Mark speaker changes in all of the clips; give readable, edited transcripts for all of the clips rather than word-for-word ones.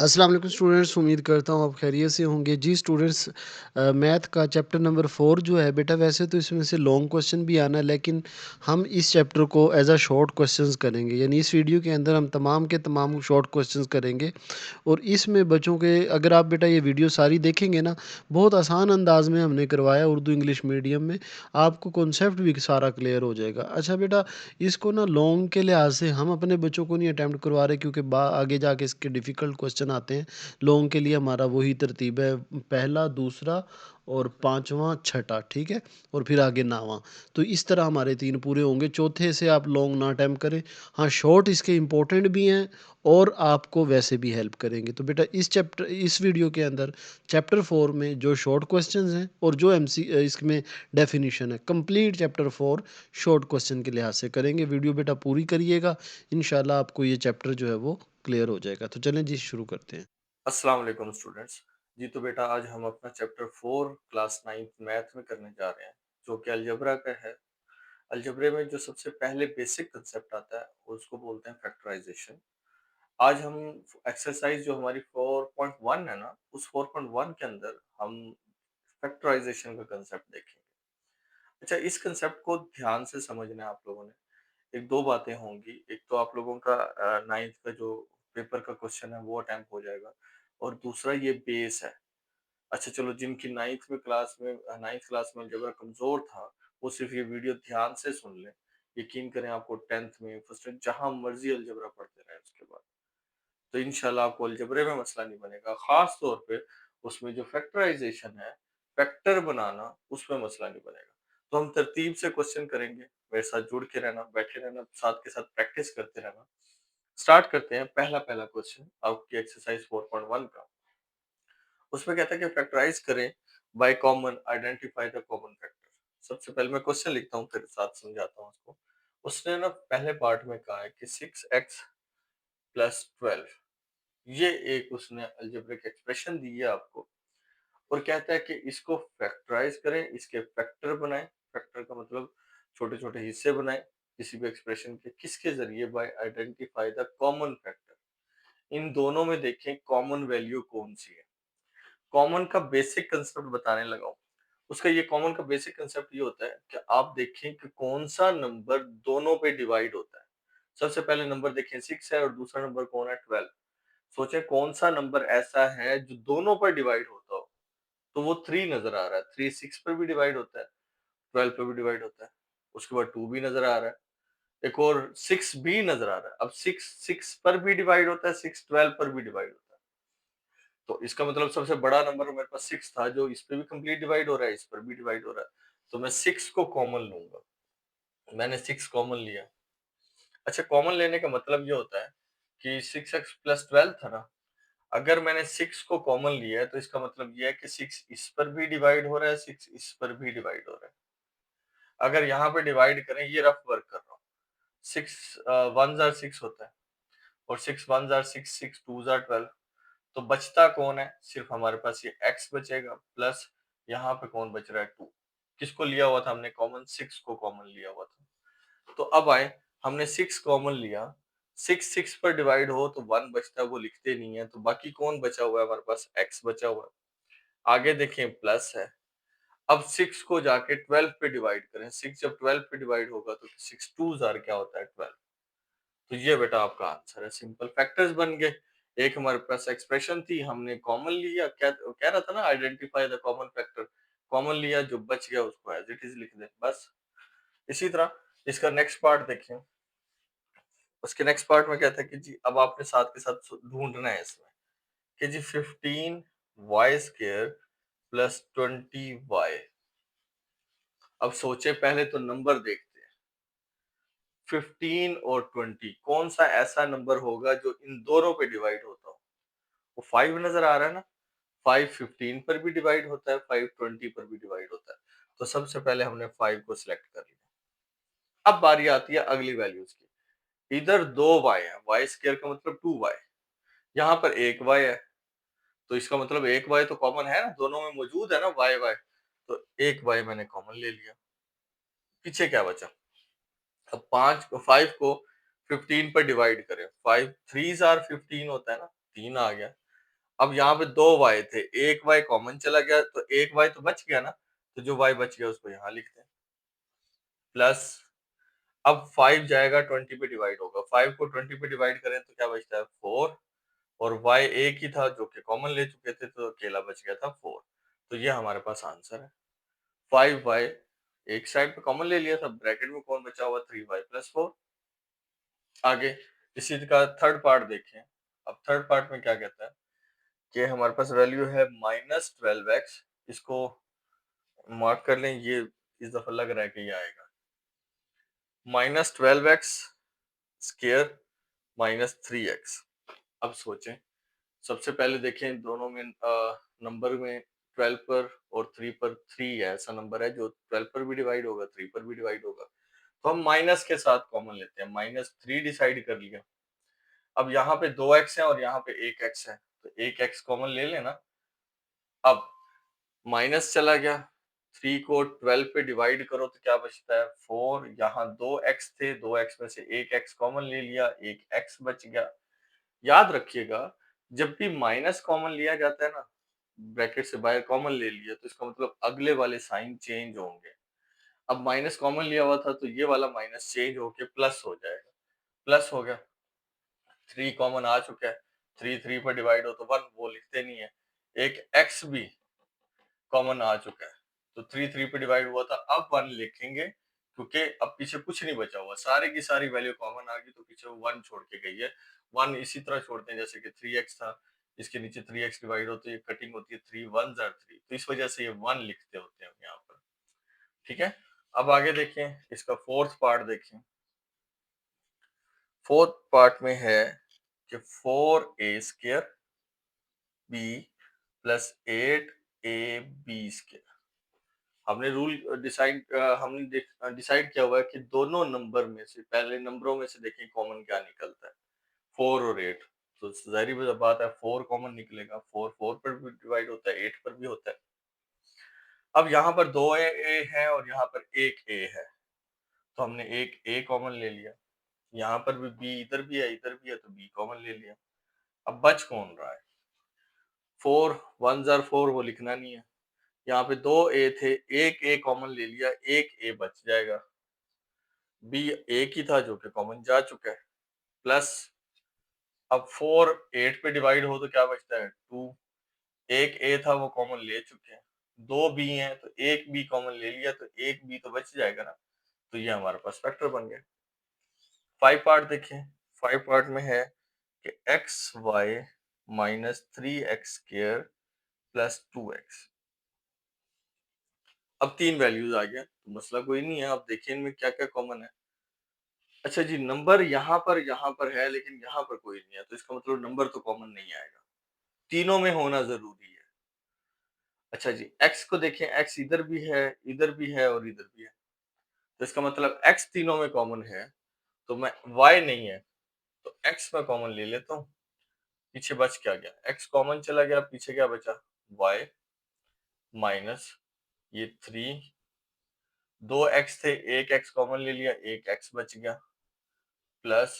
Speaker 1: अस्सलाम वालेकुम स्टूडेंट्स, उम्मीद करता हूँ आप खैरियत से होंगे। जी स्टूडेंट्स, मैथ का चैप्टर नंबर 4 जो है बेटा, वैसे तो इसमें से लॉन्ग क्वेश्चन भी आना है, लेकिन हम इस चैप्टर को एज़ अ शॉर्ट क्वेश्चंस करेंगे। यानी इस वीडियो के अंदर हम तमाम के तमाम शॉर्ट क्वेश्चंस करेंगे। और इसमें बच्चों के, अगर आप बेटा ये वीडियो सारी देखेंगे ना, बहुत आसान अंदाज में हमने करवाया उर्दू इंग्लिश मीडियम में। आपको कॉन्सेप्ट भी सारा क्लियर हो जाएगा। अच्छा बेटा, इसको ना लॉन्ग के लिहाज से हम अपने बच्चों को नहीं अटेम्प्ट करवा रहे, क्योंकि आगे जाके इसके डिफ़िकल्ट क्वेश्चन आते हैं। लॉन्ग के लिए हमारा वही तरतीब है, पहला, दूसरा और पाँचवा, छठा, ठीक है? और फिर आगे नावां। तो इस तरह हमारे 3 पूरे होंगे। चौथे से आप लॉन्ग ना अटेम्प्ट करें। हाँ, शॉर्ट इसके इम्पोर्टेंट भी हैं और आपको वैसे भी हेल्प करेंगे। तो बेटा इस वीडियो के अंदर चैप्टर 4 में जो शॉर्ट क्वेश्चंस हैं और जो इसमें डेफिनिशन है, कंप्लीट चैप्टर 4 शॉर्ट क्वेश्चन के लिहाज से करेंगे। वीडियो बेटा पूरी करिएगा, इंशाल्लाह आपको ये चैप्टर जो है वो क्लियर हो जाएगा। तो चलें जी, शुरू करते हैं।
Speaker 2: अस्सलाम वालेकुम स्टूडेंट्स। जी तो बेटा आज हम अपना चैप्टर 4 क्लास 9th मैथ में करने जा रहे हैं, जो कि अलजेब्रा का है। अलजेब्रे में जो सबसे पहले बेसिक कंसेप्ट आता है उसको बोलते हैं फैक्टराइजेशन। आज हम एक्सरसाइज जो हमारी 4.1 है ना, उस 4.1 के अंदर हम फैक्टराइजेशन का कंसेप्ट देखेंगे। अच्छा, इस कंसेप्ट को ध्यान से समझना है आप लोगों ने। एक दो बातें होंगी। एक तो आप लोगों का 9th का जो पेपर का क्वेश्चन है वो अटेम्प्ट हो जाएगा, और दूसरा ये बेस है। अच्छा चलो, जिनकी 9th क्लास में अलजेब्रा कमजोर था, वो सिर्फ ये वीडियो ध्यान से सुन लें। यकीन करें, आपको 10th में, फर्स्ट में, जहां मर्जी अलजेब्रा पढ़ते रहे उसके बाद, तो इंशाल्लाह आपको अलजेब्रे में मसला नहीं बनेगा। खास तौर पे उसमें जो फैक्टराइजेशन है, फैक्टर बनाना, उसमें मसला नहीं बनेगा। तो हम तरतीब से क्वेश्चन करेंगे। मेरे साथ जुड़ के रहना, बैठे रहना, साथ के साथ प्रैक्टिस करते रहना। स्टार्ट करते हैं। पहला पहला क्वेश्चन आपकी एक्सरसाइज 4.1 का। उसमें कहता है कि फैक्टराइज करें by common, identify the common factor. सबसे पहले मैं क्वेश्चन लिखता हूँ, फिर साथ समझाता हूँ उसको। उसने ना पहले पार्ट में कहा है कि 6x प्लस 12, ये एक उसने अलजेब्रिक एक्सप्रेशन दी है आपको, और कहता है कि इसको फैक्टराइज करें, इसके फैक्टर बनाएं। फैक्टर का मतलब छोटे छोटे हिस्से बनाएं किसी भी एक्सप्रेशन के। किसके जरिए? By identify the common factor. इन दोनों में देखें कॉमन वैल्यू कौन सी है। कॉमन का बेसिक कंसेप्ट बताने लगा हूं। उसका ये कॉमन का बेसिक कंसेप्ट ये होता है कि आप देखें कि कौन सा नंबर दोनों पे डिवाइड होता है। सबसे पहले नंबर देखें 6 है, और दूसरा नंबर कौन है? 12। सोचें कौन सा नंबर ऐसा है जो दोनों पर डिवाइड होता हो। तो वो 3 नजर आ रहा है। 3 6 पर भी डिवाइड होता है, 12 पर भी डिवाइड होता है। उसके बाद 2 भी नजर आ रहा है, एक और 6 भी नजर आ रहा है। अब 6 6 पर भी डिवाइड होता है, 6 12 पर भी डिवाइड होता है। तो इसका मतलब सबसे बड़ा नंबर मेरे पास 6 था, जो इस पे भी कंप्लीट डिवाइड हो रहा है, इस पर भी डिवाइड हो रहा है। तो मैं 6 को कॉमन लूंगा। मैंने 6 कॉमन लिया। अच्छा, कॉमन लेने का मतलब ये होता है कि 6x प्लस 12 था ना, अगर मैंने 6 को कॉमन लिया है तो इसका मतलब ये है कि 6 इस पर भी डिवाइड हो रहा है, 6 इस पर भी डिवाइड हो रहा है। अगर यहाँ पे डिवाइड करें, ये रफ वर्क कर रहा हूँ। 6 1 जार 6 होता है, और 6 1 जार 6, 6 2 जार 12। तो बचता कौन है? सिर्फ हमारे पास ये x बचेगा, प्लस यहाँ पे कौन बच रहा है? 2। किसको लिया हुआ था हमने कॉमन? 6 को कॉमन लिया हुआ था। तो अब आए, हमने 6 कॉमन लिया। 6 6 पर डिवाइड हो तो 1 बचता है, वो लिखते नहीं है। तो बाकी कौन बचा हुआ है? हमारे पास x बचा हुआ है। आगे देखें, प्लस है। अब 6 को जाके 12 पे डिवाइड करें। 6 जब 12 पे डिवाइड होगा तो 6 2 जार क्या होता है? 12। तो ये बेटा आपका आंसर है। सिंपल फैक्टर्स बन गए। एक हमारे पास एक्सप्रेशन थी, हमने कॉमन लिया। क्या कह रहा था ना? Identify the common factor. Common लिया, जो बच गया उसको एज इट इज लिख दे, बस। इसी तरह इसका नेक्स्ट पार्ट देखें। उसके नेक्स्ट पार्ट में कहता है कि जी अब आपने साथ के साथ ढूंढना है इसमें कि जी 15y² प्लस 20y। अब सोचे, पहले तो नंबर देखते हैं। 15 और 20, कौन सा ऐसा नंबर होगा जो इन दोनों पे डिवाइड होता हो? वो 5 नजर आ रहा है ना। 5 15 पर भी डिवाइड होता है, 5 20 पर भी डिवाइड होता है। तो सबसे पहले हमने 5 को सिलेक्ट कर लिया। अब बारी आती है अगली वैल्यूज की। इधर 2y है, y² का मतलब 2y। यहाँ पर 1y है, तो इसका मतलब 1y तो कॉमन है ना, दोनों में मौजूद है ना y। तो 1y मैंने कॉमन ले लिया। पीछे क्या बचा? अब 5 को 15 पर डिवाइड करें। 5 3 जार 15 होता है ना, 3 आ गया। अब यहाँ पे 2 y थे, 1 y कॉमन चला गया तो 1 y तो बच गया ना, तो जो y बच गया उसको यहाँ लिखते हैं। प्लस अब 5 जाएगा 20 पे डिवाइड होगा, 5 को 20 पे डिवाइड करें तो क्या बचता है 4, और y एक ही था जो कि कॉमन ले चुके थे तो अकेला बच गया था 4। तो ये हमारे पास आंसर है। 5y एक साइड पे कॉमन ले लिया था, ब्रैकेट में कौन बचा हुआ 3y प्लस 4। आगे इसी का थर्ड पार्ट देखें। अब थर्ड पार्ट में क्या कहता है कि हमारे पास वैल्यू है -12x, इसको मार्क कर लें, ये इस दफा लग रहा है कि ये आएगा -12x स्क्वायर -3x। अब सोचें, सबसे पहले देखें दोनों में नंबर में 12 पर और 3 पर 3 है, ऐसा नंबर है जो 12 पर भी डिवाइड होगा 3 पर भी डिवाइड होगा, तो हम माइनस के साथ कॉमन लेते हैं, -3 डिसाइड कर लिया। अब यहाँ पे 2x है और यहाँ पे 1x है, तो 1x कॉमन ले लेना। अब माइनस चला गया, 3 को 12 पे डिवाइड करो तो क्या बचता है 4, यहाँ 2x थे, 2x में से 1x कॉमन ले लिया, 1x बच गया। याद रखिएगा, जब भी माइनस कॉमन लिया जाता है ना, ब्रैकेट से बाहर कॉमन ले लिया तो इसका मतलब अगले वाले साइन चेंज होंगे। अब माइनस कॉमन लिया हुआ था तो ये वाला माइनस चेंज होके प्लस हो जाएगा, प्लस हो गया। 3 कॉमन आ चुका है, 3 3 पर डिवाइड हो तो 1, वो लिखते नहीं है। एक x भी कॉमन आ चुका है, तो 3 3 पे डिवाइड हुआ था, अब 1 लिखेंगे क्योंकि अब पीछे कुछ नहीं बचा हुआ, सारी की सारी वैल्यू कॉमन आ गई तो पीछे 1 छोड़ के गई है। 1 इसी तरह छोड़ते हैं जैसे कि 3x था, इसके नीचे 3x डिवाइड होती है, कटिंग होती है, 3 1 जार 3, तो इस वजह से ये 1 लिखते होते हैं हम यहाँ पर। ठीक है, अब आगे देखें, इसका फोर्थ पार्ट देखें। फोर्थ पार्ट में है कि 4a square b plus 8ab square. हमने रूल डिसाइड हमने डिसाइड किया हुआ है कि दोनों नंबर में से, पहले नंबरों में से देखें कॉमन क्या निकलता है, 4 और 8। तो जाहिर बात है 4 कॉमन निकलेगा, 4 4 पर भी डिवाइड होता है, 8 पर भी होता है। अब यहाँ पर 2a है और यहाँ पर 1a है, तो हमने एक a कॉमन ले लिया। यहाँ पर भी b इधर भी है, इधर भी है, तो b कॉमन ले लिया। अब बच कौन रहा है, 4 1 जार 4, वो लिखना नहीं है। यहाँ पे 2a थे, एक a कॉमन ले लिया, एक a बच जाएगा। b एक ही था जो कि कॉमन जा चुका है, प्लस अब 4 8 पे डिवाइड हो तो क्या बचता है 2, एक a था वो कॉमन ले चुके हैं, 2 b हैं तो एक b कॉमन ले लिया तो एक b तो बच जाएगा ना, तो ये हमारे पास फैक्टर बन गया। 5 पार्ट देखें, 5 पार्ट में है कि xy -3x square plus 2x। अब 3 वैल्यूज आ गया तो मसला कोई नहीं है। अब देखिए इनमें क्या क्या कॉमन है। अच्छा जी, नंबर यहाँ पर है लेकिन यहाँ पर कोई नहीं है, तो इसका मतलब नंबर तो कॉमन नहीं आएगा, तीनों में होना जरूरी है। अच्छा जी, x को देखें, x इधर भी है, इधर भी है और इधर भी है, तो इसका मतलब x तीनों में कॉमन है, तो मैं y नहीं है तो x में कॉमन ले लेता हूँ। पीछे बच क्या गया, x कॉमन चला गया, पीछे क्या बचा y माइनस ये 3, 2x थे, एक x कॉमन ले लिया, एक x बच गया, प्लस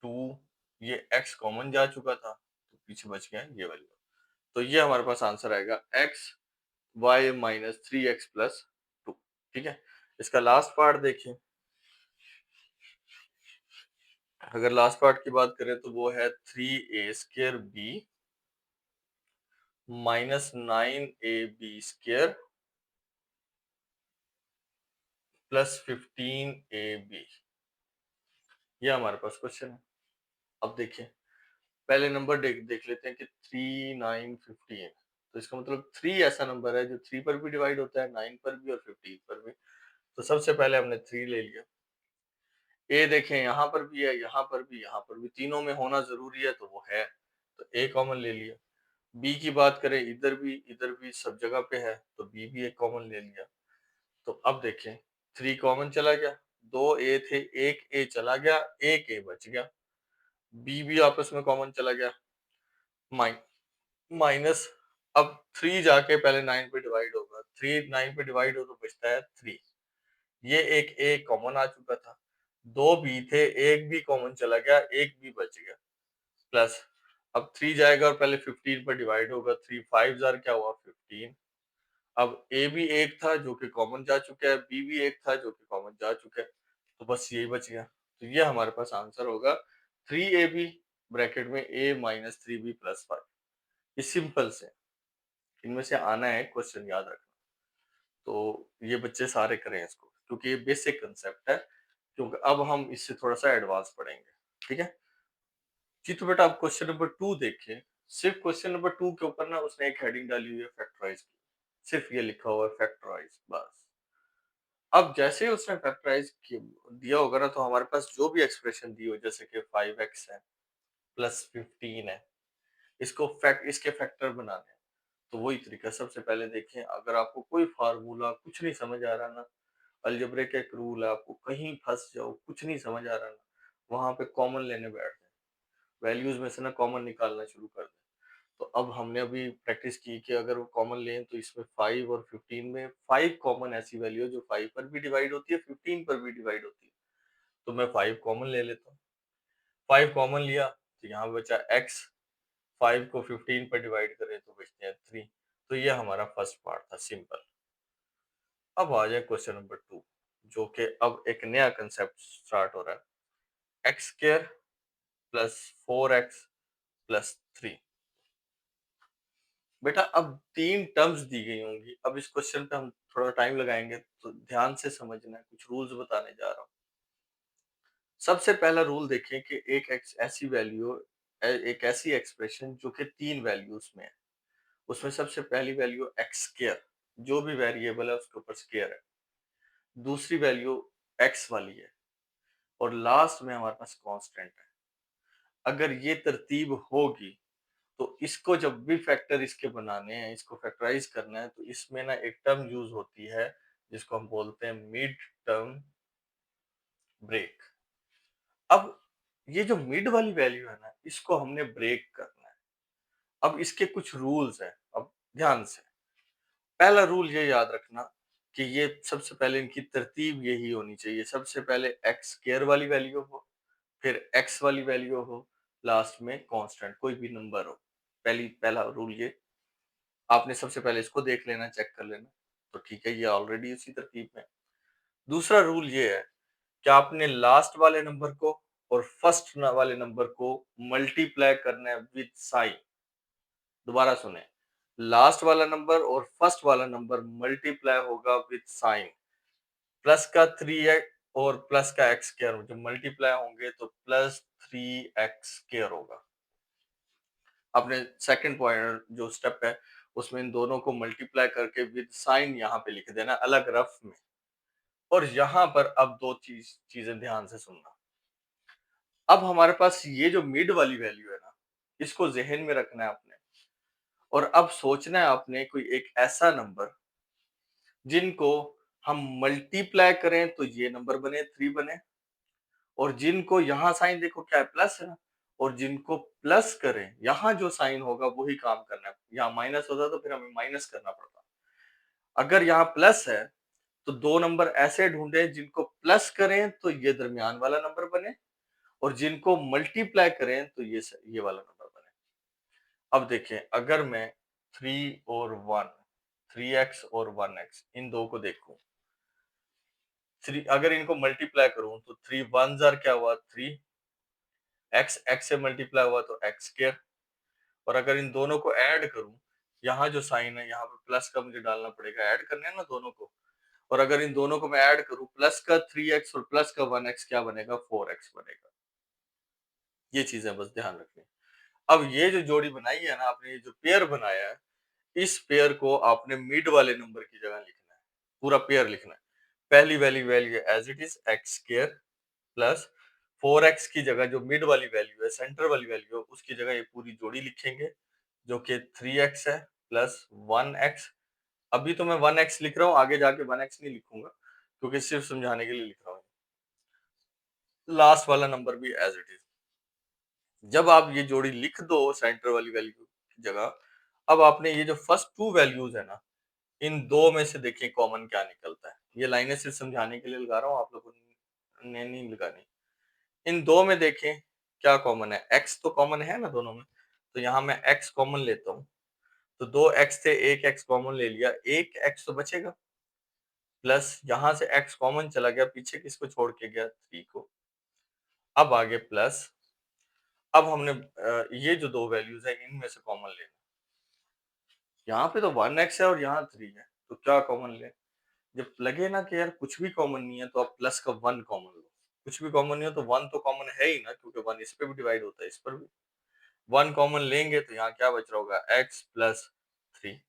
Speaker 2: 2, ये x कॉमन जा चुका था तो पीछे बच गया ये वैल्यू। तो ये हमारे पास आंसर आएगा x y -3x प्लस 2। ठीक है, इसका लास्ट पार्ट देखिए। अगर लास्ट पार्ट की बात करें तो वो है 3a square b -9ab square plus 15ab। ये हमारे पास क्वेश्चन है। अब देखिए, पहले नंबर देख लेते हैं कि 3 9 15, तो इसका मतलब 3 ऐसा नंबर है जो 3 पर भी डिवाइड होता है, 9 पर भी और 15 पर भी। तो सबसे पहले हमने 3 ले लिया। ए देखें, यहाँ पर भी है, यहाँ पर भी, यहाँ पर भी, तीनों में होना जरूरी है तो वो है, तो ए कॉमन ले लिया। बी की बात करें, इधर भी सब जगह पे है तो बी भी एक कॉमन ले लिया। तो अब देखें, 3 कॉमन चला गया, 2 ए थे, एक ए चला गया, एक ए बच गया, बी भी आपस में कॉमन चला गया, माइनस अब 3 जाके पहले 9 पे डिवाइड होगा, 3 9 पे डिवाइड हो तो बचता है 3, ये एक ए कॉमन आ चुका था, 2 बी थे, एक बी कॉमन चला गया, एक बी बच गया, प्लस अब 3 जाएगा और पहले 15 पर डिवाइड होगा, 3 5 ज़ार क्या हुआ 15। अब ए भी एक था जो कि कॉमन जा चुका है, बी भी एक था जो कि कॉमन जा चुका है, तो बस यही बच गया। तो ये हमारे पास आंसर होगा 3ab ब्रैकेट में a माइनस 3b प्लस 5। ये सिंपल से इनमें से आना है क्वेश्चन, याद रखना। तो ये बच्चे सारे करें इसको, क्योंकि ये बेसिक कंसेप्ट है, क्योंकि अब हम इससे थोड़ा सा एडवांस पढ़ेंगे। ठीक है जी, तो बेटा आप क्वेश्चन नंबर 2 देखिए। सिर्फ क्वेश्चन नंबर 2 के ऊपर ना उसने एक हेडिंग डाली हुई है फैक्टराइज की, सिर्फ ये लिखा हुआ है फैक्टराइज बस। अब जैसे ही उसने फैक्टराइज दिया होगा ना, तो हमारे पास जो भी एक्सप्रेशन दी हो, जैसे कि 5x है प्लस 15 है, इसके फैक्टर बनाने हैं। तो वही तरीका, सबसे पहले देखें, अगर आपको कोई फार्मूला कुछ नहीं समझ आ रहा ना, अलजेब्रे का एक रूल है, आपको कहीं फंस जाओ, कुछ नहीं समझ आ रहा ना, वहां पे कॉमन लेने बैठ जाए, वैल्यूज में से ना कॉमन निकालना शुरू कर दें। तो अब हमने अभी प्रैक्टिस की कि अगर वो कॉमन लें तो इसमें 5 और 15 में 5 कॉमन ऐसी वैल्यू है जो 5 पर भी डिवाइड होती है, 15 पर भी डिवाइड होती है। तो मैं 5 कॉमन ले लेता हूँ। 5 कॉमन लिया तो यहाँ बचा x, 5 को 15 पर डिवाइड करें तो बचते हैं 3। तो ये हमारा फर्स्ट पार्ट था, सिंपल। अब आ जाए क्वेश्चन नंबर 2, जो कि अब एक नया कंसेप्ट स्टार्ट हो रहा है, x square plus 4x plus 3। बेटा अब 3 टर्म्स दी गई होंगी, अब इस क्वेश्चन पे हम थोड़ा टाइम लगाएंगे, तो ध्यान से समझना है, कुछ रूल्स बताने जा रहा हूँ। सबसे पहला रूल देखें कि ऐसी वैल्यू, एक ऐसी एक्सप्रेशन जो कि 3 वैल्यूज में है, उसमें सबसे पहली वैल्यू एक्स स्क्वायर, जो भी वेरिएबल है उसके ऊपर स्क्वायर है, दूसरी वैल्यू एक्स वाली है, और लास्ट में हमारे पास कांस्टेंट है। अगर ये तरतीब होगी तो इसको जब भी फैक्टर इसके बनाने हैं, इसको फैक्टराइज करना है, तो इसमें ना एक टर्म यूज होती है जिसको हम बोलते हैं मिड टर्म ब्रेक। अब ये जो मिड वाली वैल्यू है ना, इसको हमने ब्रेक करना है। अब इसके कुछ रूल्स हैं, अब ध्यान से। पहला रूल ये याद रखना कि ये सबसे पहले इनकी तरतीब यही होनी चाहिए, सबसे पहले एक्स स्क्वायर वाली वैल्यू हो, फिर एक्स वाली वैल्यू हो, लास्ट में कांस्टेंट कोई भी नंबर हो। पहला रूल ये, आपने सबसे पहले इसको देख लेना, चेक कर लेना, तो ठीक है, ये ऑलरेडी उसी तरतीब में है। दूसरा रूल ये है कि आपने लास्ट वाले नंबर को और फर्स्ट वाले नंबर को मल्टीप्लाई करना है विद साइन। दोबारा सुने, लास्ट वाला नंबर और फर्स्ट वाला नंबर मल्टीप्लाई होगा विद साइन। प्लस का 3x और प्लस का एक्स स्क्वायर जब मल्टीप्लाई होंगे तो प्लस 3x स्क्वायर होगा। आपने सेकंड पॉइंट जो स्टेप है, उसमें इन दोनों को मल्टीप्लाई करके विद साइन यहाँ पे लिख देना अलग रफ में। और यहाँ पर अब दो चीजें ध्यान से सुनना। अब हमारे पास ये जो मिड वाली वैल्यू है ना, इसको जहन में रखना है आपने, और अब सोचना है आपने कोई एक ऐसा नंबर जिनको हम मल्टीप्लाई करें तो ये नंबर बने, 3 बने, और जिनको यहाँ साइन देखो क्या है, प्लस है ना, और जिनको प्लस करें, यहाँ जो साइन होगा वही काम करना है। यहाँ माइनस होता तो फिर हमें माइनस करना पड़ता। अगर यहाँ प्लस है तो दो नंबर ऐसे ढूंढे जिनको प्लस करें तो ये दरमियान वाला नंबर बने, और जिनको मल्टीप्लाई करें तो ये वाला नंबर बने। अब देखें, अगर मैं 3 और 1, 3x और 1x, इन दो को देखूं, 3 अगर इनको मल्टीप्लाई करूं तो 3 1 जार क्या हुआ 3, x से मल्टीप्लाई हुआ तो x स्क्वायर, और अगर इन दोनों को ऐड करूं, यहाँ जो साइन है यहाँ पे प्लस का मुझे डालना पड़ेगा, ऐड करने हैं ना दोनों को, और अगर इन दोनों को मैं ऐड करूं, प्लस का 3x और प्लस का 1x क्या बनेगा, 4x बनेगा। ये चीजें बस ध्यान रखनी। अब ये जो जोड़ी बनाई है ना आपने, ये जो पेयर बनाया है, इस पेयर को आपने मिड वाले नंबर की जगह लिखना है, पूरा पेयर लिखना है। पहली value value as it is x square plus 4x की जगह जो मिड वाली वैल्यू है, सेंटर वाली वैल्यू है, उसकी जगह ये पूरी जोड़ी लिखेंगे, जो कि 3x है प्लस 1x। अभी तो मैं 1x लिख रहा हूँ, आगे जाके 1x नहीं लिखूंगा, क्योंकि सिर्फ समझाने के लिए लिख रहा हूँ। लास्ट वाला नंबर भी एज इट इज। जब आप ये जोड़ी लिख दो सेंटर वाली वैल्यू की जगह, अब आपने ये जो फर्स्ट टू वैल्यूज है ना, इन दो में से देखिए कॉमन क्या निकलता है। ये लाइनें सिर्फ समझाने के लिए लगा रहा हूँ, आप लोगों ने नहीं लगानी। इन दो में देखें क्या कॉमन है, एक्स तो कॉमन है ना दोनों में, तो यहाँ मैं x कॉमन लेता हूँ, तो 2x थे, 1 x कॉमन ले लिया, 1 x तो बचेगा, प्लस यहाँ से x कॉमन चला गया, पीछे किसको छोड़ के गया, 3 को। अब आगे प्लस, अब हमने ये जो 2 वैल्यूज है इनमें से कॉमन लेना। यहाँ पे तो 1x है और यहाँ 3 है, तो क्या कॉमन ले? जब लगे ना कि यार कुछ भी कॉमन नहीं है, तो आप प्लस का 1 कॉमन लो। कुछ भी कॉमन नहीं है तो 1 तो कॉमन है ही ना, क्योंकि 1 इस पे भी डिवाइड होता है, इस पर भी। 1 कॉमन लेंगे तो यहाँ क्या बच रहा होगा, x प्लस 3।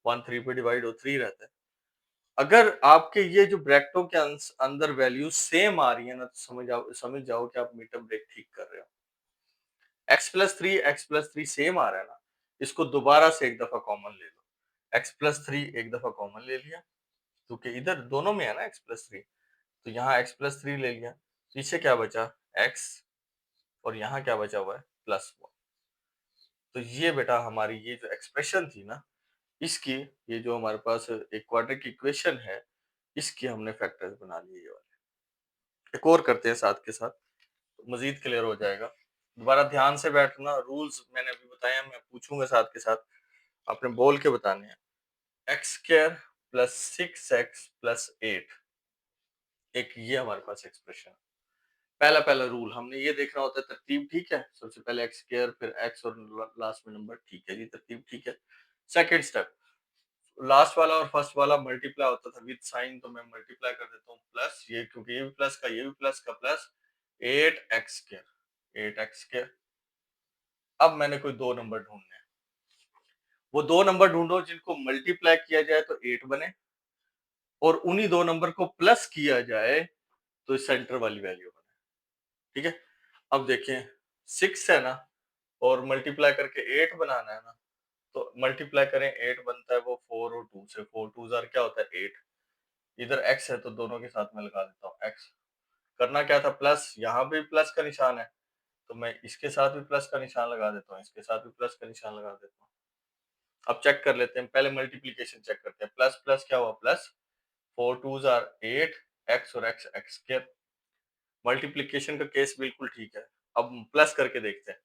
Speaker 2: 1 3 पे डिवाइड हो 3 रहता है। अगर आपके ये जो ब्रैकेटों के अंदर वैल्यू सेम आ रही है ना, तो समझ जाओ कि आप मिड टर्म ब्रेक ठीक कर रहे हो। x प्लस 3 सेम आ रहा है ना, इसको दोबारा से एक दफा कॉमन ले लो। x प्लस 3 एक दफा कॉमन ले लिया, क्योंकि इधर दोनों में है ना x प्लस 3, तो यहाँ x प्लस 3 ले लिया। पीछे क्या बचा, x, और यहाँ क्या बचा हुआ है, प्लस 1। तो ये बेटा हमारी ये जो एक्सप्रेशन थी ना, इसकी, ये जो हमारे पास एक क्वाड्रेटिक की इक्वेशन है, इसकी हमने फैक्टर्स बना लिए ये वाले। एक और करते हैं साथ के साथ, तो मजीद क्लियर हो जाएगा। दोबारा ध्यान से बैठना, रूल्स मैंने अभी बताया, मैं पूछूंगा साथ के साथ, आपने बोल के बताने हैं। X square plus 6x plus 8, एक ये हमारे पास एक्सप्रेशन। पहला पहला रूल हमने ये देखना होता है, तरतीब ठीक है, सबसे पहले एक्स स्क्वायर, फिर एक्स और लास्ट में नंबर, ठीक है जी, तरतीब ठीक है। सेकंड स्टेप, लास्ट वाला और फर्स्ट वाला मल्टीप्लाई होता था विद साइन, तो मैं मल्टीप्लाई कर देता हूँ प्लस, ये क्योंकि ये भी प्लस का, ये भी प्लस का, plus 8x square, 8x square. अब मैंने कोई दो नंबर ढूंढने हैं, वो दो नंबर ढूंढो जिनको मल्टीप्लाई किया जाए तो 8 बने, और उन्हीं दो नंबर को प्लस किया जाए तो सेंटर वाली वैल्यू बने। ठीक है, अब देखें, 6 है ना, और मल्टीप्लाई करके 8 बनाना है ना, तो मल्टीप्लाई करें, 8 बनता है वो 4 और 2 से, 4 2 जार क्या होता है 8। इधर x है तो दोनों के साथ में लगा देता हूँ x। करना क्या था, प्लस, यहाँ भी प्लस का निशान है, तो मैं इसके साथ भी प्लस का निशान लगा देता हूँ, इसके साथ भी प्लस का निशान लगा देता हूँ। अब चेक कर लेते हैं, पहले मल्टीप्लीकेशन चेक करते हैं। प्लस प्लस क्या हुआ, प्लस 4 2 जार 8, x और x x स्क्वायर। मल्टीप्लीकेशन का केस बिल्कुल ठीक है। अब प्लस करके देखते हैं,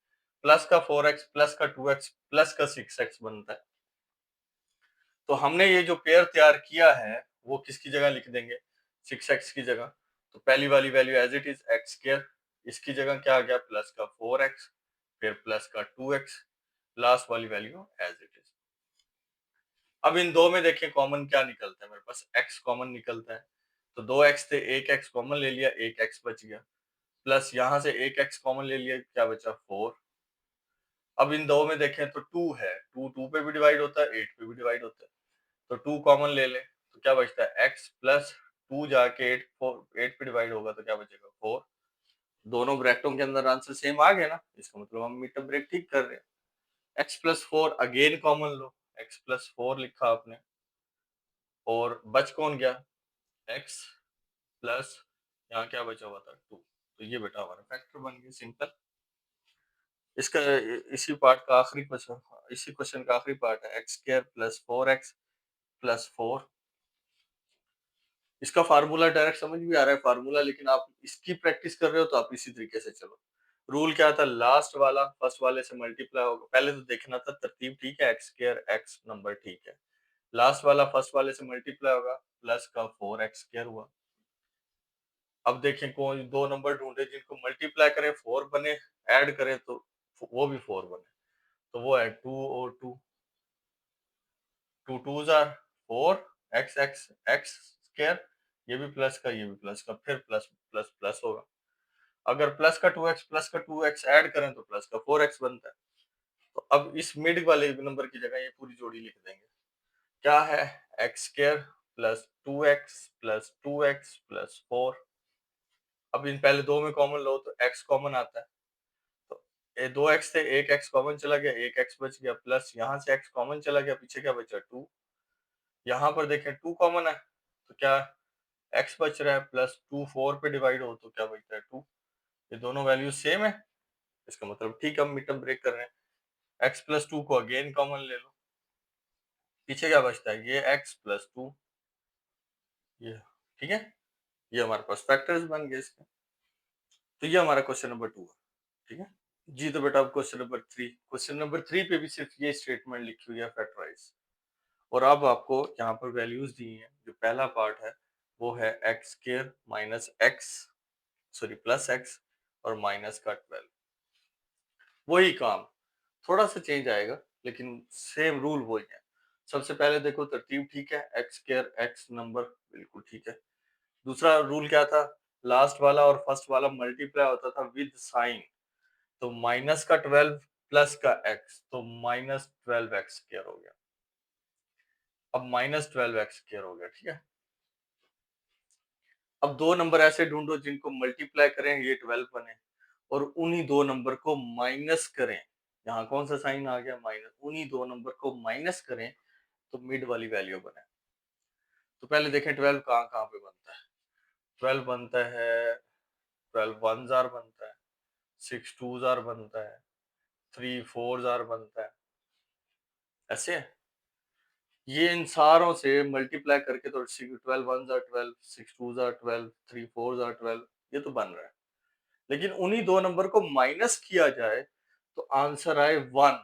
Speaker 2: प्लस का 4x प्लस का 2x प्लस का 6x बनता है। तो हमने ये जो पेयर तैयार किया है वो किसकी जगह लिख देंगे, 6x की जगह। तो पहली वाली value as it is x square, इसकी जगह क्या आ गया, प्लस का 4x, फिर प्लस का 2x, लास्ट वाली वैल्यू एज इट इज। अब इन दो में देखिए कॉमन क्या निकलता है, मेरे पास x कॉमन निकलता है, तो 2x थे, एक x कॉमन ले लिया, एक x बच गया, प्लस यहाँ से एक x कॉमन ले लिया, क्या बचा 4। अब इन दो में देखें तो 2 है, 2 2 पे भी डिवाइड होता है, 8 पे भी डिवाइड होता है, तो 2 कॉमन ले ले, तो क्या बचता है x प्लस 2 जाके 8 4 8 पे डिवाइड होगा तो क्या बचेगा 4। दोनों ब्रैकेटों के अंदर आंसर सेम आ गया ना, इसका मतलब हम मिड टर्म ब्रेक ठीक कर रहे हैं। x प्लस 4 अगेन कॉमन लो, x प्लस 4 लिखा आपने, और बच कौन गया, x प्लस, यहाँ क्या बचा हुआ था 2, तो ये बेटा हमारा फैक्टर बन गया, सिंपल। इसका इसी पार्ट का आखिरी क्वेश्चन, इसी क्वेश्चन का आखिरी पार्ट है, x square plus 4x plus 4। इसका फार्मूला डायरेक्ट समझ भी आ रहा है फार्मूला, लेकिन आप इसकी प्रैक्टिस कर रहे हो तो आप इसी तरीके से चलो। रूल क्या था, लास्ट वाला फर्स्ट वाले से मल्टीप्लाई होगा, पहले तो देखना था तरतीब ठीक है, एक्स स्क्वायर एक्स नंबर ठीक है, लास्ट वाला फर्स्ट वाले से मल्टीप्लाई होगा, प्लस का 4x स्क्वायर हुआ। अब देखें कौन दो नंबर ढूंढे जिनको मल्टीप्लाई करें 4 बने, ऐड करें तो वो भी 4 बने, तो वो है 2 और 2, 2 2 jar 4, x x x square, ये भी प्लस का, ये भी प्लस का, फिर प्लस प्लस प्लस होगा। अगर प्लस का 2x प्लस का 2x ऐड करें तो प्लस का 4x बनता है। तो अब इस मिड वाले नंबर की जगह ये पूरी जोड़ी लिख देंगे, क्या है, x square plus 2x plus 2x plus 4। अब इन पहले दो में कॉमन लो तो x कॉमन आता है, तो ये 2x थे, एक x कॉमन चला गया, एक x बच गया, प्लस यहाँ से x कॉमन चला गया, पीछे क्या बचा 2। यहाँ पर देखें 2 कॉमन है, तो क्या x बच रहा है, प्लस 2 4 पे डिवाइड हो तो क्या बचता है 2। ये दोनों वैल्यू सेम है, इसका मतलब ठीक है हम मिड टर्म ब्रेक कर रहे हैं। x प्लस 2 को अगेन कॉमन ले लो, पीछे क्या बचता है, ये x प्लस 2, ये, ठीक है, ये हमारे पास फैक्टर्स बन गए इसके। तो ये हमारा क्वेश्चन नंबर 2 है, ठीक है। जी तो बेटा अब क्वेश्चन नंबर 3 पे भी सिर्फ ये स्टेटमेंट लिखी हुई है फैक्टराइज। और अब आपको यहाँ पर वैल्यूज दी हैं। जो पहला पार्ट है वो है x square minus x, sorry plus x और माइनस का 12। वही काम, थोड़ा सा चेंज आएगा लेकिन सेम रूल वही है। सबसे पहले देखो तरतीब ठीक है, एक्स स्क्वायर एक्स नंबर बिल्कुल ठीक है। दूसरा रूल क्या था, लास्ट वाला और फर्स्ट वाला मल्टीप्लाई होता था विद साइन। तो माइनस का 12 प्लस का एक्स, तो माइनस 12 एक्स स्क्वायर हो गया। अब माइनस 12 एक्स स्क्वायर हो गया, ठीक है। अब दो नंबर ऐसे ढूंढो जिनको मल्टीप्लाई करें ये 12 बने, और उन्हीं दो नंबर को माइनस करें। यहाँ कौन सा साइन आ गया, माइनस। उन्हीं दो नंबर को माइनस करें तो मिड वाली वैल्यू बने। तो पहले देखें 12 कहाँ कहाँ पे बनता है। 12 बनता है, 12 वन जार बनता है, 6 टू जार बनता है, 3 फोर जार बनता है, ऐसे है। ये इन सारों से मल्टीप्लाई करके तो 12 वन जार 12, 6 टू जार 12, 3 फोर जार 12, ये तो बन रहा है। लेकिन उन्हीं दो नंबर को माइनस किया जाए तो आंसर आए 1।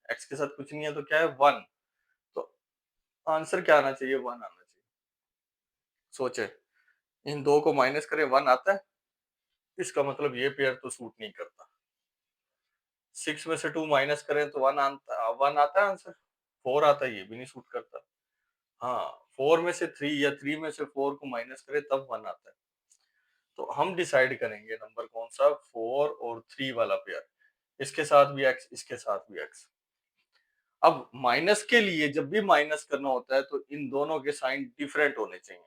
Speaker 2: एक्स के साथ कुछ नहीं है तो क्या है, 1। तो आंसर क्या आना चाहिए, 1 आना चाहिए। सोचे, इन दो को माइनस करें 1 आता है, इसका मतलब ये पेयर तो सूट नहीं करता। 6 में से 2 माइनस करें तो 1 आता है आंसर, 4 आता है, ये भी नहीं सूट करता। हाँ, 4 में से 3 या 3 में से 4 को माइनस करें तब 1 आता है। तो हम डिसाइड करेंगे नंबर कौन सा, 4 और 3 वाला पेयर। इसके साथ भी एक्स, इसके साथ भी एक्स। अब माइनस के लिए जब भी माइनस करना होता है तो इन दोनों के साइन डिफरेंट होने चाहिए।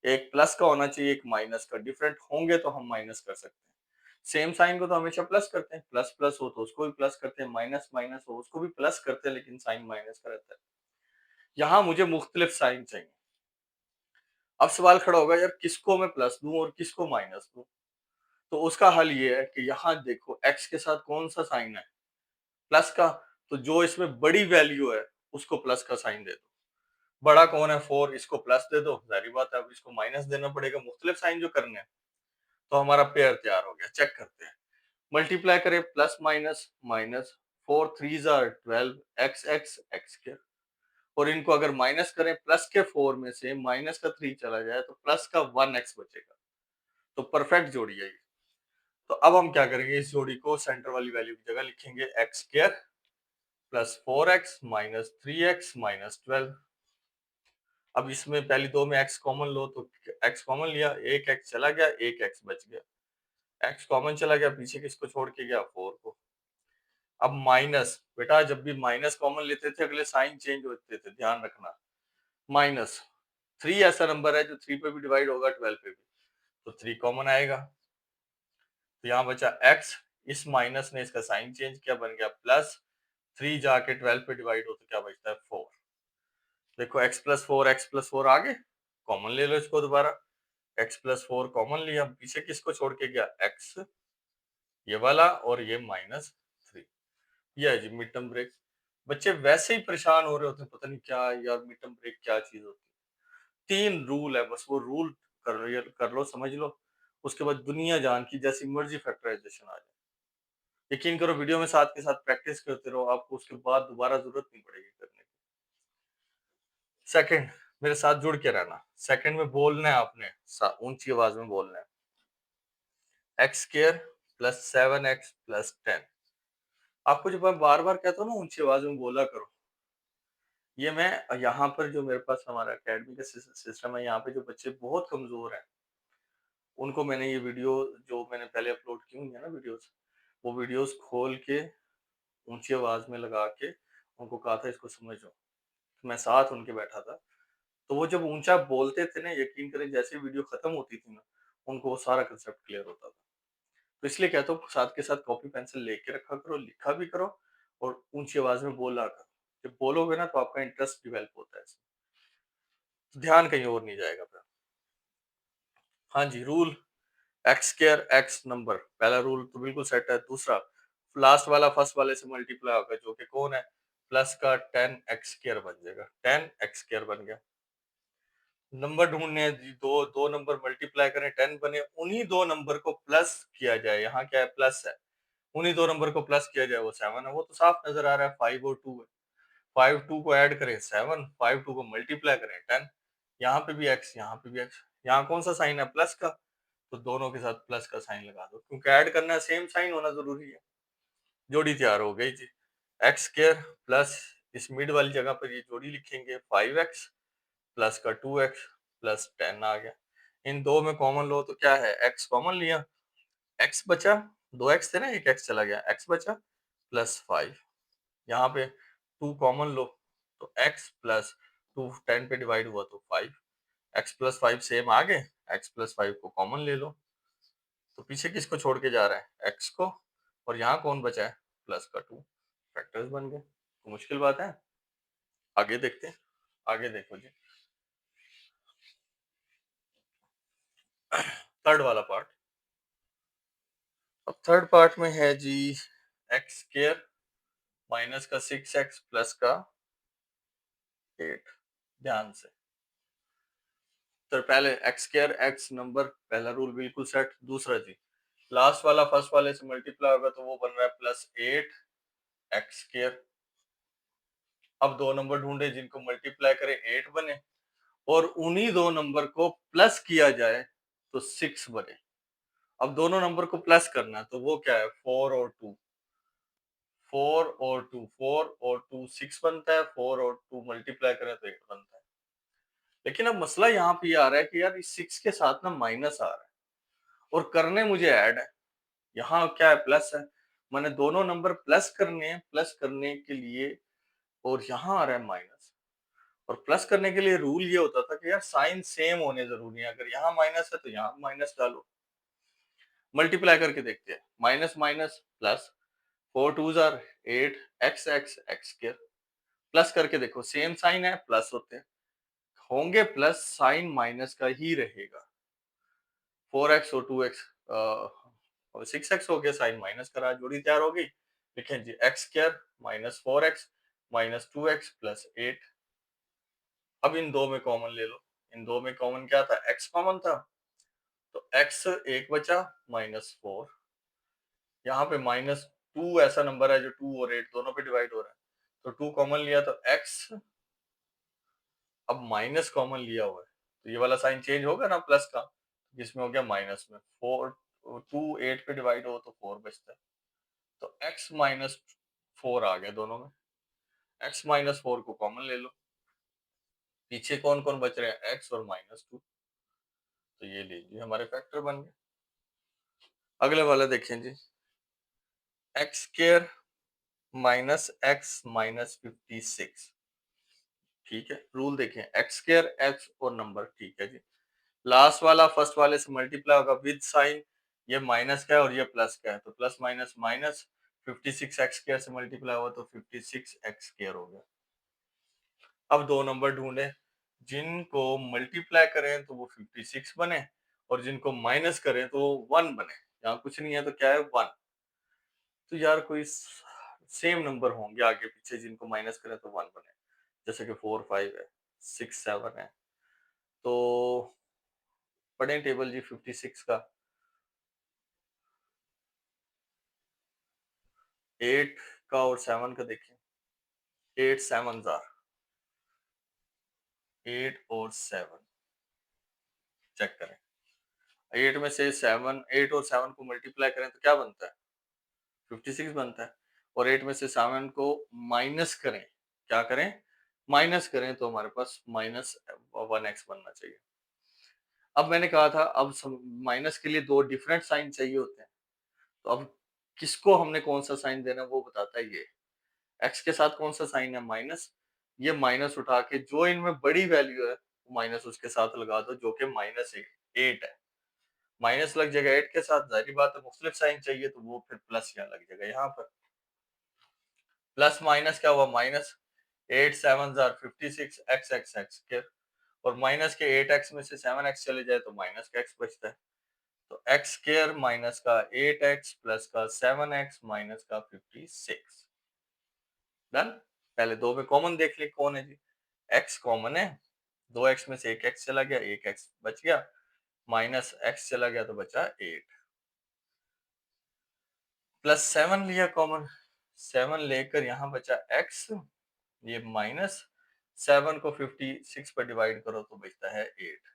Speaker 2: एक प्लस का होना चाहिए, एक माइनस का। डिफरेंट होंगे तो हम माइनस कर सकते हैं। सेम साइन को तो हमेशा प्लस करते हैं, प्लस प्लस हो तो उसको भी प्लस करते हैं, माइनस माइनस हो उसको भी प्लस करते हैं, लेकिन साइन माइनस का रहता है। यहाँ मुझे मुख्तलिफ साइन चाहिए। अब सवाल खड़ा होगा, यार किसको मैं प्लस दूं और किसको माइनस दूं। तो उसका हल ये है कि यहाँ देखो एक्स के साथ कौन सा साइन है, प्लस का। तो जो इसमें बड़ी वैल्यू है उसको प्लस का साइन दे दो। बड़ा कौन है, 4, इसको प्लस दे दो। जारी बात है अब इसको माइनस देना पड़ेगा, मुख्तलिफ साइन जो करने हैं। तो हमारा पेयर तैयार हो गया, चेक करते हैं। मल्टीप्लाई करें, plus minus minus, 4 three jar 12, x x x square. और इनको अगर माइनस करें, प्लस के 4 में से माइनस का 3 चला जाए तो प्लस का 1 एक्स बचेगा। तो परफेक्ट जोड़ी है ये। तो अब हम क्या करेंगे, इस जोड़ी को सेंटर वाली वैल्यू की जगह लिखेंगे x square plus 4 x minus 3 x minus 12। अब इसमें पहली दो में x कॉमन लो, तो x कॉमन लिया, एक x चला गया, एक x बच गया। x कॉमन चला गया, पीछे किसको छोड़ के गया, 4 को। अब माइनस, बेटा जब भी माइनस कॉमन लेते थे अगले साइन चेंज होते थे, ध्यान रखना। माइनस 3 ऐसा नंबर है जो 3 पे भी डिवाइड होगा, 12 पे भी। तो 3 कॉमन आएगा, तो यहाँ बचा x। इस माइनस ने इसका साइन चेंज किया, बन गया प्लस। 3 जाके 12 पे डिवाइड हो तो क्या बचता है, 4। देखो x+4 आ गए, कॉमन ले लो इसको दोबारा। x+4 कॉमन लिया, पीछे किसको छोड़ के गया, x, ये वाला और ये -3। ये है जी मिड टर्म ब्रेक। बच्चे वैसे ही परेशान हो रहे होते हैं, पता नहीं क्या यार मिड टर्म ब्रेक क्या चीज होती है। 3 रूल है बस, वो रूल कर लो, समझ लो। उसके बाद दुनिया जान की जैसी मर्जी फैक्टराइजेशन आ जाए। यकीन करो, वीडियो में साथ के साथ प्रैक्टिस करते रहो, आपको उसके बाद दोबारा जरूरत नहीं पड़ेगी करने की। सेकंड, मेरे साथ जुड़ के रहना। सेकंड में बोलना है आपने, ऊंची आवाज में बोलना है, x square plus 7x plus 10। आपको जब मैं बार बार कहता हूँ ना ऊंची आवाज में बोला करो, ये मैं यहाँ पर जो मेरे पास हमारा अकेडमी का सिस्टम है, यहाँ पे जो बच्चे बहुत कमजोर हैं उनको मैंने ये वीडियो जो मैंने पहले अपलोड की हुई है ना वीडियोस, वो वीडियोस खोल के ऊंची आवाज में लगा के उनको कहा था इसको समझो। तो मैं साथ उनके बैठा था, तो वो जब ऊंचा बोलते थे ना, यकीन करें जैसे वीडियो खत्म होती थी ना, उनको वो सारा कंसेप्ट क्लियर होता था। तो इसलिए कहता हूँ साथ के साथ कॉपी पेंसिल लेके रखा करो, लिखा भी करो और ऊंची आवाज में बोला करो। जब बोलोगे ना तो आपका इंटरेस्ट डेवलप होता है, तो ध्यान कहीं और नहीं जाएगा फिर। हाँ जी, rule x square x number, पहला रूल तो बिल्कुल सेट है। दूसरा, लास्ट वाला फर्स्ट वाले से मल्टीप्लाई होगा, जो कि कौन है, प्लस का 10x स्क्वायर बन जाएगा, 10x स्क्वायर बन गया। नंबर ढूंढने हैं जी, दो दो नंबर मल्टीप्लाई करें 10 बने, उन्हीं दो नंबर को प्लस किया जाए। यहाँ क्या है, प्लस है, उन्हीं दो नंबर को प्लस किया जाए वो 7 है, वो तो साफ नजर आ रहा है 5 और 2 है। 5 2 को ऐड करें 7, 5 2 को मल्टीप्लाई करें 10, यहाँ पे भी x, यहाँ पे भी x, यहाँ कौन सा साइन है प्लस का, तो दोनों के साथ प्लस का साइन लगा दो, क्योंकि ऐड करना है सेम साइन होना जरूरी है। जोड़ी तैयार हो गई जी। एक्स स्क्र प्लस इस मिड वाली जगह पर ये जोड़ी लिखेंगे 5x प्लस का 2x प्लस 10 आ गया। इन दो में कॉमन लो तो क्या है, x कॉमन लिया, x बचा, 2x थे ना, एक x चला गया, x बचा प्लस 5, यहाँ पे 2 कॉमन लो तो x प्लस 2 10 पे डिवाइड हुआ तो 5, x प्लस 5 सेम आ गए, x प्लस 5 को कॉमन ले लो, तो पीछे किसको छोड़ के जा रहा है, x को, और यहाँ कौन बचा है प्लस का 2, फैक्टर्स बन गए। तो मुश्किल बात है, आगे देखते हैं, आगे देखो जी। थर्ड वाला पार्ट, अब थर्ड पार्ट में है जी एक्स स्क्र माइनस का 6x प्लस का 8। ध्यान से, तो पहले एक्स स्क्र एक्स नंबर, पहला रूल बिल्कुल सेट। दूसरा जी, लास्ट वाला फर्स्ट वाले से मल्टीप्लाई होगा तो वो बन रहा है प्लस 8 एक्स स्क्र। अब दो नंबर ढूंढे जिनको मल्टीप्लाई करें 8 बने, और उन्हीं दो नंबर को प्लस किया जाए तो 6 बने। अब दोनों नंबर को प्लस करना है तो वो क्या है, 4 और 2, 4 और 2, 4 और 2 6 बनता है, 4 और 2 मल्टीप्लाई करें तो 8 बनता है। लेकिन अब मसला यहाँ पे आ रहा है कि यार इस 6 के साथ ना माइनस आ रहा है और करने मुझे ऐड है, यहाँ क्या है प्लस है, मैंने दोनों नंबर प्लस करने हैं, प्लस करने के लिए, और यहाँ आ रहा है माइनस। और प्लस करने के लिए रूल ये होता था कि यार साइन सेम होने जरूरी है, अगर यहाँ माइनस है तो यहाँ माइनस डालो। मल्टीप्लाई करके देखते हैं, minus minus plus, 4 2 jar 8 x x x square, plus करके देखो सेम साइन है, प्लस होते हैं, होंगे प्लस, साइन माइनस का ही रहेगा। 4x और 2x और 6x हो गया, साइन माइनस करा, जोड़ी तैयार हो गई। लिखें जी x square minus 4x minus 2x plus 8। अब इन दो में कॉमन ले लो, इन दो में कॉमन क्या था, x कॉमन था, तो x एक बचा माइनस 4, यहाँ पे माइनस 2 ऐसा नंबर है जो 2 और 8 दोनों पे डिवाइड हो रहा है, तो 2 कॉमन लिया तो x, अब माइनस कॉमन लिया हुआ है तो ये वाला साइन चेंज होगा ना प्लस का, जिसमें हो गया माइनस में 4, 2 8 पे डिवाइड हो तो 4 बचता है, तो x माइनस 4 आ गया दोनों में, x माइनस 4 को कॉमन ले लो, पीछे कौन कौन बच रहे हैं, x और माइनस 2, तो ये लीजिए हमारे फैक्टर बन गए। अगले वाला देखें जी, x square minus x minus 56। ठीक है, रूल देखें, एक्स स्क्र एक्स और नंबर, ठीक है जी, लास्ट वाला फर्स्ट वाले से मल्टीप्लाई होगा विद साइन, ये माइनस का है और ये प्लस का है, तो plus minus minus, 56 x square से मल्टीप्लाई हुआ तो 56 एक्स स्क्वायर हो गया। अब दो नंबर ढूंढे जिनको मल्टीप्लाई करें तो वो 56 बने, और जिनको माइनस करें तो 1 बने, यहाँ कुछ नहीं है तो क्या है 1। तो यार कोई सेम नंबर होंगे आगे पीछे जिनको माइनस करें तो 1 बने, जैसे कि 4 5 है, 6 7 है, तो पढ़ें टेबल जी 56 का, 8 का और 7 का देखें, 8 7 जार 8 और 7, चेक करें, 8 में से 7, 8 और 7 को मल्टीप्लाई करें तो क्या बनता है, 56 बनता है, और 8 में से 7 को माइनस करें, क्या करें, माइनस करें तो हमारे पास माइनस 1x बनना चाहिए। अब मैंने कहा था अब माइनस के लिए दो डिफरेंट साइन चाहिए होते हैं, तो अब किसको हमने कौन सा साइन देना वो बताता है ये, एक्स के साथ कौन सा साइन है माइनस, ये माइनस उठा के जो इनमें बड़ी वैल्यू है माइनस उसके साथ लगा दो, जो कि माइनस 8 है, माइनस लग जाएगा 8 के साथ, जाहिर बात है मुख्तलिफ साइन चाहिए तो वो फिर प्लस यहाँ लग जाएगा, यहाँ पर प्लस माइनस क्या हुआ minus, 8 7 jar 56 x x x square, और माइनस के 8x में से 7x चले जाए तो माइनस का x बचता है, तो एक्स स्क्र माइनस का 8x प्लस का 7x माइनस का 56। डन। पहले दो में कॉमन देख ले कौन है जी, x कॉमन है, 2x में से एक x चला गया, एक x बच गया, माइनस x चला गया तो बचा 8। +7 लिया कॉमन, 7 लेकर यहाँ बचा x, ये -7 को 56 पर डिवाइड करो तो बचता है 8,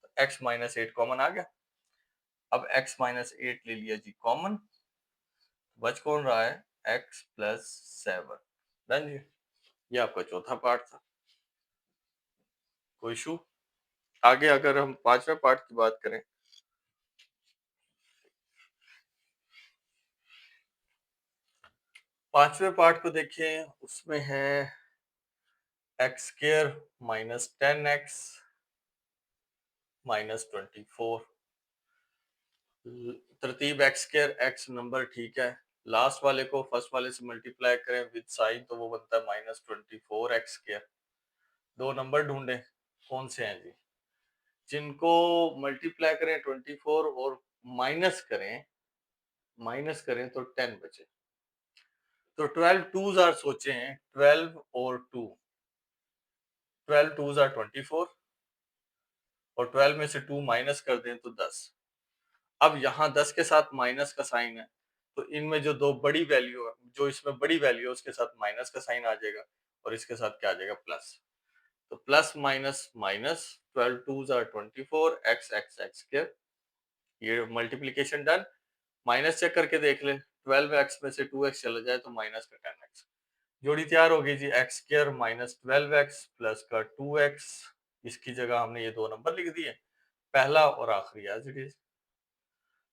Speaker 2: तो x माइनस 8 कॉमन आ गया। अब x माइनस 8 ले लिया जी कॉमन, बच कौन रहा है, x प्लस 7। डन जी, ये आपका चौथा पार्ट था। कोई इशू? आगे अगर हम पांचवें पार्ट की बात करें, पांचवें पार्ट को देखें, उसमें है x square minus 10x minus 24। तरतीब एक्स स्क्र, एक्स नंबर ठीक है, लास्ट वाले को फर्स्ट वाले से मल्टीप्लाई करें विद साइन तो वो बनता है -24x²। दो नंबर ढूंढे, कौन से हैं जी, जिनको मल्टीप्लाई करें 24 और माइनस करें तो 10 बचे। तो 12 टूज आर सोचे हैं, 12 और 2, 12 टूज आर 24 और 12 में से 2 माइनस कर दें तो 10। अब यहाँ 10 के साथ माइनस का साइन है, तो इनमें जो दो बड़ी वैल्यू है, जो इसमें बड़ी वैल्यू है उसके साथ माइनस का साइन आ जाएगा और इसके साथ क्या आ जाएगा, प्लस। तो plus minus minus, 12 twos are 24, x x x square, ये मल्टीप्लीकेशन डन। माइनस चेक करके देख ले, 12x में से 2x चला जाए तो माइनस का 10x, जोड़ी तैयार होगी जी, x square minus 12x plus का 2x। इसकी जगह हमने ये दो नंबर लिख दिए, पहला और आखिरी एज इट इज।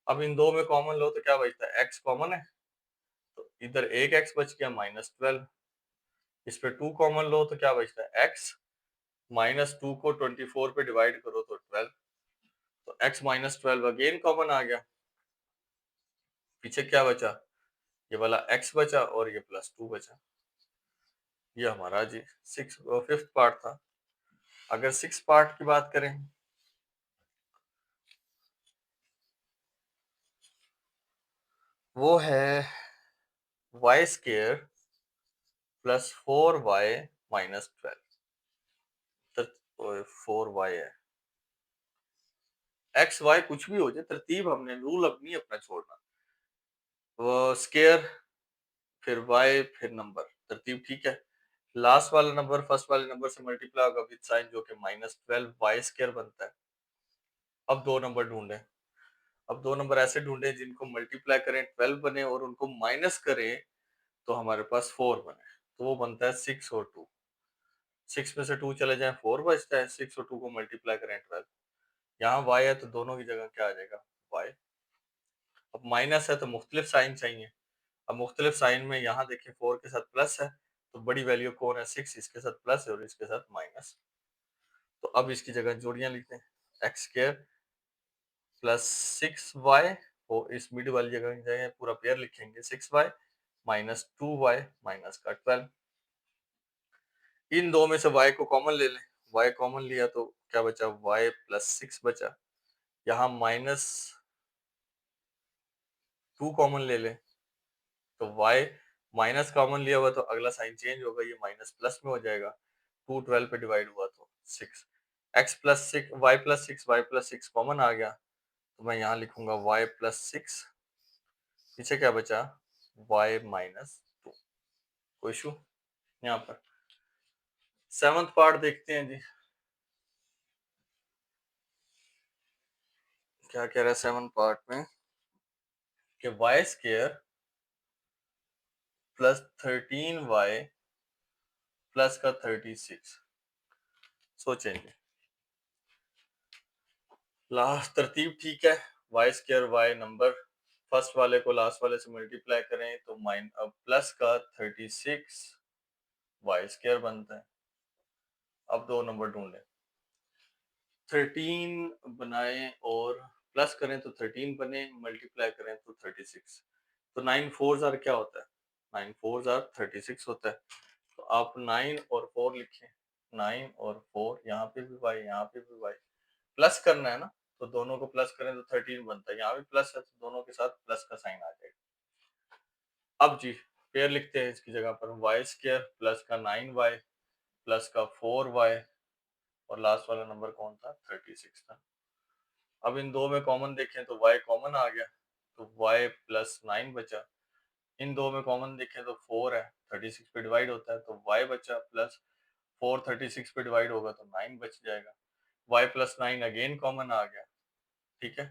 Speaker 2: अब इन दो में कॉमन लो तो क्या बचता है, x कॉमन है तो इधर एक x बच गया -12, इस पे 2 कॉमन लो तो क्या बचता है x, -2 को 24 पे डिवाइड करो तो 12, तो x -12 अगेन कॉमन आ गया, पीछे क्या बचा, ये वाला x बचा और ये +2 बचा। ये हमारा जी फिफ्थ पार्ट था। अगर सिक्स पार्ट की बात करें, वो है y square plus 4y minus 12। 4y है, एक्स वाई कुछ भी हो जाए, तरतीब हमने रूल अब नहीं अपना छोड़ना। वो स्क्वायर फिर y फिर नंबर, तरतीब ठीक है। लास्ट वाला नंबर फर्स्ट वाले नंबर से मल्टीप्लाई होगा विद साइन, जो कि -12 y स्क्वायर बनता है। अब दो नंबर ढूंढे, अब दो नंबर ऐसे ढूंढे जिनको मल्टीप्लाई करें 12 बने और उनको माइनस करें तो हमारे पास 4 बने, तो वो बनता है 6 और 2। 6 में से 2 चले जाए 4 बचता है, 6 और 2 को मल्टीप्लाई करें 12। यहाँ y है तो दोनों की जगह क्या आ जाएगा, y। अब माइनस है तो मुख्तलिफ साइन चाहिए, अब मुख्तलिफ साइन में यहाँ देखिए 4 के साथ प्लस है, तो बड़ी वैल्यू कौन है, 6, इसके साथ प्लस है और इसके साथ माइनस। तो अब इसकी जगह जोड़ियां लिखते हैं, एक्स स्क्वायर प्लस 6y, और इस मिड वाली जगह की जगह पूरा पेयर लिखेंगे, 6y माइनस 2y माइनस का 12। इन दो में से y को कॉमन ले लें, y कॉमन लिया तो क्या बचा, y प्लस 6 बचा। यहाँ -2 कॉमन ले लें तो y, माइनस कॉमन लिया हुआ तो अगला साइन चेंज होगा, ये माइनस प्लस में हो जाएगा, 2 12 पे डिवाइड हुआ तो 6, x plus 6 y plus 6 common आ गया, तो मैं यहाँ लिखूंगा y प्लस 6, पीछे क्या बचा, y माइनस 2। कोई इशू? यहाँ पर सेवंथ पार्ट देखते हैं जी, क्या कह रहा है सेवंथ पार्ट में, कि y square plus 13y plus का 36। सोचेंगे, लास्ट तरतीब ठीक है, y square y number, first वाले को लास्ट वाले से मल्टीप्लाई करें तो प्लस का 36 वाई स्क्र बनता है। अब दो नंबर ढूंढें, 13 बनाएं और प्लस करें तो 13 बने, मल्टीप्लाई करें तो 36, तो 9 4 जार क्या होता है, 9 4 जार 36 होता है। तो आप 9 और 4 लिखें, 9 और 4, यहाँ पे भी वाई यहाँ पे भी वाई, प्लस करना है ना, तो दोनों को प्लस करें तो 13 बनता है, यहाँ भी प्लस है तो दोनों के साथ प्लस का साइन आ जाएगा। अब जी पेयर लिखते हैं इसकी जगह पर, वाई स्क्र प्लस का 9y प्लस का 4y और लास्ट वाला नंबर कौन था, 36 था। अब इन दो में कॉमन देखें तो y कॉमन आ गया, तो y प्लस 9 बचा। इन दो में कॉमन देखें तो 4 है, 36 पे डिवाइड होता है, तो y बचा प्लस 4 36 पे डिवाइड होगा तो 9 बच जाएगा। y प्लस 9 अगेन कॉमन आ गया, ठीक है।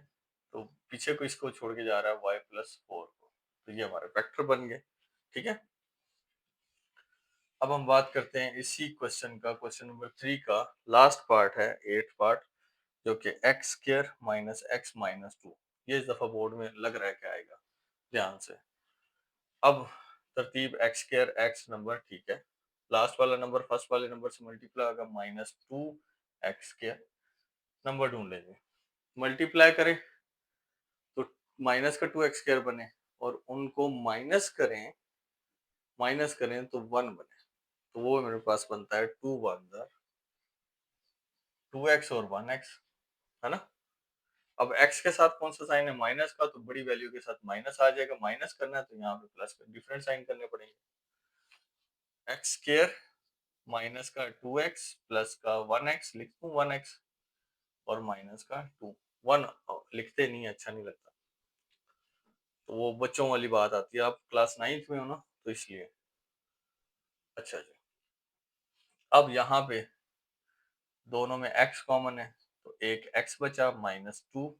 Speaker 2: तो पीछे को इसको छोड़ के जा रहा है y प्लस 4 को, तो ये हमारे वेक्टर बन गए, ठीक है। अब हम बात करते हैं इसी क्वेश्चन का, क्वेश्चन नंबर 3 का लास्ट पार्ट है, 8th पार्ट, जो कि x square minus x minus 2। ये इस दफा बोर्ड में लग रहा है क्या आएगा, ध्यान से। अब तरतीब एक्स स्क्वायर एक्स नंबर, ठीक है, लास्ट वाला नंबर फर्स्ट वाले नंबर से मल्टीप्लाई होगा, माइनस 2 एक्स स्क्वायर, नंबर ढूंढ लेंगे। मल्टीप्लाई करें तो माइनस का 2 एक्स स्क्वायर बने, और उनको माइनस करें तो 1 बने, तो वो मेरे पास बनता है 2 वन 2x और 1x, है ना। अब x के साथ कौन सा साइन है, माइनस का, तो बड़ी वैल्यू के साथ माइनस आ जाएगा। माइनस करना है तो यहाँ पे प्लस का डिफरेंट साइन करने पड़ेंगे। एक्स स्क्वायर माइनस का 2x प्लस का 1x, लिख दूं 1x, और माइनस का 2, 1 लिखते नहीं, अच्छा नहीं लगता, तो वो बच्चों वाली बात आती है। आप क्लास 9th में हो ना, तो इसलिए। अच्छा जी, अब यहाँ पे दोनों में x कॉमन है, तो एक x बचा माइनस 2,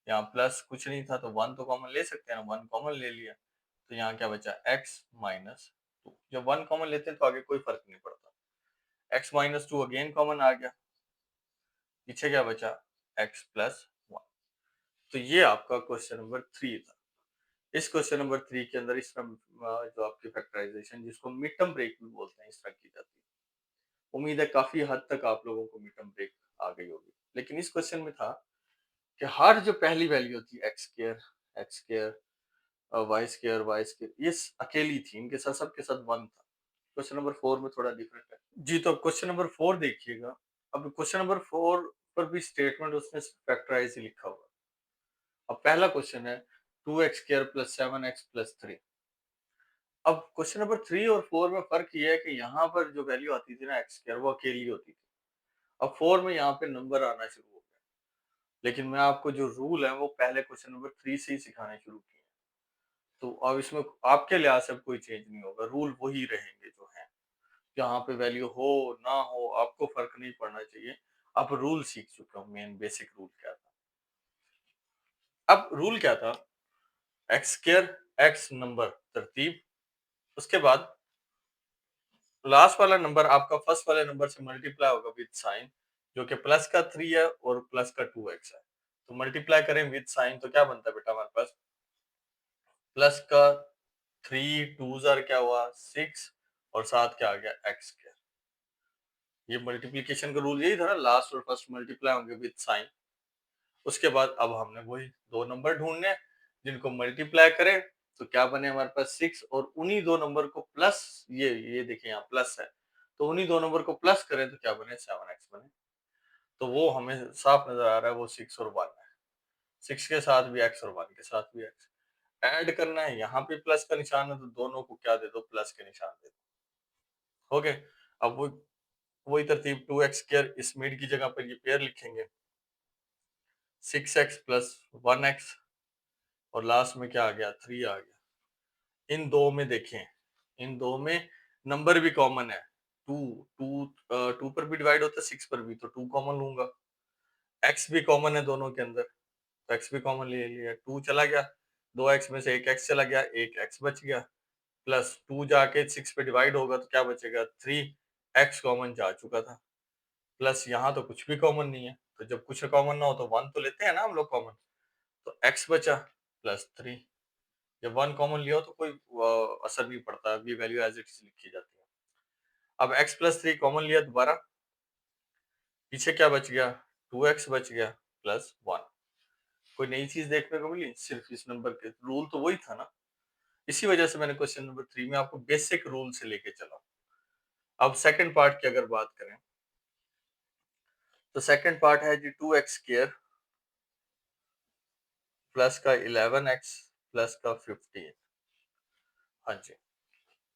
Speaker 2: यहाँ प्लस कुछ नहीं था तो 1 तो कॉमन ले सकते हैं ना, 1 कॉमन ले लिया, तो यहाँ क्या बचा x माइनस 2। जब 1 कॉमन लेते हैं तो आगे कोई फर्क नहीं पड़ता। x माइनस 2 अगेन कॉमन आ गया, पीछे क्या बचा x प्लस 1। तो ये आपका क्वेश्चन नंबर 3 था। इस क्वेश्चन नंबर 3 के अंदर इस तरह जो आपकी फैक्टराइजेशन, जिसको मिड टर्म ब्रेक भी बोलते हैं, इस तरह की जाती है। उम्मीद है काफी हद तक आप लोगों को मिड टर्म ब्रेक आ गई होगी। लेकिन इस क्वेश्चन में था कि हर जो पहली वैल्यू थी एक्स स्क्र वाई स्क्र ये अकेली थी, इनके साथ सबके साथ 1 था। क्वेश्चन नंबर 4 में थोड़ा डिफरेंट है जी। तो अब क्वेश्चन नंबर 4 देखिएगा। अब क्वेश्चन नंबर 4 पर भी स्टेटमेंट उसने फैक्टराइज ही लिखा हुआ। अब पहला क्वेश्चन है 2x² प्लस 7x प्लस 3। अब क्वेश्चन नंबर 3 और 4 में फर्क ये है कि यहाँ पर जो वैल्यू आती थी ना x² वो अकेली होती थी। अब 4 में यहाँ पे नंबर आना शुरू हो गया, लेकिन मैं आपको जो रूल है वो पहले क्वेश्चन नंबर 3 से ही सिखाने शुरू किए। तो अब इसमें आपके लिहाज से कोई चेंज नहीं होगा, रूल वही रहेंगे जो हैं। जहाँ पे वैल्यू हो ना हो आपको फर्क नहीं पड़ना चाहिए। आप रूल सीख चुके हो, मेन बेसिक रूल क्या था। अब रूल क्या था, एक्स स्क्वायर एक्स नंबर तरतीब, उसके बाद लास्ट वाला नंबर आपका फर्स्ट वाले नंबर से मल्टीप्लाई होगा विद साइन, जो कि प्लस का 3 है और प्लस का 2x है। तो मल्टीप्लाई करें विद साइन तो क्या बनता है बेटा हमारे पास, प्लस का 3 टू जार क्या हुआ 6, और साथ क्या आ गया एक्स स्क्वायर। ये मल्टीप्लिकेशन का रूल यही था ना, लास्ट और फर्स्ट मल्टीप्लाई होंगे विद साइन। उसके बाद अब हमने वही दो नंबर ढूंढने हैं जिनको मल्टीप्लाई करें तो क्या बने हमारे पास 6, और उन्हीं दो नंबर को प्लस, ये देखिए यहाँ प्लस है, तो उन्हीं दो नंबर को प्लस करें तो क्या बने 7x बने। तो वो हमें साफ नजर आ रहा है, वो 6 और 1 है। 6 के साथ भी x और 1 के साथ भी x ऐड करना है, यहाँ पे प्लस का निशान है तो दोनों को क्या दे दो, प्लस के निशान दे दो। हो गए। अब वो वही तरतीब 2x² इस मिड की जगह पर ये पेयर लिखेंगे, 6x प्लस 1x, और लास्ट में क्या आ गया 3 आ गया। इन दो में देखें, इन दो में नंबर भी कॉमन है, 2 2 2 पर भी डिवाइड होता है 6 पर भी, तो 2 कॉमन लूंगा। x भी कॉमन है दोनों के अंदर, तो x भी कॉमन ले लिया, 2 चला गया, 2x में से एक x चला गया, एक x बच गया, प्लस 2 जाके 6 पे डिवाइड होगा तो क्या बचेगा 3, x कॉमन जा चुका था, प्लस यहाँ तो कुछ भी कॉमन नहीं है, तो जब कुछ कॉमन ना हो तो 1 तो लेते हैं ना हम लोग कॉमन, तो x बचा प्लस 3। जब 1 कॉमन लिया हो तो कोई असर नहीं पड़ता, ये वैल्यू एज इट इज लिखी जाती है। अब x प्लस 3 कॉमन लिया दोबारा, पीछे क्या बच गया 2x बच गया प्लस 1। कोई नई चीज देखने को मिली, सिर्फ इस नंबर के रूल तो वही था ना। इसी वजह से मैंने क्वेश्चन नंबर 3 में आपको बेसिक रूल से लेके चला। अब सेकंड पार्ट की अगर बात करें तो सेकंड पार्ट है जी 2x² प्लस का 11x प्लस का 15। हाँ जी,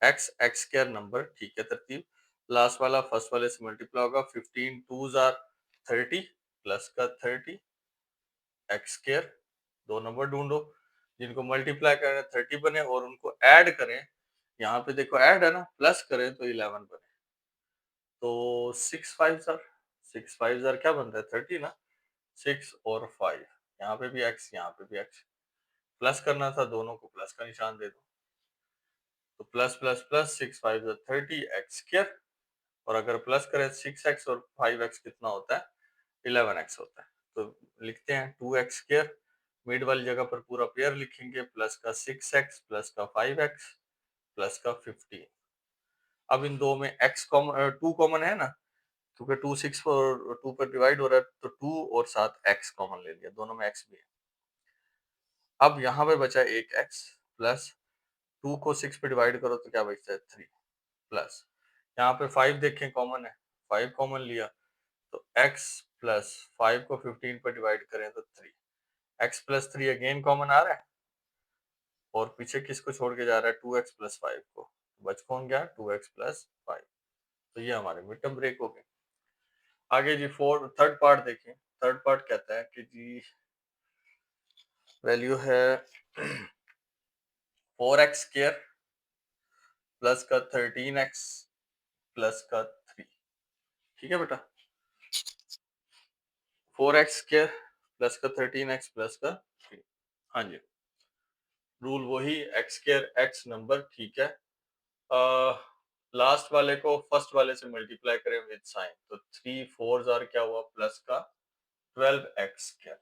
Speaker 2: x² नंबर, ठीक है तरतीब, लास्ट वाला फर्स्ट वाले से मल्टीप्लाई होगा, 15 टू जार 30 प्लस का 30 x², दो नंबर ढूंढो, जिनको मल्टीप्लाई करें 30 बने और उनको ऐड करें, यहाँ पे देखो ऐड है ना, प्लस करें तो 11 बने। तो 6 5 क्या बनता है 30 ना, 6 और 5, यहाँ पे भी x, यहाँ पे भी x, प्लस करना था, दोनों को प्लस का निशान दे दो। तो plus plus plus 6 5 30 x square, और अगर प्लस करें 6x और 5x कितना होता है, 11x होता है। तो लिखते हैं 2x स्क्र, मिड वाली जगह पर पूरा पेयर लिखेंगे, प्लस का 6x प्लस का 5x प्लस का 15। अब इन दो में x कॉमन, 2 कॉमन है ना, क्योंकि 2 6 और 2 पर डिवाइड हो रहा है, तो 2 और साथ x कॉमन ले लिया, दोनों में x भी है। अब यहाँ पे बचा एक x, प्लस 2 को 6 पे डिवाइड करो तो क्या बचता है 3, प्लस यहाँ पे 5 देखें कॉमन है, 5 कॉमन लिया, तो x प्लस 5 को 15 पर डिवाइड करें तो 3, x प्लस 3 अगेन कॉमन आ रहा है, और पीछे किसको छोड़ के जा रहा है, 2x प्लस 5 को, बच कौन गया, 2x प्लस 5। तो ये हमारे मिड टर्म ब्रेक हो गए। आगे जी थर्ड पार्ट देखें। थर्ड पार्ट कहता है कि जी वैल्यू है 4x स्क्र प्लस का 13x प्लस का 3। ठीक है बेटा, 4x स्क्र प्लस का 13x प्लस का 3। हाँ जी, रूल वही, x स्क्र x नंबर, ठीक है। लास्ट वाले को फर्स्ट वाले से मल्टीप्लाई करें विद साइन, तो 3 4 जार क्या हुआ, प्लस का 12x स्क्र।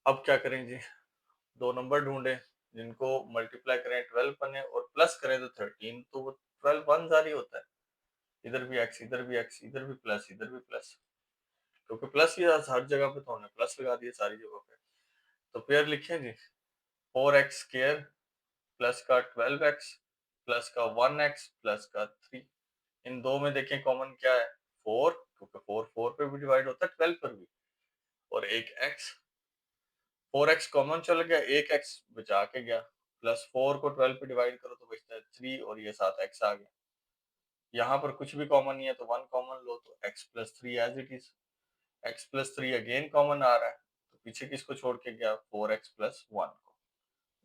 Speaker 2: अब क्या करें जी, दो नंबर ढूंढे जिनको मल्टीप्लाई करें 12 बने और प्लस करें तो 13, तो वो 12 वन जार ही होता है, इधर भी x, इधर भी x, इधर भी प्लस, इधर भी प्लस, क्योंकि प्लस ही हर जगह पे, तो हमने प्लस लगा दिए सारी जगह पे। तो पेयर लिखें जी, 4x स्क्र प्लस का 12x प्लस का 1x प्लस का 3। इन दो में देखें कॉमन क्या है, 4, क्योंकि 4 4 पे भी डिवाइड होता है, 12 पर भी, और एक x, 4x कॉमन चल गया, एक x बचा के गया, प्लस 4 को 12 पे डिवाइड करो तो बचता है 3, और ये साथ x आ गया। यहाँ पर कुछ भी कॉमन नहीं है तो 1 कॉमन लो, तो x plus 3 as it is. x plus 3 again common आ रहा है, तो पीछे किसको छोड़ के गया, 4x प्लस 1 को।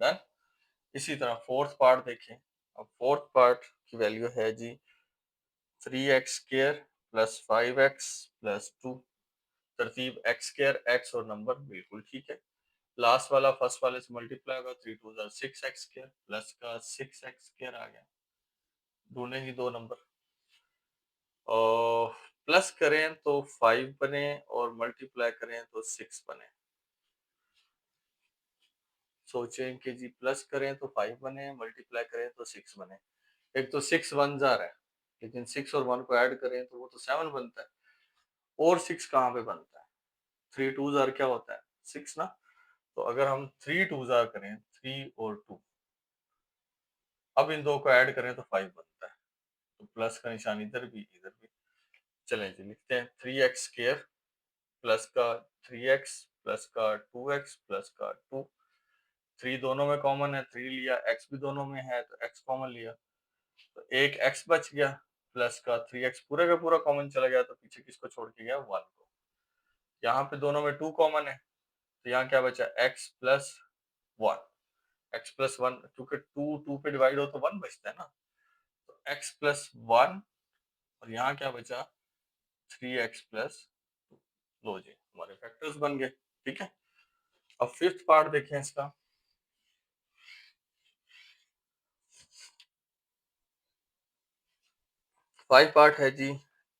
Speaker 2: डन। इसी तरह फोर्थ पार्ट देखें। अब फोर्थ पार्ट की वैल्यू है जी 3x square plus 5x plus 2। तरतीब x स्क्र, x और नंबर बिल्कुल ठीक है। लास्ट वाला फर्स्ट वाले से मल्टीप्लाई होगा, 3 2 जार 6x स्क्र प्लस का 6x स्क्र आ गया। ढूंढेंगे दो नंबर, और प्लस करें तो 5 बने और मल्टीप्लाई करें तो 6 बने। सोचें कि जी प्लस करें तो 5 बने, मल्टीप्लाई करें तो 6 बने। एक तो 6 वन जार है, लेकिन 6 और 1 को ऐड करें तो वो तो 7 बनता है, और 6 कहाँ पे बनता है, 3 2 जार क्या होता है, 6 ना। तो अगर हम 3 2 जार करें, 3 और 2, अब इन दो को ऐड करें तो 5 बनता है, तो प्लस का निशान इधर भी इधर भी। चलें जी, लिखते हैं 3x स्क्र प्लस का 3x प्लस का 2x प्लस का 2। 3 दोनों में कॉमन है, 3 लिया, x भी दोनों में है तो x कॉमन लिया, तो एक x बच गया, प्लस का 3x पूरे का पूरा कॉमन चला गया, तो पीछे किसको छोड़ के गया, 1 को। यहाँ पे दोनों में 2 कॉमन है, तो यहाँ क्या बचा, x प्लस 1, x प्लस 1, क्योंकि 2 2 पे डिवाइड हो तो 1 बचता है ना, तो x प्लस 1, और यहाँ क्या बचा, 3x प्लस 2। लो जी, हमारे फैक्टर्स बन गए। ठीक है, अब फिफ्थ पार्ट देखें इसका। 5 पार्ट है जी,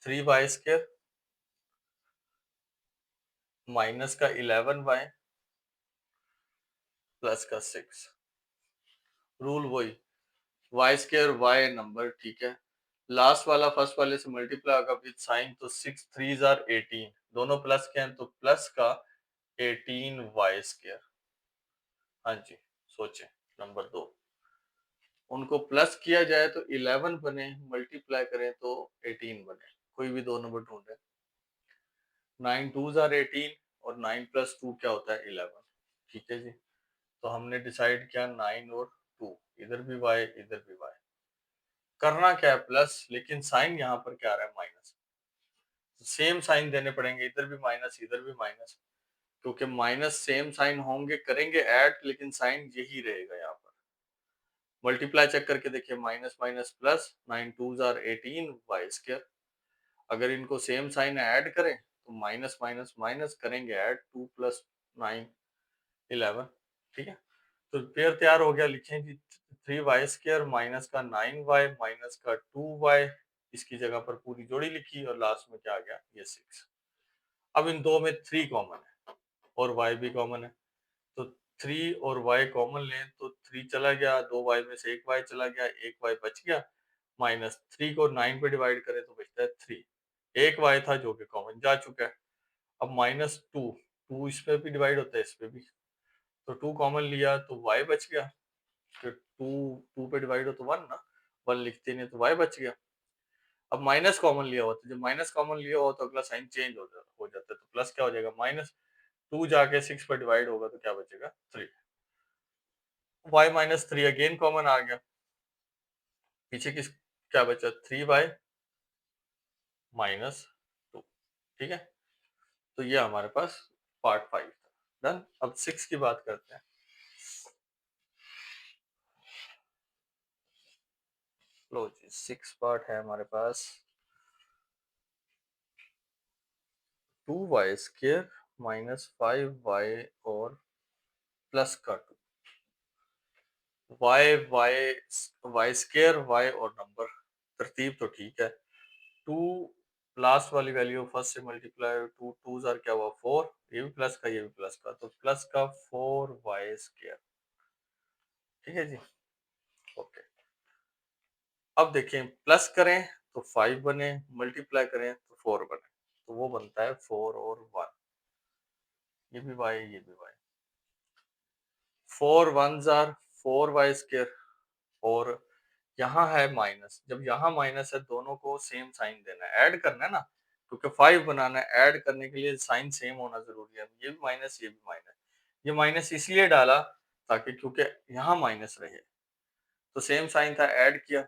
Speaker 2: 3y स्क्र माइनस का 11y प्लस का 6। रूल वही, y स्क्र y नंबर, ठीक है। लास्ट वाला फर्स्ट वाले से मल्टीप्लाई होगा विद साइन, तो 6 3 जार 18, दोनों प्लस के हैं तो प्लस का 18y स्क्र। हाँ जी, सोचें नंबर 2, उनको प्लस किया जाए तो 11 बने, मल्टीप्लाई करें तो 18 बने। कोई भी दो नंबर ढूंढे। 9 2 जार 18, और 9 प्लस 2 क्या होता है, 11। ठीक है जी, तो हमने डिसाइड किया 9 और 2, इधर भी y इधर भी y। करना क्या है, प्लस, लेकिन साइन यहाँ पर क्या आ रहा है, माइनस। सेम साइन देने पड़ेंगे, इधर भी माइनस इधर भी माइनस, क्योंकि माइनस सेम साइन होंगे, करेंगे ऐड, लेकिन साइन यही रहेगा यहाँ पर। मल्टीप्लाई चेक करके देखिए, माइनस माइनस प्लस, 9 2 जार 18 वाई स्क्वायर। अगर इनको सेम साइन ऐड करें तो माइनस माइनस माइनस करेंगे ऐड, 2 प्लस 9 11। ठीक है, तो पेयर तैयार हो गया। लिखें जी 3y² माइनस का 9y माइनस का 2y, इसकी जगह पर पूरी जोड़ी लिखी और लास्ट में क्या आ गया, ये 6। अब इन दो में 3 कॉमन है और y भी कॉमन है, तो 3 और y कॉमन लें तो 3 चला गया, 2y में से 1y चला गया, 1y बच गया, माइनस 3 को 9 पे डिवाइड करें तो बचता है 3। एक y था जो कि कॉमन जा चुका है। अब माइनस 2, 2 इस पे भी डिवाइड होता है, इस पे भी, तो 2 कॉमन लिया तो y बच गया। फिर 2 2 पे डिवाइड हो तो 1 ना, 1 लिखते नहीं तो y बच गया। अब माइनस कॉमन लिया हुआ, तो जब माइनस कॉमन लिया हो तो अगला साइन चेंज हो जाता है, तो प्लस क्या हो जाएगा, माइनस 2 जाके 6 पर डिवाइड होगा तो क्या बचेगा, 3। y माइनस 3 अगेन कॉमन आ गया, पीछे किस क्या बचा, 3y माइनस 2। ठीक है, तो ये हमारे पास पार्ट 5 था। डन। अब 6 की बात करते हैं। लो जी, 6 पार्ट है हमारे पास। 2y² माइनस 5y और प्लस का 2, y y y square y और नंबर, तरतीब तो ठीक है। 2 लास्ट वाली वैल्यू फर्स्ट से मल्टीप्लाई, 2 टू जार क्या हुआ 4, ये भी प्लस का ये भी प्लस का, तो प्लस का 4y²। ठीक है जी, ओके। अब देखें, प्लस करें तो 5 बने, मल्टीप्लाई करें तो 4 बने, तो वो बनता है 4 और 1। ये भी y, ये भी y। 4 वन जार 4y², और यहाँ है माइनस, जब यहाँ माइनस है दोनों को सेम साइन देना है, ऐड करना है ना, क्योंकि 5 बनाना है, ऐड करने के लिए साइन सेम होना जरूरी है। ये भी माइनस ये भी माइनस, ये माइनस इसलिए डाला ताकि क्योंकि यहाँ माइनस रहे, तो सेम साइन था, ऐड किया।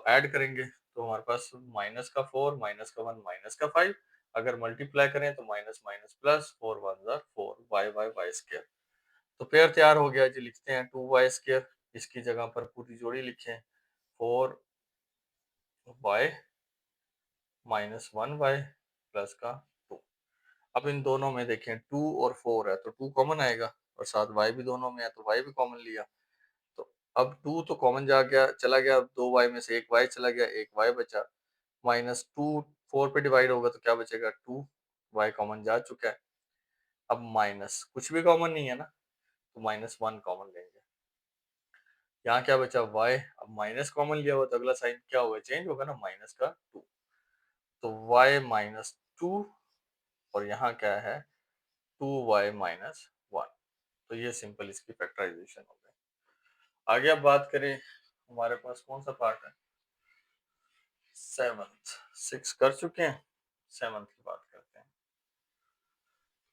Speaker 2: ऐड करेंगे तो हमारे पास माइनस का 4 माइनस का 1 माइनस का 5, अगर मल्टीप्लाई करें तो माइनस माइनस प्लस, 4 वन जार 4, वाई वाई वाई स्क्वायर। तो पेयर तैयार हो गया जी। लिखते हैं 2y², इसकी जगह पर पूरी जोड़ी लिखें, 4y माइनस 1y प्लस का 2। अब इन दोनों में देखें 2 और 4 है तो 2 कॉमन आएगा, और साथ y भी दोनों में है तो y भी कॉमन लिया, तो अब 2 तो कॉमन जा गया, चला गया, 2y में से एक y चला गया, एक y बचा, माइनस 2 4 पे डिवाइड होगा तो क्या बचेगा, 2, y कॉमन जा चुका है। अब माइनस कुछ भी कॉमन नहीं है ना, तो माइनस 1 कॉमन लेंगे, यहाँ क्या बचा y। अब माइनस कॉमन लिया हुआ तो अगला साइन क्या होगा, चेंज होगा ना, माइनस का 2, तो y माइनस 2, और यहाँ क्या है 2y माइनस 1। तो ये सिंपल इसकी फैक्टराइजेशन हो गई। आगे अब बात करें, हमारे पास कौन सा पार्ट है, 7th। 6 कर चुके हैं, 7th की बात करते हैं।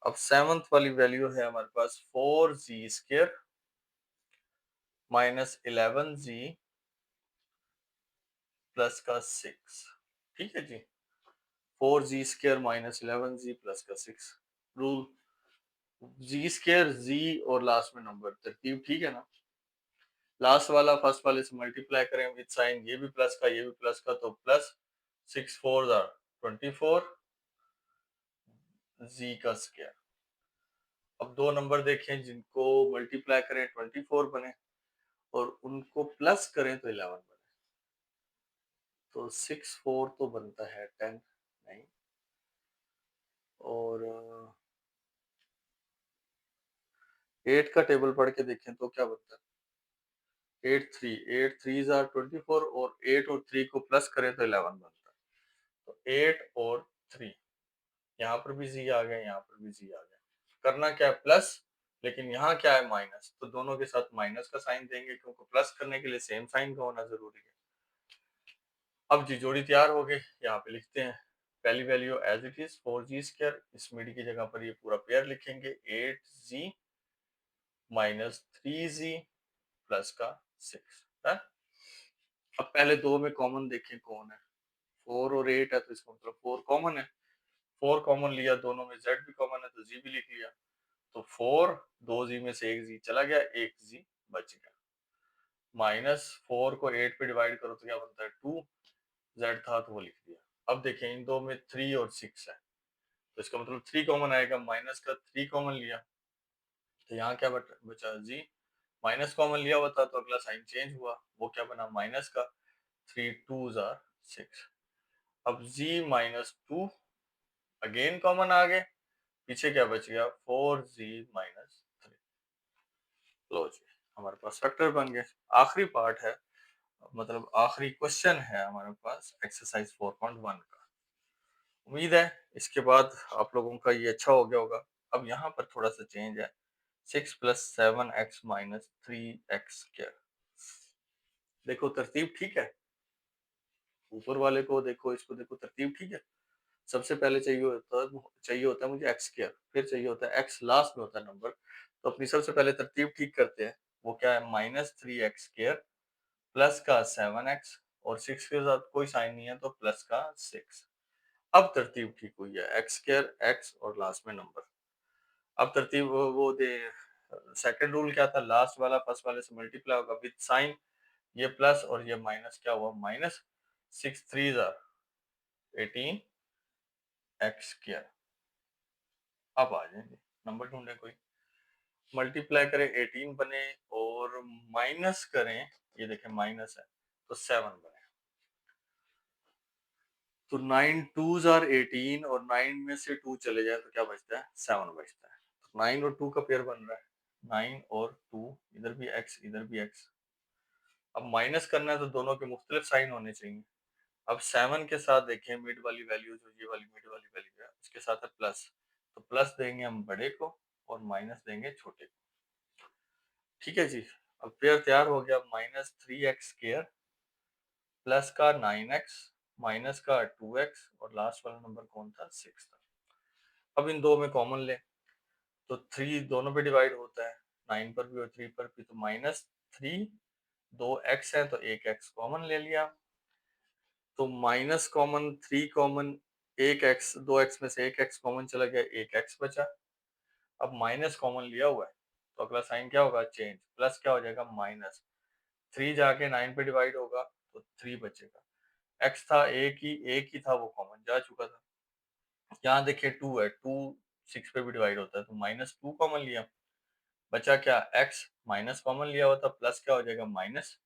Speaker 2: अब 7th वाली वैल्यू है हमारे पास 4z² माइनस 11z प्लस का 6। ठीक है जी, 4z² माइनस 11z प्लस का 6। रूल, z² z और लास्ट में नंबर, तरतीब ठीक है ना। लास्ट वाला फर्स्ट वाले से मल्टीप्लाई करें विद साइन, ये भी प्लस का ये भी प्लस का, तो प्लस 6 4 24 z का स्क्वायर। अब दो नंबर देखें जिनको मल्टीप्लाई करें 24 बने और उनको प्लस करें तो 11 बने, तो 6 4 तो बनता है 10 नहीं, और 8 का टेबल पढ़ के देखें तो क्या बनता है, 8 3 जार 24, और 8 और 3 को प्लस करें तो 11 बनता है, तो 8 और 3, यहाँ पर भी जी आ गया, यहाँ पर भी जी आ गया। करना क्या है, प्लस, लेकिन यहाँ क्या है माइनस, तो दोनों के साथ माइनस का साइन देंगे क्योंकि प्लस करने के लिए सेम साइन का होना जरूरी है। अब जी जोड़ी तैयार हो गई, यहाँ पे लिखते हैं पहली value as it is 4z², इस मिडी की जगह पर ये पूरा पेयर लिखेंगे, 8z माइनस 3z प्लस का 6 है। अब पहले दो में कॉमन देखें कौन है, 4 और 8 है तो इसका मतलब 4 कॉमन है, 4 कॉमन लिया, दोनों में z भी कॉमन है तो z भी लिख लिया। तो 4, 2 z में से एक z चला गया, एक z बच गया। -4 को 8 पे डिवाइड करो तो क्या बनता है 2, z था तो वो लिख दिया। अब देखें इन दो में 3 और 6 है, तो इसका मतलब 3 कॉमन आएगा, माइनस का 3 कॉमन लिया तो यहाँ क्या बचा जी। माइनस कॉमन लिया हुआ था तो अगला साइन चेंज हुआ, वो क्या बना माइनस का, 3 2 जार 6। अब z -2 अगेन कॉमन आ गए, पीछे क्या बच गया 4z -3। लो जी, हमारे पास फैक्टर बन गए। आखिरी पार्ट है, मतलब आखिरी क्वेश्चन है हमारे पास एक्सरसाइज 4.1 का। उम्मीद है इसके बाद आप लोगों का ये अच्छा हो गया होगा। अब यहाँ पर थोड़ा सा चेंज है, 6 + 7x - 3x²। देखो तरतीब ठीक है, ऊपर वाले को देखो, इसको देखो, तरतीब ठीक है। सबसे पहले चाहिए होता है मुझे x², फिर चाहिए होता है x, लास्ट में होता है नंबर। तो अपनी सबसे पहले तरतीब ठीक करते हैं। वो क्या है -3x² प्लस का 7x, और 6 के साथ कोई साइन नहीं है तो प्लस का 6। अब तरतीब ठीक हुई है, x² x और लास्ट में नंबर। अब तरतीब वो दे, सेकंड रूल क्या था, लास्ट वाला फर्स्ट वाले से मल्टीप्लाई होगा विद साइन, ये प्लस और ये माइनस क्या हुआ माइनस। 6 3 18 x²। अब आ जाएंगे नंबर ढूंढे कोई, मल्टीप्लाई करें 18 बने, और माइनस करें, ये देखें माइनस है तो 7 बने। तो 9 2 18, और 9 में से 2 चले जाए तो क्या बचता है 7 बचता है। तो 9 और 2 का पेयर बन रहा है, 9 और 2, इधर भी x इधर भी x। अब माइनस करना है तो दोनों के मुख्तलिफ साइन होने चाहिए। अब 7 के साथ देखें मिड वाली वैल्यू, जो ये वाली मिड वाली वैल्यू है उसके साथ है प्लस, तो प्लस देंगे हम बड़े को और माइनस देंगे छोटे को। ठीक है जी, अब पेयर तैयार हो गया, -3x² प्लस का 9x माइनस का 2x, और लास्ट वाला नंबर कौन था 6 था। अब इन दो में कॉमन ले तो 3 दोनों पे डिवाइड होता है, 9 पर भी और 3 पर भी, तो -3, 2x है तो एक x कॉमन ले लिया, तो माइनस कॉमन 3 कॉमन, एक x, 2x में से एक x कॉमन चला गया, एक x बचा। अब माइनस कॉमन लिया हुआ है तो अगला साइन क्या होगा चेंज, प्लस क्या हो जाएगा माइनस, 3 जाके 9 पे डिवाइड होगा तो 3 बचेगा। x था एक ही था, वो कॉमन जा चुका था। यहाँ देखिए 2 है, 2 6 पे भी डिवाइड होता है तो -2 कॉमन लिया, बचा क्या x, माइनस कॉमन लिया हुआ था, प्लस क्या हो जाएगा माइनस,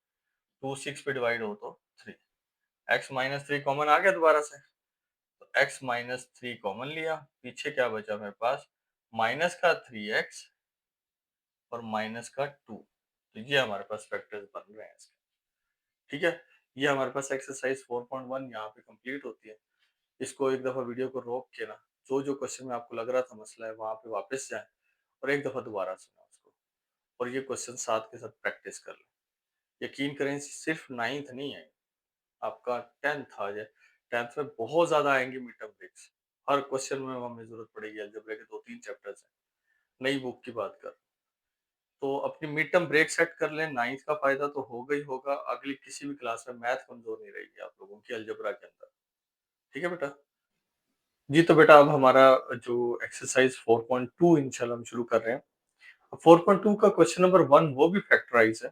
Speaker 2: 2 6 पे डिवाइड हो तो 3, x -3 कॉमन आ गया दोबारा से, तो x -3 कॉमन लिया, पीछे क्या बचा मेरे पास माइनस का 3x और माइनस का 2। तो ये हमारे पास फैक्टर्स बन रहे हैं इसके। ठीक है, ये हमारे पास एक्सरसाइज 4.1 यहाँ पे कंप्लीट होती है। इसको एक दफा वीडियो को रोक के ना, जो जो क्वेश्चन में आपको लग रहा था मसला है वहां पे वापस जाएं और एक दफा दोबारा सुना उसको, और ये क्वेश्चन साथ के साथ प्रैक्टिस कर लें। यकीन करें सिर्फ 9th नहीं है, आपका 10th आ जाए, 10th में बहुत ज्यादा आएंगे मिड टर्म ब्रेक्स। हर क्वेश्चन में हमें जरूरत पड़ेगी, अलजेब्रा के 2-3 चैप्टर्स हैं, नई बुक की बात कर। तो अपनी मिड टर्म ब्रेक सेट कर लें, 9th का फायदा तो होगा ही होगा, अगली किसी भी क्लास में मैथ कमजोर नहीं रहेगी आप लोगों की अलजेब्रा के अंदर। ठीक है बेटा जी, तो बेटा अब हमारा जो एक्सरसाइज 4.2 इंशाल्लाह हम शुरू कर रहे हैं। 4.2 का क्वेश्चन नंबर 1 वो भी फैक्टराइज है।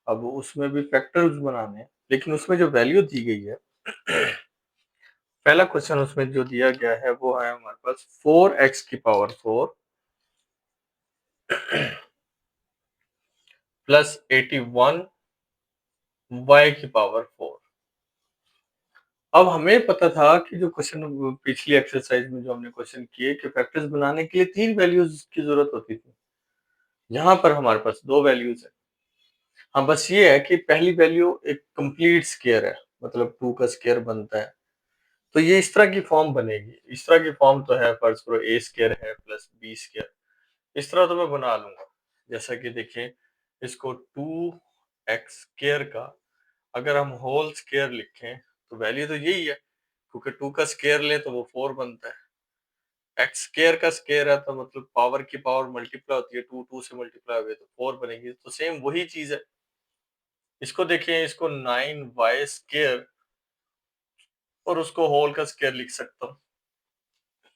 Speaker 2: अब उसमें भी फैक्टर्स बनाने हैं, लेकिन उसमें जो वैल्यू दी गई है पहला क्वेश्चन उसमें जो दिया गया है वो है हमारे पास 4x की पावर 4 प्लस 81 y की पावर 4। अब हमें पता था कि जो क्वेश्चन पिछली एक्सरसाइज में जो हमने क्वेश्चन किए कि फैक्टर्स बनाने के लिए 3 वैल्यूज की जरूरत होती थी, यहाँ पर हमारे पास 2 वैल्यूज है। हाँ, बस ये है कि पहली वैल्यू एक कंप्लीट स्क्वायर है, मतलब 2 का स्क्वायर बनता है, तो ये इस तरह की फॉर्म बनेगी। इस तरह की फॉर्म तो है, फर्ज करो a स्क्वायर है प्लस b स्क्वायर, इस तरह तो मैं बना लूंगा। जैसा कि देखिए, इसको 2x स्क्वायर का अगर हम होल स्क्वायर लिखें तो वैल्यू तो यही है, क्योंकि 2 का स्क्वायर ले तो वो 4 बनता है। एक्स स्क्वायर का स्क्वायर है तो मतलब पावर की पावर मल्टीप्लाई होती है, 2 2 से मल्टीप्लाई हुए तो 4 बनेगी, तो सेम वही चीज है। इसको देखिए, इसको 9y स्क्वायर और उसको होल का स्क्वायर लिख सकता हूँ।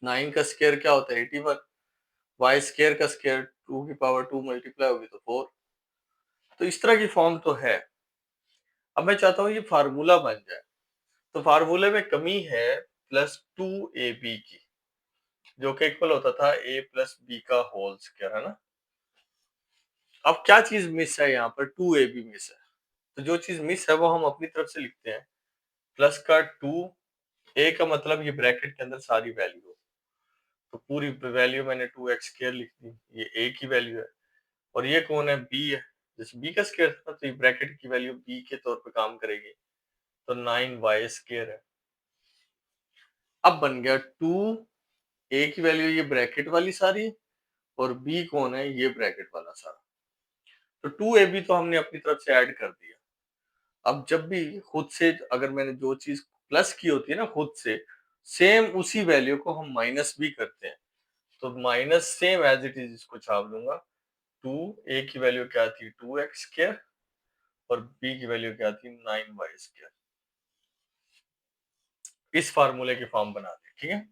Speaker 2: 9 का स्क्वायर क्या होता है 81, वाई स्क्वायर का स्क्वायर 2 की पावर 2 मल्टीप्लाई होगी तो 4। तो इस तरह की फॉर्म तो है। अब मैं चाहता हूँ ये फार्मूला बन जाए। तो फार्मूले में कमी है प्लस 2ab की, जो कि इक्वल होता था a प्लस बी का होल स्क्वायर, है ना। अब क्या चीज मिस है यहाँ पर, 2ab मिस है। तो जो चीज मिस है वो हम अपनी तरफ से लिखते हैं, प्लस का 2, a का मतलब ये ब्रैकेट के अंदर सारी वैल्यू, तो पूरी वैल्यू मैंने 2x स्क्वायर लिख दी, ये a की वैल्यू है। और ये कौन है, b है। जैसे b का स्क्वायर था तो ये ब्रैकेट की वैल्यू b के तौर पे काम करेगी, तो 9y स्क्वायर है। अब बन गया 2, a की वैल्यू ये ब्रैकेट वाली सारी, और b कौन है, ये ब्रैकेट वाला सारा। तो 2ab तो हमने अपनी तरफ से ऐड कर दिया। अब जब भी खुद से अगर मैंने जो चीज प्लस की होती है ना खुद से, सेम उसी वैल्यू को हम माइनस भी करते हैं। तो minus same as it is इसको छाप दूंगा। 2, a की वैल्यू क्या थी 2x स्क्वायर, और b की वैल्यू क्या थी 9y स्क्वायर। इस फार्मूले की फॉर्म बना दी, ठीक है।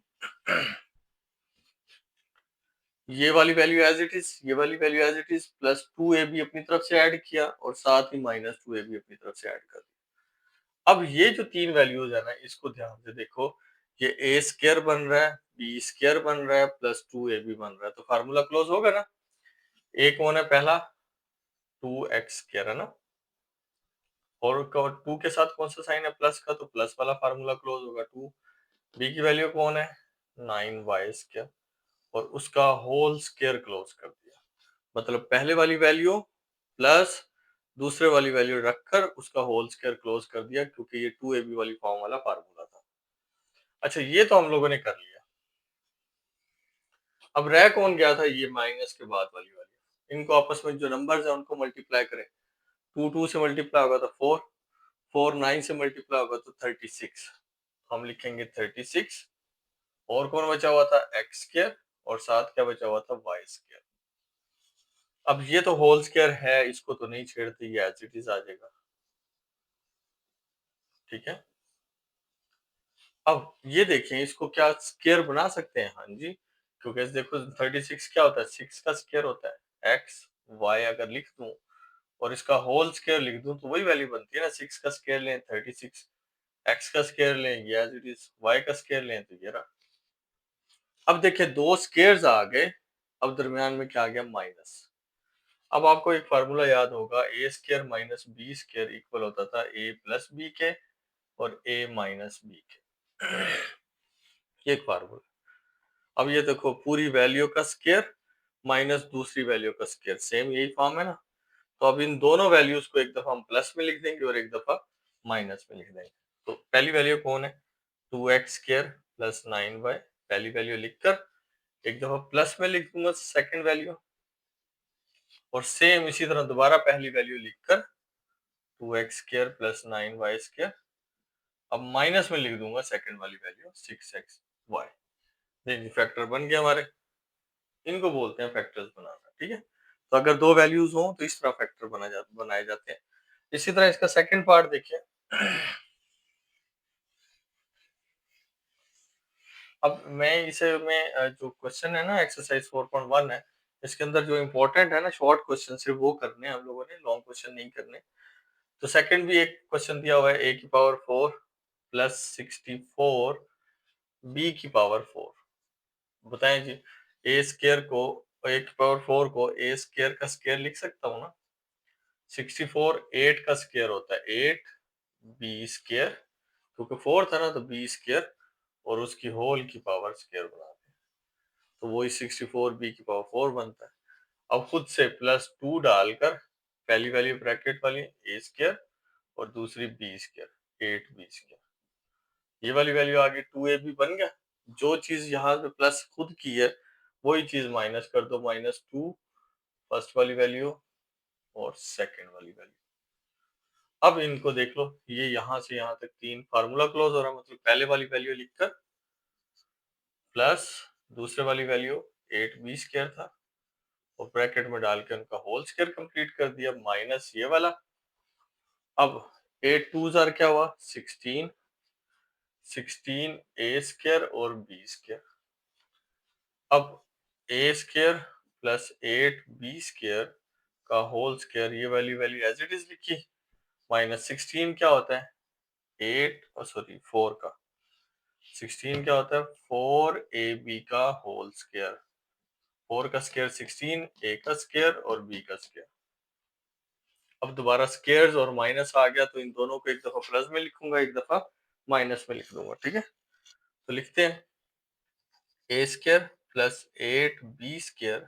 Speaker 2: ये वाली वैल्यू एज इट इज, ये वाली value as it is, plus 2ab अपनी तरफ से ऐड किया, और साथ ही माइनस 2ab अपनी तरफ से ऐड कर दिया। अब ये जो तीन वैल्यूज है ना, इसको ध्यान से देखो, ये a स्क्वायर बन रहा है, b स्क्वायर बन रहा है, प्लस 2ab बन रहा है, तो फार्मूला क्लोज होगा ना। a कौन है पहला, 2x स्क्वायर, है ना। और 2 के साथ कौन सा साइन है, प्लस का, तो प्लस वाला फार्मूला क्लोज होगा। 2, b की वैल्यू कौन है 9y स्क्वायर, और उसका होल स्क्वायर क्लोज कर दिया। मतलब पहले वाली वैल्यू प्लस दूसरे वाली वैल्यू रखकर उसका होल स्क्वायर क्लोज कर दिया, क्योंकि ये 2ab वाली फॉर्म वाला फार्मूला था। अच्छा, ये तो हम लोगों ने कर लिया। अब रह कौन गया था, ये माइनस के बाद वाली वैल्यू। इनको आपस में जो नंबर्स है उनको मल्टीप्लाई करें। 2 2 से मल्टीप्लाई होगा तो 4, 4 9 से मल्टीप्लाई होगा तो 36। हम लिखेंगे 36, और कौन बचा हुआ था एक्स स्क्वायर, और साथ क्या बचा हुआ था वाई स्क्वायर। अब ये तो होल स्क्वायर है, इसको तो नहीं छेड़ते, ये एज इट इज आ जाएगा, ठीक है। अब ये देखें, इसको क्या स्क्वायर बना सकते हैं, हाँ जी। क्योंकि देखो 36 क्या होता है, 6 का स्क्वायर होता है। एक्स वाई अगर लिख दूं और इसका होल स्क्वायर लिख दूं तो वही वैल्यू बनती है ना। 6 का स्क्वायर लें 36, एक्स का स्क्वायर लें ये एज इट इज, वाई का स्क्वायर लें तो ये रहा। अब देखिए दो स्क्वायर्स आ गए, अब दरमियान में क्या आ गया, माइनस। अब आपको एक फार्मूला याद होगा, a square minus b square equal होता था ए प्लस बी के और ए माइनस बी के। ये एक फार्मूला। अब ये देखो, पूरी वैल्यू का स्क्वायर माइनस दूसरी वैल्यू का स्क्वायर, सेम यही फॉर्म है ना। तो अब इन दोनों वैल्यूज को एक दफा हम प्लस में लिख देंगे और एक दफा माइनस में लिख देंगे। तो पहली वैल्यू कौन है, 2x स्क्वायर प्लस 9y। पहली वैल्यू लिखकर एक दफा प्लस में लिख दूंगा सेकंड वैल्यू, और सेम इसी तरह दोबारा पहली वैल्यू लिखकर 2x square plus 9y square, अब माइनस में लिख दूंगा सेकंड वाली वैल्यू 6xy। देखिए फैक्टर बन गया हमारे। इनको बोलते हैं फैक्टर्स बनाना, ठीक है। तो अगर दो वैल्यूज हो तो इस तरह फैक्टर बनाए जाते हैं। इसी तरह इसका सेकंड पार्ट देखिए। अब मैं इसे में जो क्वेश्चन है ना एक्सरसाइज 4.1 है, इसके अंदर जो इम्पोर्टेंट है ना शॉर्ट क्वेश्चन सिर्फ वो करने हैं हम लोगों ने, लॉन्ग क्वेश्चन नहीं करने। तो सेकंड भी एक क्वेश्चन दिया हुआ है, a की पावर 4 प्लस 64 b की पावर 4। बताएं जी, ए स्क्वायर को, a की पावर 4 को a स्क्वायर का स्क्वायर लिख सकता हूँ ना। 64 8 का स्क्वायर होता है 8 बी स्क्वायर, क्योंकि 4 था ना तो बी स्क्वायर, और उसकी होल की पावर स्क्वायर बनाते हैं, तो वही 64 बी की पावर 4 बनता है। अब खुद से प्लस 2 डालकर पहली वैल्यू ब्रैकेट वाली ए स्क्वायर और दूसरी बी स्क्वायर 8 बी स्क्वायर, ये वाली वैल्यू आ गई 2 ए बी बन गया। जो चीज यहाँ पे प्लस खुद की है वही चीज माइनस कर दो, -2 फर्स्ट वाली वैल्यू और सेकंड वाली वैल्यू। अब इनको देख लो, ये यहां से यहां तक तीन फार्मूला क्लोज हो रहा है, मतलब पहले वाली वैल्यू लिखकर प्लस दूसरे वाली वैल्यू 8 बी स्क्वायर था, और ब्रैकेट में डाल के उनका होल स्क्वायर कंप्लीट कर दिया, माइनस ये वाला। अब 8 टू जार क्या हुआ 16, 16 ए स्क्वायर और बी स्क्वायर। अब ए स्क्वायर प्लस 8b² का होल स्क्वायर, ये वाली वैल्यू एज इट इज लिखी, माइनस 16 क्या होता है 4 का 16 क्या होता है 4ab का होल स्क्वायर, 4 का स्क्वायर 16, a का स्क्वायर और b का स्क्वायर। अब दोबारा स्क्वायर्स और माइनस आ गया तो इन दोनों को एक दफा प्लस में लिखूंगा, एक दफा माइनस में लिख दूंगा, ठीक है। तो लिखते हैं ए स्क्वायर प्लस 8b²,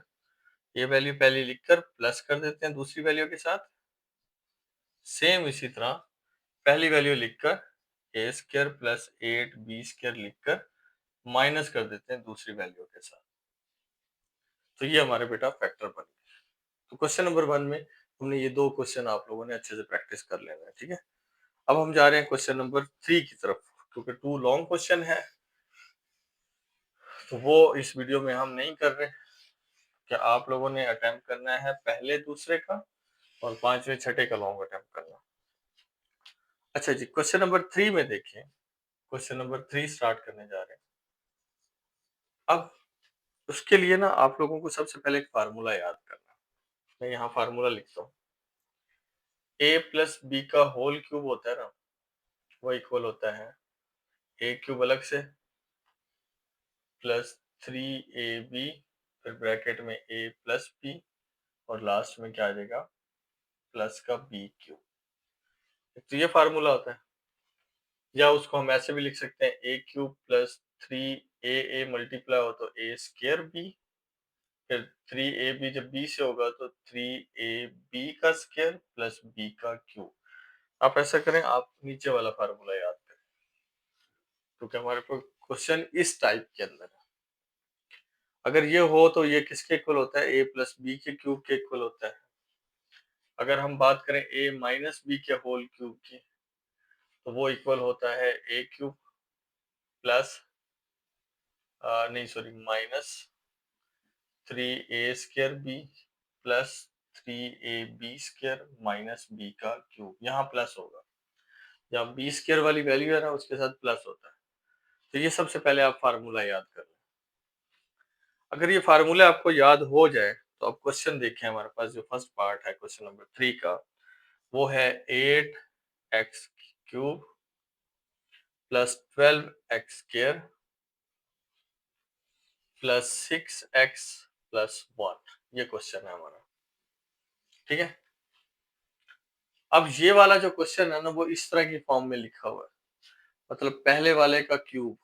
Speaker 2: ये वैल्यू पहले लिखकर प्लस कर देते हैं दूसरी वैल्यू के साथ। सेम इसी तरह पहली वैल्यू लिखकर ए स्क्वायर प्लस 8b² लिखकर माइनस कर देते हैं दूसरी वैल्यू के साथ। तो ये हमारे बेटा फैक्टर बन गया। तो क्वेश्चन नंबर 1 में हमने ये दो क्वेश्चन आप लोगों ने अच्छे से प्रैक्टिस कर लेना है, ठीक है। अब हम जा रहे हैं क्वेश्चन नंबर 3 की तरफ, क्योंकि 2 लॉन्ग क्वेश्चन है तो वो इस वीडियो में हम नहीं कर रहे। क्या आप लोगों ने अटेम्प्ट करना है पहले दूसरे का और पांचवें छठे का लॉन्ग अटेम्प्ट करना। अच्छा जी, क्वेश्चन नंबर 3 में देखिए, क्वेश्चन नंबर 3 स्टार्ट करने जा रहे हैं। अब उसके लिए ना आप लोगों को सबसे पहले एक फार्मूला याद करना। मैं यहाँ फार्मूला लिखता हूँ। ए प्लस बी का होल क्यूब होता है ना, वो इक्वल होता है ए क्यूब अलग से प्लस 3ab, फिर ब्रैकेट में a प्लस बी और लास्ट में क्या आ जाएगा प्लस का बी क्यूब। तो ये फार्मूला होता है, या उसको हम ऐसे भी लिख सकते हैं ए क्यूब प्लस 3a मल्टीप्लाई हो तो ए स्क्वायर बी, फिर 3ab जब b से होगा तो 3ab का स्क्वायर प्लस b का क्यूब। आप ऐसा करें, आप नीचे वाला फार्मूला याद करें, क्योंकि हमारे पास क्वेश्चन इस टाइप के अंदर है। अगर ये हो तो ये किसके इक्वल होता है, a प्लस बी के क्यूब के इक्वल होता है। अगर हम बात करें a माइनस बी के होल क्यूब की, तो वो इक्वल होता है a क्यूब प्लस नहीं sorry minus 3a² b plus 3ab² minus b का क्यूब। यहाँ प्लस होगा, जहाँ b² वाली वैल्यू है ना उसके साथ प्लस होता है। तो ये सबसे पहले आप फार्मूला याद कर लें। अगर ये फार्मूला आपको याद हो जाए तो अब क्वेश्चन देखें, हमारे पास जो फर्स्ट पार्ट है क्वेश्चन नंबर 3 का, वो है 8x³ plus 12x² plus 6x plus 1। ये क्वेश्चन है हमारा, ठीक है। अब ये वाला जो क्वेश्चन है ना वो इस तरह की फॉर्म में लिखा हुआ है, मतलब पहले वाले का क्यूब।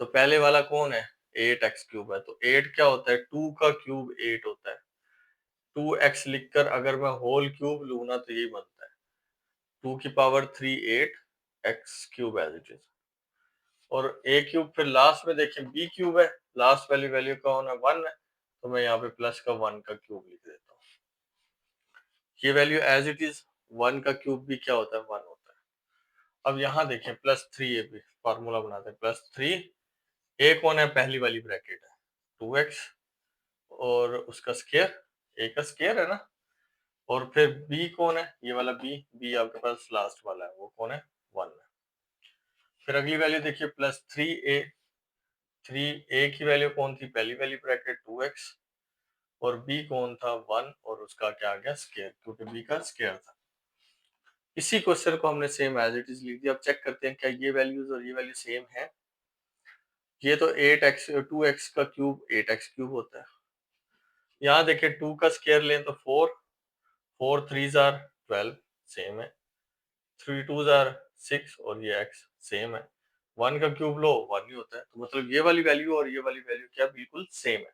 Speaker 2: तो पहले वाला कौन है 8x³ है, तो 8 क्या होता है 2 का क्यूब 8 होता है। 2x लिखकर अगर मैं होल क्यूब लूँ ना तो यही बनता है 2 की power 3 8 x³ as it is. और a क्यूब फिर लास्ट में देखें b क्यूब है, लास्ट वाली वैल्यू कौन है 1 है, तो मैं यहाँ पे प्लस का 1 का क्यूब लिख देता हूँ। ये वैल्यू एज इट इज 1 का क्यूब भी क्या होता है 1 होता है। अब यहाँ देखें प्लस 3ab, फार्मूला बनाते हैं प्लस 3, a कौन है पहली वाली ब्रैकेट है 2x और उसका स्क्वायर, a का स्क्वायर है ना, और फिर b कौन है ये वाला b आपके पास लास्ट वाला है, वो कौन है 1 है। फिर अगली वैल्यू देखिए प्लस 3a, 3a की वैल्यू कौन थी पहली वाली ब्रैकेट 2x और b कौन था 1 और उसका क्या आ गया स्क्वायर, क्योंकि b का स्क्वायर था। इसी क्वेश्चन को हमने सेम एज इट इज लिख दिया। अब चेक करते हैं क्या ये वैल्यूज और ये वैल्यू सेम है। ये तो 8x 2x का क्यूब 8x³ होता है। यहाँ देखिए 2 का स्क्वायर लें तो 4, 4 3 जार 12 सेम है, 3 2 जार 6 और ये x सेम है। 1 का क्यूब लो 1 ही होता है, तो मतलब ये वाली वैल्यू और ये वाली वैल्यू क्या बिल्कुल सेम है।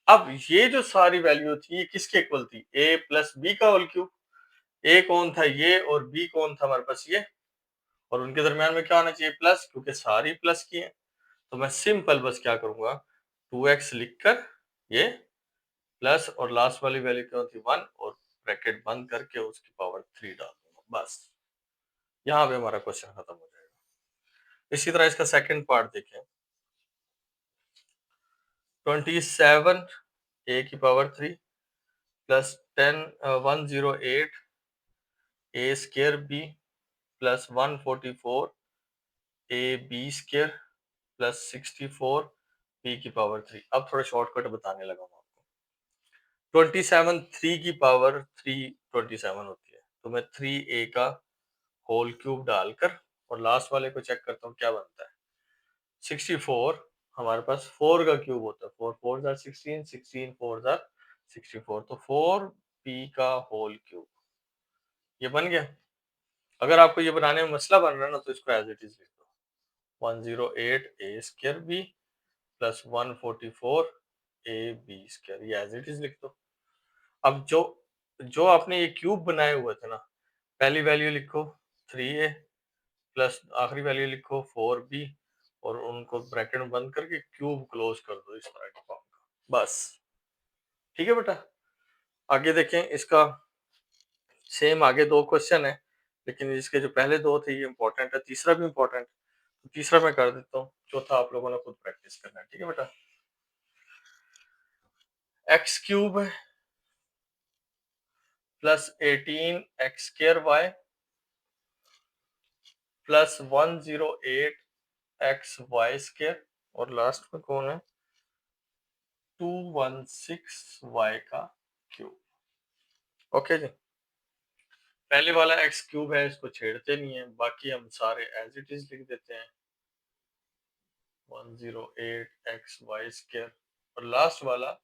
Speaker 2: अब ये जो सारी वैल्यू थी ये किसके इक्वल थी a प्लस बी का होल क्यूब। a कौन था ये और b कौन था हमारे पास ये, और उनके दरमियान में क्या होना चाहिए प्लस, क्योंकि सारी प्लस की है। तो मैं सिंपल बस क्या करूंगा 2x लिखकर ये प्लस और लास्ट वाली वैल्यू क्या होती 1 और ब्रैकेट बंद करके उसकी पावर 3 डाल दूंगा, बस यहाँ पे हमारा क्वेश्चन खत्म हो जाएगा। इसी तरह इसका सेकंड पार्ट देखें, 27 a की power 3 plus 108 a² b plus 144 a b² plus 64 p की पावर 3। अब थोड़ा शॉर्टकट बताने लगा हूँ आपको। 27 3 की पावर 3 27 होती है, तो मैं 3a का होल क्यूब डालकर और लास्ट वाले को चेक करता हूँ क्या बनता है। 64 हमारे पास 4 का क्यूब होता है, 4 4 जार 16, 16 4 जार 64, तो 4p का होल क्यूब ये बन गया। अगर आपको ये बनाने में मसला बन रहा है ना, तो इसको एज इट इज लिख दो, 108 a square b plus 144 a b square, ये एज इट इज लिख दो। अब जो जो आपने ये क्यूब बनाए हुए थे ना, पहली वैल्यू लिखो 3a प्लस आखिरी वैल्यू लिखो 4b और उनको ब्रैकेट में बंद करके क्यूब क्लोज कर दो इस तरह के फॉर्म का, बस। ठीक है बेटा, आगे देखें इसका। सेम आगे दो क्वेश्चन है, लेकिन इसके जो पहले दो थे ये इंपॉर्टेंट है, तीसरा भी इंपॉर्टेंट, तो तीसरा मैं कर देता हूँ, चौथा आप लोगों ने खुद प्रैक्टिस करना है। ठीक है बेटा, x cube plus 18 x square y plus 108 x y square और लास्ट में कौन है 216 वाई का क्यूब। ओके जी, पहले वाला एक्स क्यूब है, इसको छेड़ते नहीं है, बाकी हम सारे एज इट इज लिख देते हैं 108 एक्स वाई स्क्र और लास्ट वाला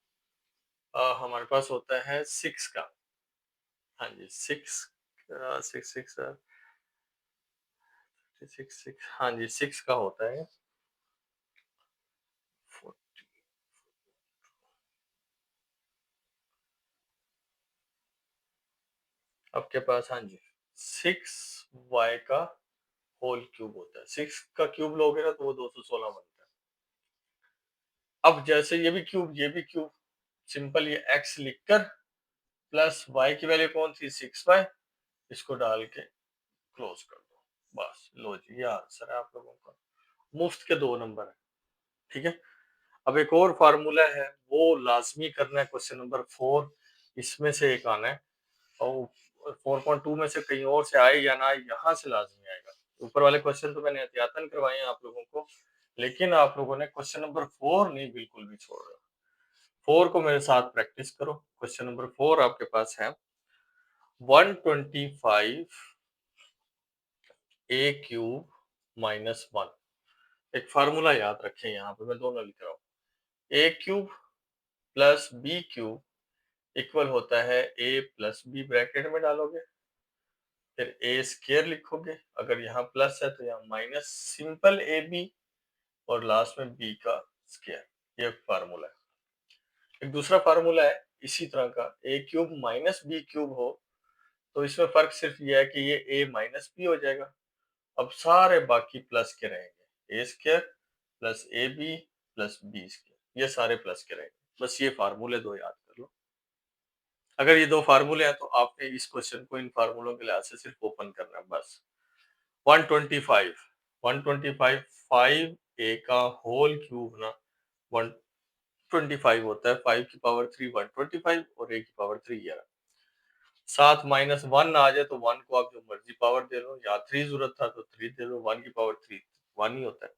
Speaker 2: हमारे पास होता है 6 का। हाँ जी, 6 6 6 6 6, हाँ जी 6 का होता है 40। आपके पास हाँ जी 6y का होल क्यूब होता है, 6 का क्यूब लोगे ना तो वो 216 बनता है। अब जैसे ये भी क्यूब, सिंपल ये x लिखकर प्लस y की वैल्यू कौन थी 6y, इसको डाल के क्लोज कर दो, बस लो जी ये आंसर है आप लोगों का। मुफ्त के 2 नंबर है। ठीक है, अब एक और फार्मूला है, वो लाजमी करना है, क्वेश्चन नंबर 4 इसमें से एक आना है, और 4.2 में से कहीं और से आए या ना आए, यहाँ से लाजमी आएगा। ऊपर वाले क्वेश्चन तो मैंने एहतियातन करवाए हैं आप लोगों को, लेकिन आप लोगों ने क्वेश्चन नंबर 4 नहीं बिल्कुल भी छोड़ रहा। 4 को मेरे साथ प्रैक्टिस करो। क्वेश्चन नंबर 4 आपके पास है 125 a क्यूब माइनस 1। एक फार्मूला याद रखें, यहाँ पे मैं दोनों लिख रहा हूँ, a cube plus b cube equal होता है a प्लस b, ब्रैकेट में डालोगे, फिर ए स्क्वायर लिखोगे, अगर यहाँ प्लस है तो यहाँ माइनस, सिंपल ए बी और लास्ट में बी का स्क्वायर। ये फार्मूला है। एक दूसरा फार्मूला है इसी तरह का, ए क्यूब माइनस बी क्यूब हो, तो इसमें फर्क सिर्फ ये है कि ये ए माइनस बी हो जाएगा। अब सारे बाकी प्लस के रहेंगे, a square plus a b plus b square, ये सारे प्लस के रहेंगे। बस ये फार्मूले दो याद कर लो। अगर ये दो फार्मूले हैं तो आपने इस क्वेश्चन को इन फार्मूलों के लिहाज से सिर्फ ओपन करना है, बस। 125 125 5a का होल क्यूब ना 125 होता है, 5 की पावर 3 125 और a की पावर 3 11। साथ माइनस 1 आ जाए तो 1 को आप जो मर्जी पावर दे लो, या 3 जरूरत था तो 3 दे लो, 1 की पावर 3 1 ही होता है।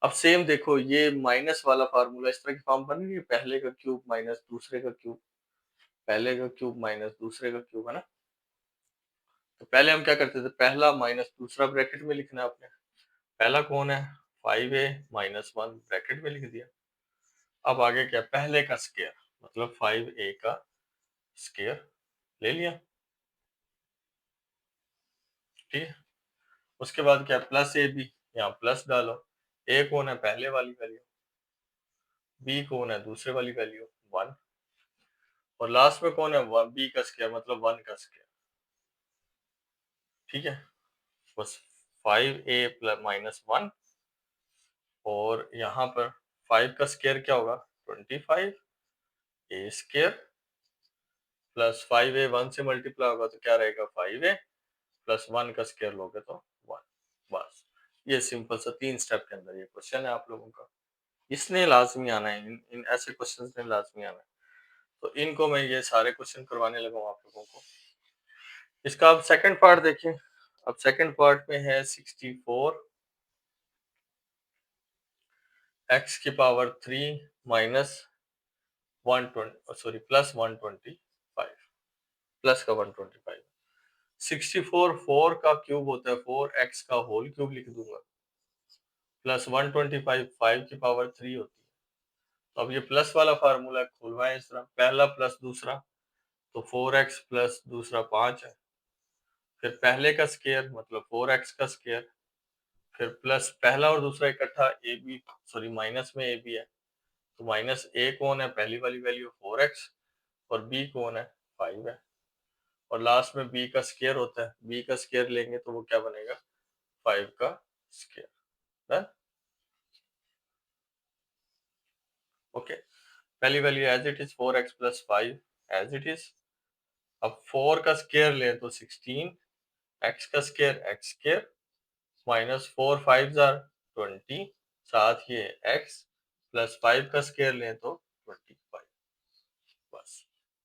Speaker 2: अब सेम देखो, ये माइनस वाला फार्मूला इस तरह की फॉर्म बन रही है, पहले का क्यूब माइनस दूसरे का क्यूब, पहले का क्यूब माइनस दूसरे का क्यूब, है ना। तो पहले हम क्या करते थे, पहला माइनस दूसरा ब्रैकेट में लिखना है आपने। पहला कौन है 5a माइनस 1, ब्रैकेट में लिख दिया। अब आगे क्या, पहले का स्क्वायर मतलब 5a का स्क्वायर ले लिया। ठीक है, उसके बाद क्या, प्लस ए बी, यहाँ प्लस डालो, ए कौन है पहले वाली वैल्यू, बी कौन है दूसरे वाली वैल्यू 1, और लास्ट में कौन है बी का स्क्वायर मतलब 1 का स्क्वायर। ठीक है, बस 5a प्लस माइनस 1, और यहाँ पर 5 का स्क्वायर क्या होगा 25 a स्क्वायर प्लस 5a 1 से मल्टीप्लाई होगा तो क्या रहेगा 5a प्लस 1 का स्क्वायर लोगे तो 1। बस ये सिंपल सा 3 स्टेप के अंदर ये क्वेश्चन है आप लोगों का। इसने लाजमी आना है, इन ऐसे क्वेश्चंस ने लाजमी आना है, तो इनको मैं ये सारे क्वेश्चन करवाने लगा हूँ आप लोगों को। इसका अब सेकंड पार्ट देखें। अब सेकंड पार्ट में है 64 एक्स की power 3 minus 120 sorry plus 125, plus का 125। 64 4 का क्यूब होता है 4x का होल क्यूब लिख दूंगा, प्लस 125 5 की पावर 3 होती है। तो अब ये प्लस वाला फार्मूला खुलवाएं इस तरह, पहला प्लस दूसरा, तो 4x प्लस दूसरा 5 है, फिर पहले का स्केयर मतलब 4x का स्केयर, फिर प्लस पहला और दूसरा इकट्ठा ए बी सॉरी माइनस में ए बी है, तो माइनस ए कौन है, पहली वाली वैल्यू 4x, और बी कौन है 5 है, और लास्ट में बी का स्केयर होता है, बी का स्केयर लेंगे तो वो क्या बनेगा 5 का स्केयर। डन। ओके, पहली value as it is 4x plus 5 as it is. अब 4 का स्केयर लें तो 16, x का स्केयर x स्केयर, माइनस 4 5 जार 20, साथ ये x प्लस 5 का स्केयर लें तो 25। बस,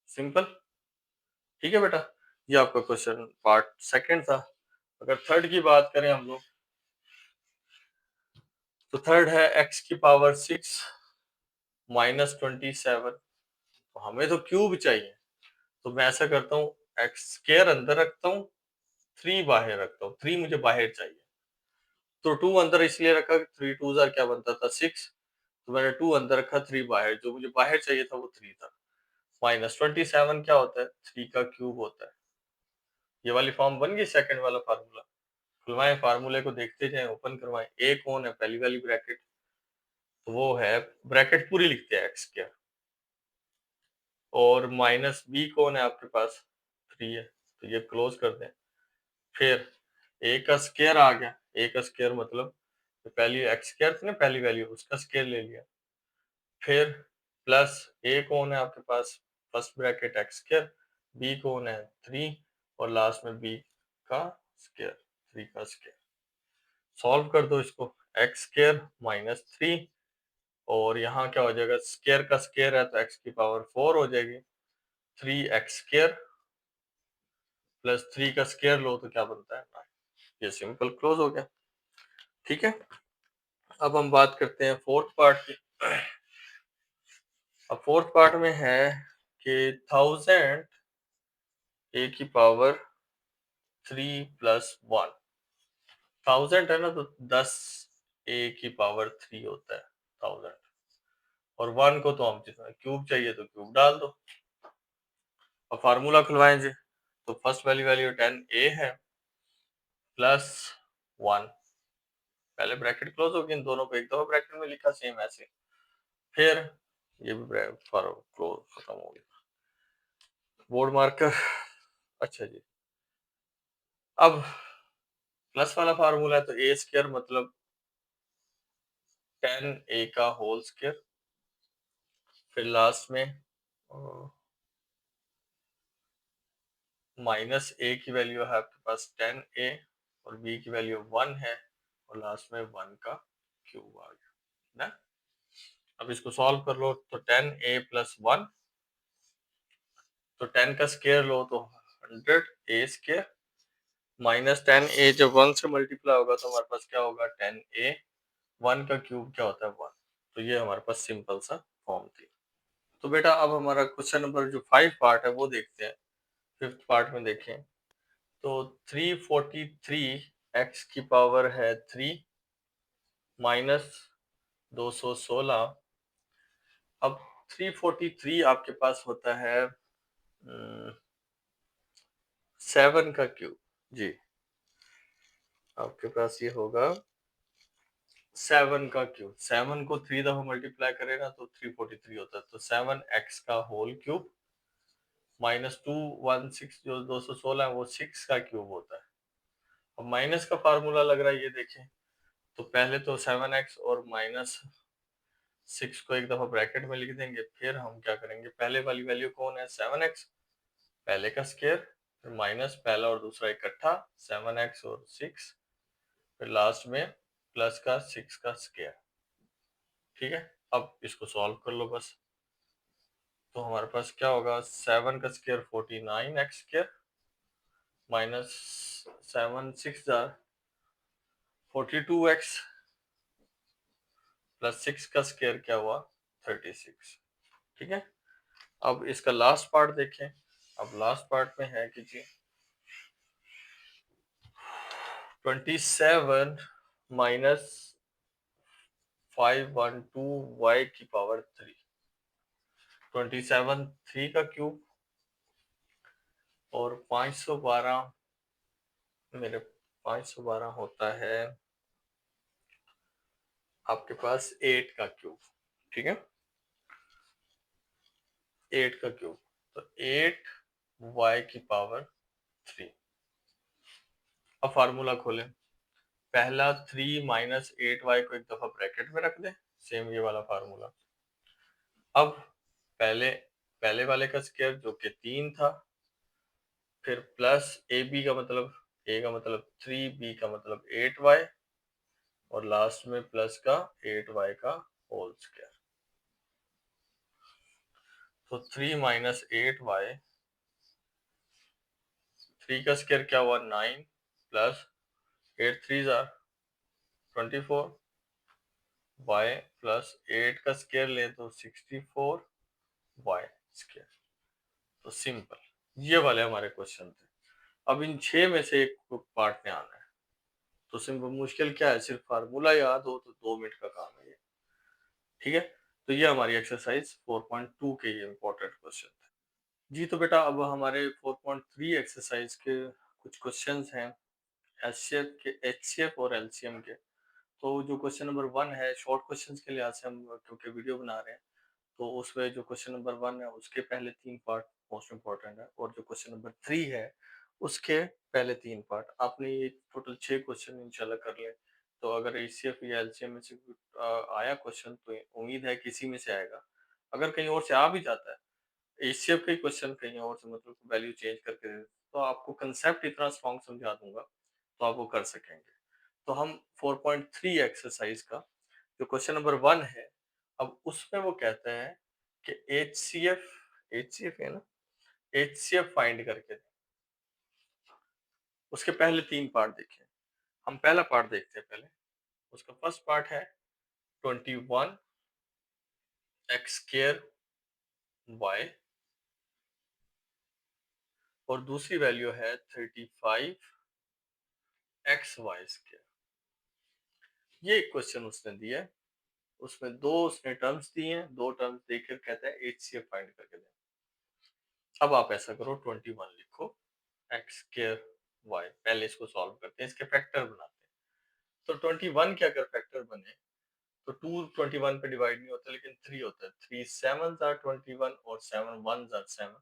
Speaker 2: सिंपल। ठीक है बेटा, ये आपका क्वेश्चन पार्ट सेकंड था। अगर थर्ड की बात करें हम लोग, तो थर्ड है x की पावर 6 माइनस 27। तो हमें तो क्यूब चाहिए, तो मैं ऐसा करता हूँ एक्स स्केयर अंदर रखता हूँ, 3 बाहर रखता हूँ, 3 मुझे बाहर चाहिए, तो 2 अंदर इसलिए रखा, 3 2 जार क्या बनता था 6, तो मैंने 2 अंदर रखा, 3 बाहर, जो मुझे बाहर चाहिए था वो 3 था। माइनस 27 क्या होता है, 3 का क्यूब होता है। ये वाली फॉर्म बन गई, सेकंड वाला फार्मूला। खुलवाएं फार्मूले को, देखते जाएं, ओपन करवाएं। ए कौन है, पहली वाली ब्रैकेट, तो वो है, ब्रैकेट पूरी लिखते हैं एक्स स्क्वायर, और माइनस बी कौन है आपके पास 3 है, तो ये क्लोज कर दें। फिर ए का स्क्वायर आ गया, ए का स्क्वायर मतलब तो पहली एक्स स्क्वायर थी ना पहली वैल्यू, उसका स्क्वायर ले लिया। फिर प्लस ए कौन है आपके पास, first bracket x square, b कौन है 3, और लास्ट में बी का स्क्वायर 3 का स्क्वायर। सॉल्व कर दो इसको, एक्स स्क्वायर माइनस 3, और यहाँ क्या हो जाएगा, स्क्वायर का स्क्वायर है तो एक्स की पावर 4 हो जाएगी, 3x स्क्वायर प्लस 3 का स्क्वायर लो तो क्या बनता है 9। ये सिंपल क्लोज हो गया। ठीक है, अब हम बात करते हैं फोर्थ पार्ट की। अब फोर्थ पार्ट में है कि 1000 ए की पावर 3 प्लस 1। 1000 है ना, तो 10 ए की पावर 3 होता है 1000, और 1 को तो हम जितना क्यूब चाहिए तो क्यूब डाल दो। अब फार्मूला खुलवाएं जी, तो फर्स्ट वाली वैल्यू 10 ए है प्लस 1, पहले ब्रैकेट क्लोज होगी, इन दोनों को एक दफा ब्रैकेट में लिखा सेम ऐसे, फिर ये भी ब्रैकेट क्लोज खत्म हो गया, बोर्ड मार्कर। अच्छा जी, अब प्लस वाला फार्मूला है, तो ए स्क्वायर मतलब 10 ए का होल स्क्वायर, फिर लास्ट में माइनस ए की वैल्यू है आपके पास 10 ए, और बी की वैल्यू 1 है, और लास्ट में 1 का क्यूब आ गया ना। अब इसको सॉल्व कर लो, तो 10 ए प्लस 1, तो 10 का स्क्वायर लो तो 100 ए स्क्वायर, माइनस 10 ए जब 1 से मल्टीप्लाई होगा तो हमारे पास क्या होगा 10 ए, 1 का क्यूब क्या होता है 1। तो ये हमारे पास सिंपल सा फॉर्म थी। तो बेटा अब हमारा क्वेश्चन नंबर जो 5 पार्ट है वो देखते हैं। फिफ्थ पार्ट में देखें, तो 343 एक्स की पावर है 3 माइनस 216। अब 343 आपके पास होता है 7 का क्यूब जी, आपके पास ये होगा 7 का क्यूब। 7 को 3 दफा मल्टीप्लाई करेगा तो 343 होता है, तो 7x का होल क्यूब माइनस 216 जो 216 है वो 6 का क्यूब होता है। अब माइनस का फार्मूला लग रहा है, ये देखें, तो पहले तो 7x और माइनस 6 को एक दफा ब्रैकेट में लिख देंगे, फिर हम क्या करेंगे, पहले वाली वैल्यू कौन है 7x, पहले का स्क्वायर, फिर माइनस पहला और दूसरा इकट्ठा 7x और 6, फिर लास्ट में प्लस का 6 का स्क्वायर। ठीक है, अब इसको सॉल्व कर लो बस, तो हमारे पास क्या होगा 7 का square 49 x square, minus 7 6 jar 42x, plus 6 का स्क्वायर क्या हुआ 36। ठीक है, अब इसका लास्ट पार्ट देखें। अब लास्ट पार्ट में है कि जी 27 माइनस 512 y की पावर 3। 27 3 का क्यूब और 512 मेरे 512 होता है आपके पास 8 का क्यूब। ठीक है, 8 का क्यूब, तो 8 y की पावर 3। अब फार्मूला खोलें। पहला 3 माइनस 8 y को एक दफा ब्रैकेट में रख दें, सेम ये वाला फार्मूला। अब पहले पहले वाले का स्क्वायर जो कि 3 था, फिर प्लस ए बी का मतलब ए का मतलब 3, बी का मतलब 8y, और लास्ट में प्लस का 8y का होल स्क्वायर। तो 3 माइनस 8y, 3 का स्क्वायर क्या हुआ 9, प्लस 8 3 जार 24, y प्लस 8 का स्क्वायर ले तो 64 y स्क्वायर। तो सिंपल ये वाले हमारे क्वेश्चन थे। अब इन 6 में से एक पार्ट में आना है। तो सिंपल मुश्किल क्या है, सिर्फ फार्मूला याद हो तो 2 मिनट का काम है ये। ठीक है, तो ये हमारी एक्सरसाइज 4.2 के ये इंपॉर्टेंट क्वेश्चन थे। जी तो बेटा अब हमारे 4.3 एक्सरसाइज के कुछ क्वेश्चंस हैं एचसीएफ के, एचसीएफ और एलसीएम के। तो जो क्वेश्चन नंबर 1 है, शॉर्ट क्वेश्चंस के लिहाज से हम क्योंकि वीडियो बना रहे हैं, तो उसमें जो क्वेश्चन नंबर 1 है उसके पहले 3 पार्ट मोस्ट इम्पोर्टेंट है, और जो क्वेश्चन नंबर 3 है उसके पहले 3 पार्ट। आपने ये टोटल 6 क्वेश्चन इंशाल्लाह कर लें। तो अगर एचसीएफ या एलसीएम में से आया क्वेश्चन तो उम्मीद है किसी में से आएगा। अगर कहीं और से आ भी जाता है एचसीएफ का क्वेश्चन कहीं और से, मतलब वैल्यू चेंज करके दे, तो आपको कंसेप्ट इतना स्ट्रॉन्ग समझा दूंगा तो आप वो कर सकेंगे। तो हम 4.3 एक्सरसाइज का जो क्वेश्चन नंबर 1 है, अब उसमें वो कहता है कि एचसीएफ, एचसीएफ है ना, एचसीएफ फाइंड करके दें। उसके पहले 3 पार्ट देखें। हम पहला पार्ट देखते हैं पहले। उसका फर्स्ट पार्ट है 21 एक्स स्क्वायर वाई, और दूसरी वैल्यू है 35 एक्स वाई स्क्वायर। ये एक क्वेश्चन उसने दिया है, उसमें दो उसने टर्म्स दिए हैं, दो टर्म्स देकर कहता है एचसीएफ फाइंड करके दें। अब आप ऐसा करो 21 लिखो एक्स स्क्वायर वाई, पहले इसको सॉल्व करते हैं, इसके फैक्टर बनाते हैं। तो 21 के अगर फैक्टर बने तो 2 21 पे डिवाइड नहीं होता, लेकिन 3 होता है। 3 7s आर 21 और 7 1s आर 7।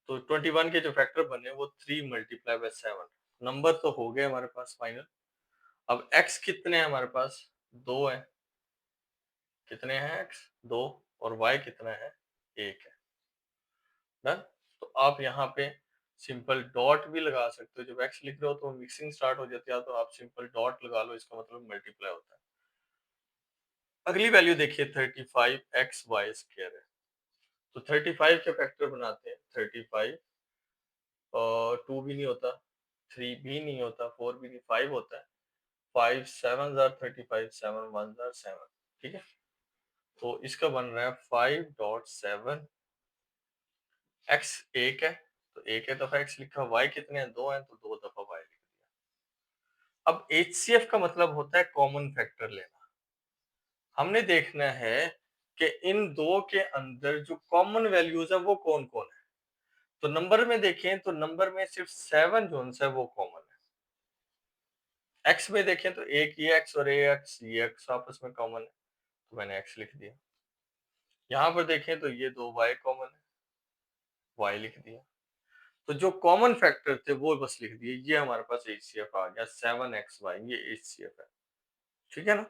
Speaker 2: तो 21 के जो फैक्टर बने वो 3 मल्टीप्लाई बाय 7। नंबर तो हो गए हमारे पास फाइनल। अब x कितने हैं हमारे पास, 2 है। कितने हैं x, 2, और y कितना है, 1 है। डन। तो आप यहाँ पे सिंपल डॉट भी लगा सकते हो। जब x लिख रहे हो तो मिक्सिंग स्टार्ट हो जाती है, तो आप सिंपल डॉट लगा लो, इसका मतलब मल्टीप्लाई होता है। अगली वैल्यू देखिए 35 एक्स वाई स्क्वायर है। तो 35 के फैक्टर बनाते हैं। 35 और 2 भी नहीं होता, 3 भी नहीं होता, 4 भी नहीं, 5 होता है। 5 7 आर 35, 7 1 आर 7। ठीक है, तो इसका बन रहा है 5.7 एक्स। एक है तो एक है दफा एक्स लिखा, वाई कितने हैं, 2 हैं तो 2 दफा वाई लिख दिया। अब एचसीएफ का मतलब होता है कॉमन फैक्टर लेना। हमने देखना है कि इन दो के अंदर जो कॉमन वैल्यूज है वो कौन कौन है। तो नंबर में देखें तो नंबर में सिर्फ 7 जो है वो कॉमन है। एक्स में देखें तो एक ये एक्स और ये एक्स आपस में कॉमन है, तो मैंने एक्स लिख दिया। यहाँ पर देखें तो ये दो वाई कॉमन है, वाई लिख दिया। तो जो कॉमन फैक्टर थे वो बस लिख दिए। ये हमारे पास एचसीएफ आ गया 7xy, ये एचसीएफ है। ठीक है ना।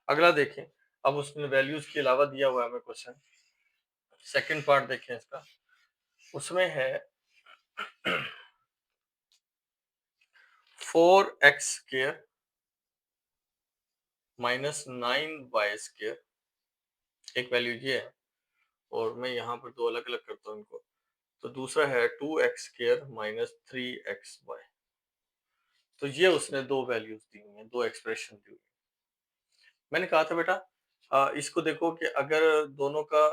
Speaker 2: अगला देखें। अब उसमें वैल्यूज के अलावा दिया हुआ है हमें क्वेश्चन। सेकंड पार्ट देखें इसका। उसमें है 4x square minus 9y square, एक वैल्यू ये है, और मैं यहाँ पर दो अलग अलग करता हूँ इनको। तो दूसरा है 2x स्क्वायर माइनस 3xy। तो ये उसने दो वैल्यूज दी हुई हैं, दो एक्सप्रेशन दी हुई है। मैंने कहा था बेटा इसको देखो कि अगर दोनों का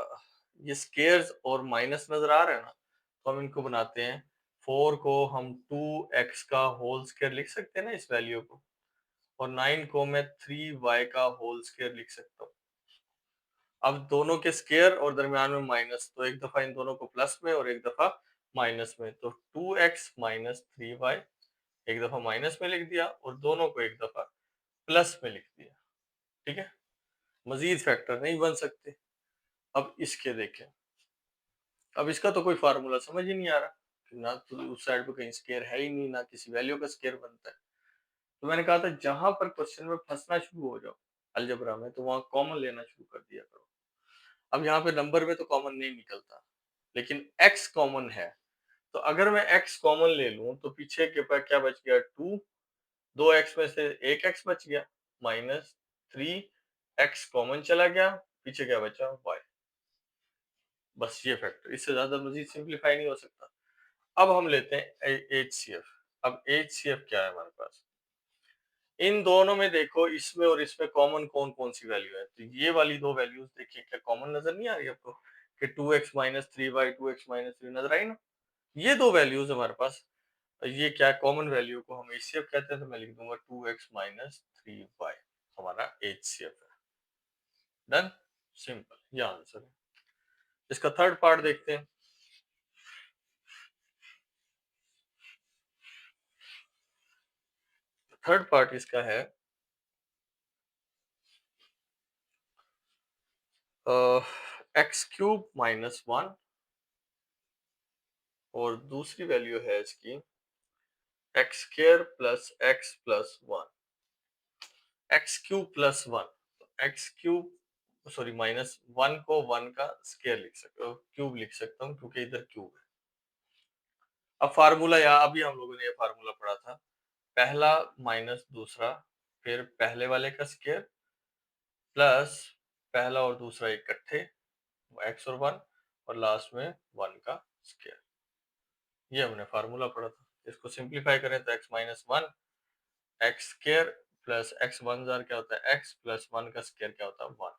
Speaker 2: ये स्क्वेयर्स और माइनस नज़र आ रहा है ना, तो हम इनको बनाते हैं 4 को हम 2x का होल स्क्वायर लिख सकते हैं ना इस वैल्यू को, और 9 को मैं 3y का होल स्क्वायर लिख सकता हूँ। अब दोनों के स्क्वायर और दरमियान में माइनस, तो एक दफा इन दोनों को प्लस में और एक दफा माइनस में, तो 2x माइनस 3y एक दफा माइनस में लिख दिया और दोनों को एक दफा प्लस में लिख दिया। ठीक है, मजीद फैक्टर नहीं बन सकते। अब इसके देखें, अब इसका तो कोई फार्मूला समझ ही नहीं आ रहा कि ना तो उस साइड पे कहीं स्क्वायर है ही नहीं, ना किसी वैल्यू का स्क्वायर बनता है। तो मैंने कहा था जहां पर क्वेश्चन में फंसना शुरू हो जाओ अलजेब्रा में, तो वहां कॉमन लेना शुरू कर दिया करो। अब यहाँ पे नंबर में तो कॉमन नहीं निकलता, लेकिन x कॉमन है, तो अगर मैं x कॉमन ले लूं तो पीछे के पास क्या बच गया 2, 2x में से एक x बच गया, माइनस 3x कॉमन चला गया, पीछे क्या बचा y। बस ये फैक्टर, इससे ज्यादा मजीद सिंपलीफाई नहीं हो सकता। अब हम लेते हैं HCF। अब HCF क्या है हमारे पास, इन दोनों में देखो, इसमें और इसमें कॉमन कौन कौन सी वैल्यू है, तो ये वाली दो वैल्यूज देखिए क्या कॉमन नजर नहीं आ रही आपको कि 2x minus 3y 2x minus 3 नजर आई ना, ये दो वैल्यूज हमारे पास, ये क्या कॉमन वैल्यू को हम HCF कहते हैं, तो मैं लिख दूंगा 2x माइनस 3y हमारा HCF है। डन, सिंपल, ये आंसर है। इसका थर्ड पार्ट देखते हैं। थर्ड पार्ट इसका है एक्स क्यूब माइनस 1, और दूसरी वैल्यू है इसकी x square plus x plus 1, x cube plus 1, x cube sorry minus 1 को 1 का स्क्वायर लिख सकते हो, क्यूब लिख सकता हूँ क्योंकि इधर क्यूब है। अब फार्मूला, या अभी हम लोगों ने ये फार्मूला पढ़ा था, पहला माइनस दूसरा, फिर पहले वाले का स्क्वायर प्लस पहला और दूसरा इकट्ठे एक्स और 1, और लास्ट में 1 का स्क्वायर। ये हमने फार्मूला पढ़ा था। इसको सिंप्लीफाई करें तो x minus 1 x square plus x 1 jar क्या होता है x प्लस 1 का स्क्वायर क्या होता है 1।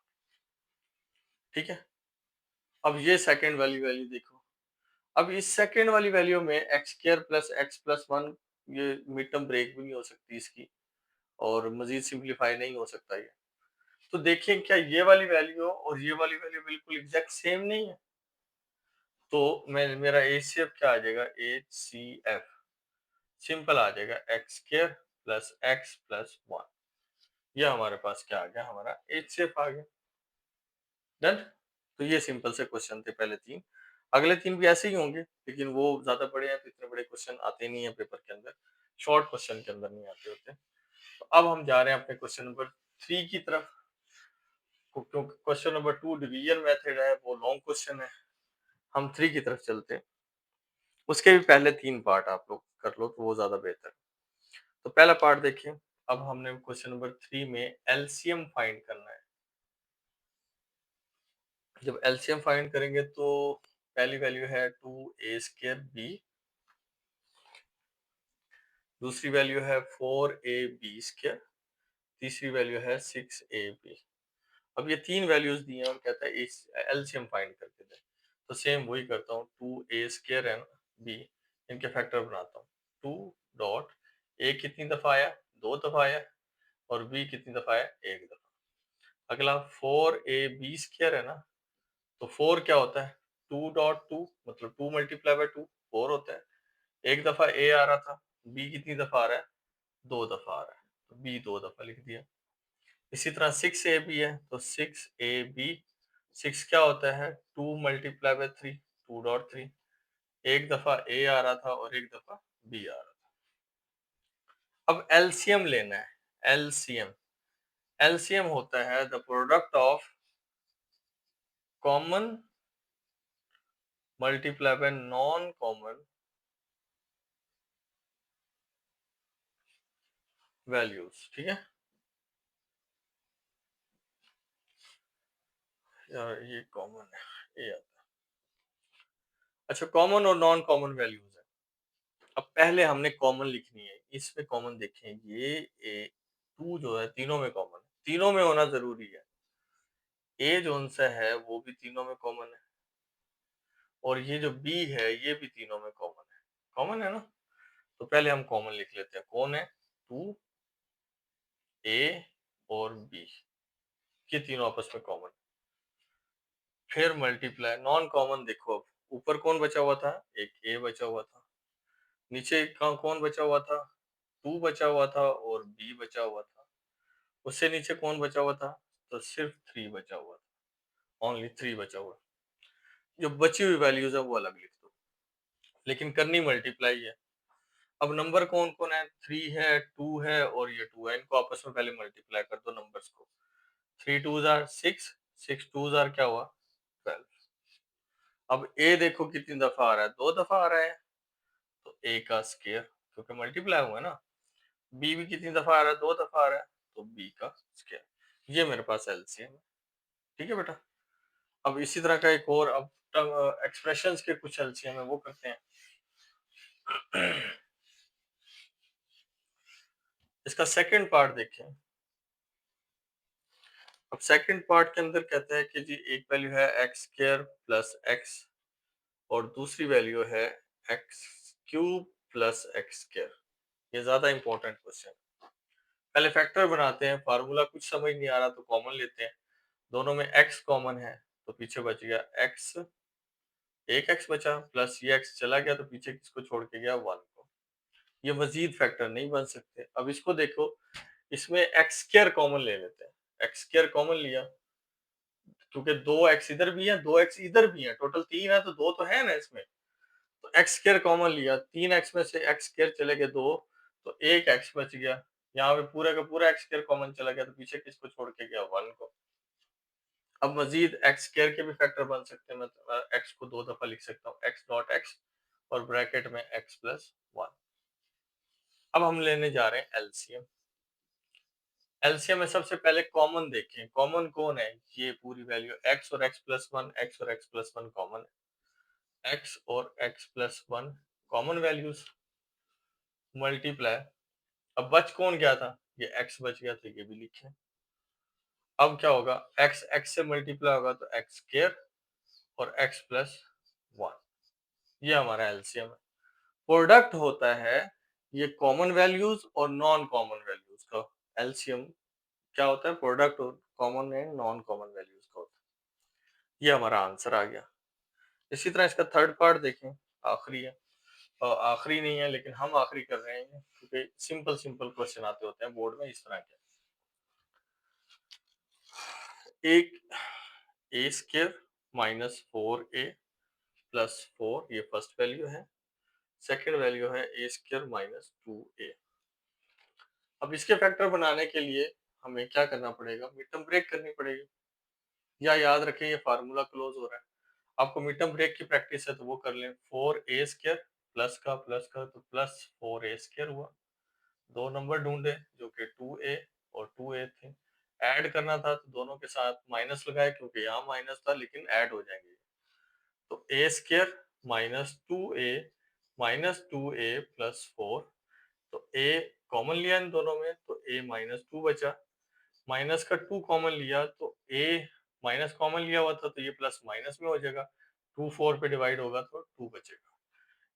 Speaker 2: ठीक है, अब ये सेकंड वाली वैल्यू देखो। अब इस सेकंड वाली वैल्यू में x square plus x plus 1, ये मिड टर्म ब्रेक भी नहीं हो सकती इसकी, और मजीद सिंप्लीफाई नहीं हो सकता ये। तो देखिए क्या ये वाली वैल्यू और ये वाली वैल्यू बिल्कुल एग्जैक्ट सेम नहीं है, तो मैं मेरा एचसीएफ क्या आ जाएगा, एचसीएफ सिंपल आ जाएगा x square plus x plus 1। ये हमारे पास क्या आ गया, हमारा एचसीएफ आ गया। डन। तो ये सिंपल से क्वेश्चन थे पहले तीन, अगले तीन भी ऐसे ही होंगे, लेकिन वो ज्यादा बड़े हैं तो इतने बड़े क्वेश्चन आते नहीं है पेपर के अंदर, शॉर्ट क्वेश्चन के अंदर नहीं आते होते। तो अब हम जा रहे हैं अपने क्वेश्चन नंबर 3 की तरफ, क्योंकि क्वेश्चन नंबर 2 डिवीजन मेथड है, वो लॉन्ग क्वेश्चन है। हम 3 की तरफ चलते हैं, उसके भी पहले तीन पार्ट आप लोग कर लो तो वो ज्यादा बेहतर है। तो पहला पार्ट देखिए, अब हमने क्वेश्चन नंबर 3 में एलसीएम फाइंड करना है। जब एलसीएम फाइंड करेंगे तो पहली वैल्यू है 2a स्क्वायर बी, दूसरी वैल्यू है 4ab स्क्वायर, तीसरी वैल्यू है 6ab। अब ये तीन वैल्यूज दी हैं और कहता है इस एलसीएम फाइंड करके दे, तो सेम वही करता हूँ, 2a स्क्वायर एंड b, इनके फैक्टर बनाता हूँ। 2 डॉट a कितनी दफा आया, दो दफा आया, और b कितनी दफा आया, एक दफा। अगला 4ab स्क्वायर है ना, तो 4 क्या होता है, 2 डॉट 2, मतलब 2 मल्टीप्लाई बाय 2 4 होता है। एक दफा a आ रहा था, b कितनी दफा आ रहा है, दो दफा आ रहा है, तो b दो दफा लिख दिया। इसी तरह 6ab है, तो 6ab, 6 क्या होता है, 2 मल्टीप्लाई बाय 3 2 डॉट 3, एक दफा a आ रहा था और एक दफा b आ रहा था। अब एलसीएम लेना है, एलसीएम, एलसीएम होता है the product of common multiply by non common values. ठीक है यार, ये कॉमन है, ये आता है। अच्छा, कॉमन और नॉन कॉमन वैल्यूज है। अब पहले हमने कॉमन लिखनी है, इसमें कॉमन देखें, ये ए 2 जो है तीनों में कॉमन है, तीनों में होना ज़रूरी है। ए जोन-सा है वो भी तीनों में कॉमन है और ये जो बी है ये भी तीनों में कॉमन है। कॉमन है ना? तो पहले हम कॉमन लिख लेते हैं। कौन है? 2 ए और बी, ये तीनों आपस में कॉमन। फिर मल्टीप्लाई नॉन कॉमन देखो अब, ऊपर कौन बचा हुआ था? एक ए बचा हुआ था। नीचे कौन बचा हुआ था? 2 बचा हुआ था और बी बचा हुआ था। उससे नीचे कौन बचा हुआ था? तो सिर्फ 3 बचा हुआ था। ओनली 3 बचा हुआ। जो बची हुई वैल्यूज है वो अलग लिख दो, लेकिन करनी मल्टीप्लाई है। अब नंबर कौन कौन है? 3 है, 2 है और ये 2 है। इनको आपस में पहले मल्टीप्लाई कर दो नंबर्स को। 3 2s आर 6, 6 2s आर क्या हुआ? 12। अब ए देखो कितनी दफा आ रहा है? 2 दफा आ रहा है, तो ए का स्क्वायर, क्योंकि मल्टीप्लाई हुआ ना। बी भी कितनी दफा आ रहा है? 2 दफा आ रहा है, तो बी का स्क्वायर। ये मेरे पास एलसीएम है। ठीक है बेटा। अब इसी तरह का एक और, अब एक्सप्रेशंस के कुछ एलसीएम है वो करते हैं। इसका सेकंड पार्ट देखें। अब सेकंड पार्ट के अंदर कहते हैं कि जी एक वैल्यू है एक्स स्क्वायर प्लस एक्स और दूसरी वैल्यू है x cube plus x square. ये ज्यादा इंपॉर्टेंट क्वेश्चन। पहले फैक्टर बनाते हैं, फार्मूला कुछ समझ नहीं आ रहा तो कॉमन लेते हैं। दोनों में x कॉमन है तो पीछे बच गया x, एक x बचा प्लस ये x चला गया तो पीछे किसको छोड़ के गया? 1 को। ये मजीद फैक्टर नहीं बन सकते। अब इसको देखो, इसमें एक्स स्क्वायर कॉमन ले लेते हैं। एक्स स्क्वायर कॉमन लिया क्योंकि 2x इधर भी है, 2x इधर भी है, टोटल 3 है तो 2 तो है ना इसमें। तो एक्स स्क्वायर कॉमन लिया, 3x में से एक्स स्क्वायर चले गए 2, तो एक x बच गया। यहाँ पे पूरा का पूरा एक्स स्क्वायर कॉमन चला गया तो पीछे किसको छोड़ के गया? 1 को। अब मजीद एक्स स्क्वायर के भी फैक्टर बन सकते हैं। मैं एक्स को 2 दफा लिख सकता हूँ, एक्स डॉट एक्स और ब्रैकेट में एक्स प्लस 1। अब हम लेने जा रहे हैं एलसीएम। एलसीएम में सबसे पहले कॉमन देखें, कॉमन कौन है? ये पूरी वैल्यू एक्स और एक्स प्लस वन, एक्स और एक्स प्लस वन कॉमन है। एक्स और x plus one common values, multiply. अब बच कौन गया था? ये एक्स बच गया था, ये भी लिखे। अब क्या होगा? एक्स एक्स से मल्टीप्लाई होगा तो एक्स स्क्वायर और एक्स प्लस वन, ये हमारा एलसीएम है। प्रोडक्ट होता है ये कॉमन वैल्यूज और नॉन कॉमन वैल्यूज का। एलसीएम क्या होता है? Product common and non common values का होता है। ये हमारा आंसर आ गया। इसी तरह इसका थर्ड पार्ट देखें, आखिरी है। आखिरी नहीं है लेकिन हम आखिरी कर रहे हैं क्योंकि सिंपल सिंपल क्वेश्चन आते होते हैं बोर्ड में इस तरह के। एक ए स्क्वायर माइनस 4a प्लस 4, ये फर्स्ट वैल्यू है। सेकेंड वैल्यू है ए स्क्वायर माइनस 2a। अब इसके फैक्टर बनाने के लिए हमें क्या करना पड़ेगा? मिड टर्म ब्रेक करनी पड़ेगी। या याद रखें ये फार्मूला क्लोज हो रहा है। आपको मिड टर्म ब्रेक की प्रैक्टिस है तो वो कर लें। 4a स्क्वायर प्लस का तो प्लस 4a स्क्वायर हुआ। दो नंबर ढूंढे जो कि 2a और 2a थे। ऐड करना था तो दोनों के साथ माइनस लगाए क्योंकि यहाँ माइनस था, लेकिन ऐड हो जाएंगे। तो a square minus two A plus 4, तो a कॉमन लिया इन दोनों में तो a माइनस 2 बचा। माइनस का 2 कॉमन लिया तो a माइनस कॉमन लिया हुआ था तो ये प्लस माइनस में हो जाएगा। 2 4 पे डिवाइड होगा तो 2 बचेगा।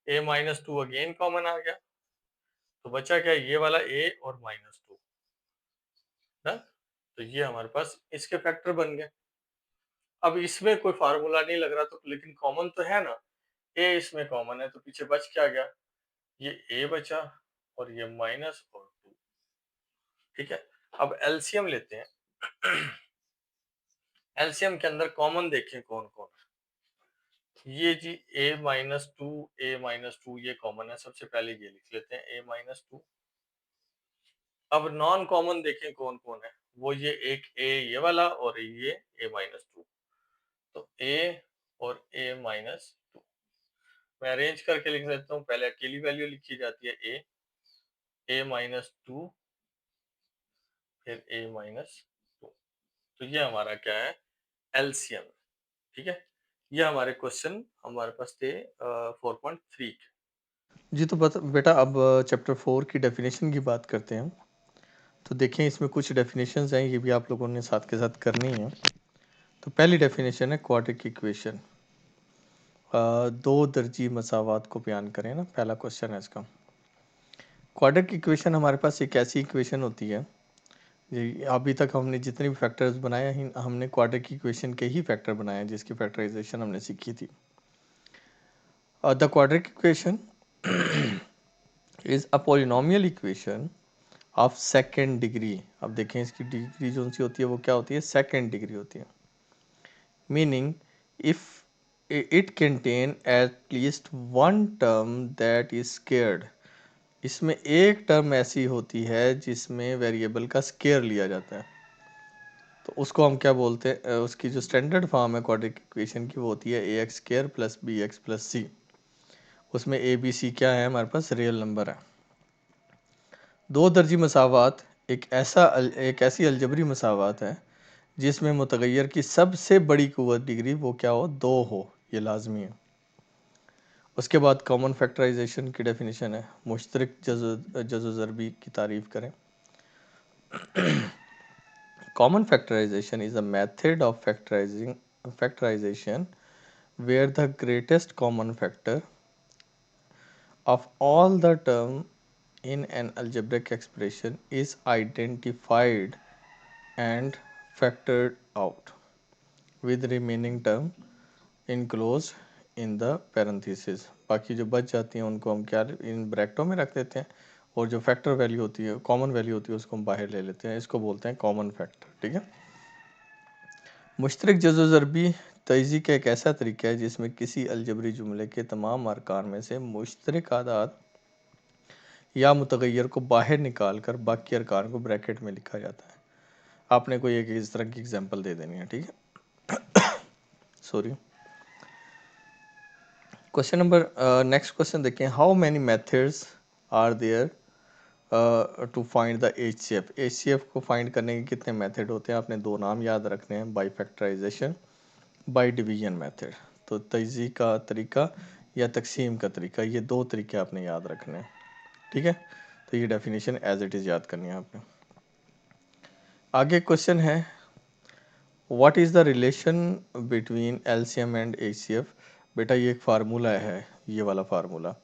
Speaker 2: a माइनस 2 अगेन कॉमन आ गया तो बचा क्या? ये वाला a और माइनस 2 ना। तो ये हमारे पास इसके फैक्टर बन गए। अब इसमें कोई फार्मूला नहीं लग रहा तो, लेकिन कॉमन तो है ना। a इसमें कॉमन है तो पीछे बच क्या गया? ये a बचा और ये माइनस और 2। ठीक है। अब एलसीएम लेते हैं। एलसीएम के अंदर कॉमन देखें कौन कौन है। ये जी a माइनस टू ये कॉमन है, सबसे पहले ये लिख लेते हैं a-2। अब नॉन कॉमन देखें कौन कौन है। वो ये एक a ये वाला और ये a-2। तो a और a-2 मैं अरेंज करके लिख देता हूँ। पहले अकेली वैल्यू लिखी जाती है a-2 फिर a-2। तो ये हमारा क्या है? एलसीएम। ठीक है। ये हमारे क्वेश्चन हमारे पास थे 4.3 के।
Speaker 3: जी, तो बेटा अब चैप्टर 4 की डेफिनेशन की बात करते हैं। तो देखें इसमें कुछ डेफिनेशंस हैं, ये भी आप लोगों ने साथ के साथ करनी है। तो पहली डेफिनेशन है क्वाड्रेटिक इक्वेशन, दो दर्जी मसावात को बयान करें ना, पहला क्वेश्चन है इसका। क्वाड्रेटिक इक्वेशन हमारे पास एक ऐसी इक्वेशन होती है, ये अभी तक हमने जितने भी फैक्टर्स बनाए हैं हमने क्वाड्रेटिक इक्वेशन के ही फैक्टर बनाए हैं, जिसकी फैक्टराइजेशन हमने सीखी थी। The quadratic equation is a polynomial equation of second degree. अब देखें इसकी डिग्री जो सी होती है वो क्या होती है, सेकेंड डिग्री होती है। Meaning if it contain at least one term that is scared, इसमें एक टर्म ऐसी होती है जिसमें वेरिएबल का स्केयर लिया जाता है, तो उसको हम क्या बोलते हैं, उसकी जो स्टैंडर्ड फॉर्म है क्वाड्रेटिक इक्वेशन की वो होती है a x square plus b x plus c. उसमें ए बी सी क्या है, हमारे पास रियल नंबर है। दो दर्जी मसावात एक ऐसी अलजबरी मसावात है जिसमें मुतगैर की सबसे बड़ी कुव्वत डिग्री वो क्या हो, दो हो, ये लाजमी है। उसके बाद कॉमन फैक्टराइजेशन की डेफिनेशन है, मुश्तरक जज़ो ज़रबी की तारीफ़ करें। Common factorization is a method of factorization where the greatest common factor of all the term in an algebraic expression is identified and factored out with remaining term enclosed in the parenthesis। बाकी जो बच जाती हैं उनको हम क्या इन ब्रैकेटों में रख देते हैं, और जो फैक्टर वैल्यू होती है, कॉमन वैल्यू होती है, उसको हम बाहर ले लेते हैं, इसको बोलते हैं कॉमन फैक्टर। ठीक है। मुश्तरक जज़ो ज़रबी तयज़ी का एक ऐसा तरीका है जिसमें किसी अलजबरी जुमले के तमाम अरकान में से मुश्तरक आदाद या मुतगैर को बाहर निकाल कर बाकी अरकान को ब्रैकेट में लिखा जाता है। आपने कोई एक इस तरह की एग्जांपल दे देनी है। ठीक है। Sorry. Question number next question देखें, how many methods are there to find the H C F. H C F को फाइंड करने के कितने मेथड होते हैं, आपने दो नाम याद रखने हैं, by factorization, by division method. तो तजज़ी का तरीका या तकसीम का तरीका, ये दो तरीके आपने याद रखने हैं। ठीक है। तो ये डेफिनेशन एज इट इज़ याद करनी है आपने। आगे क्वेश्चन है, what is the relation between LCM and HCF. बेटा ये एक फार्मूला है, ये वाला formula,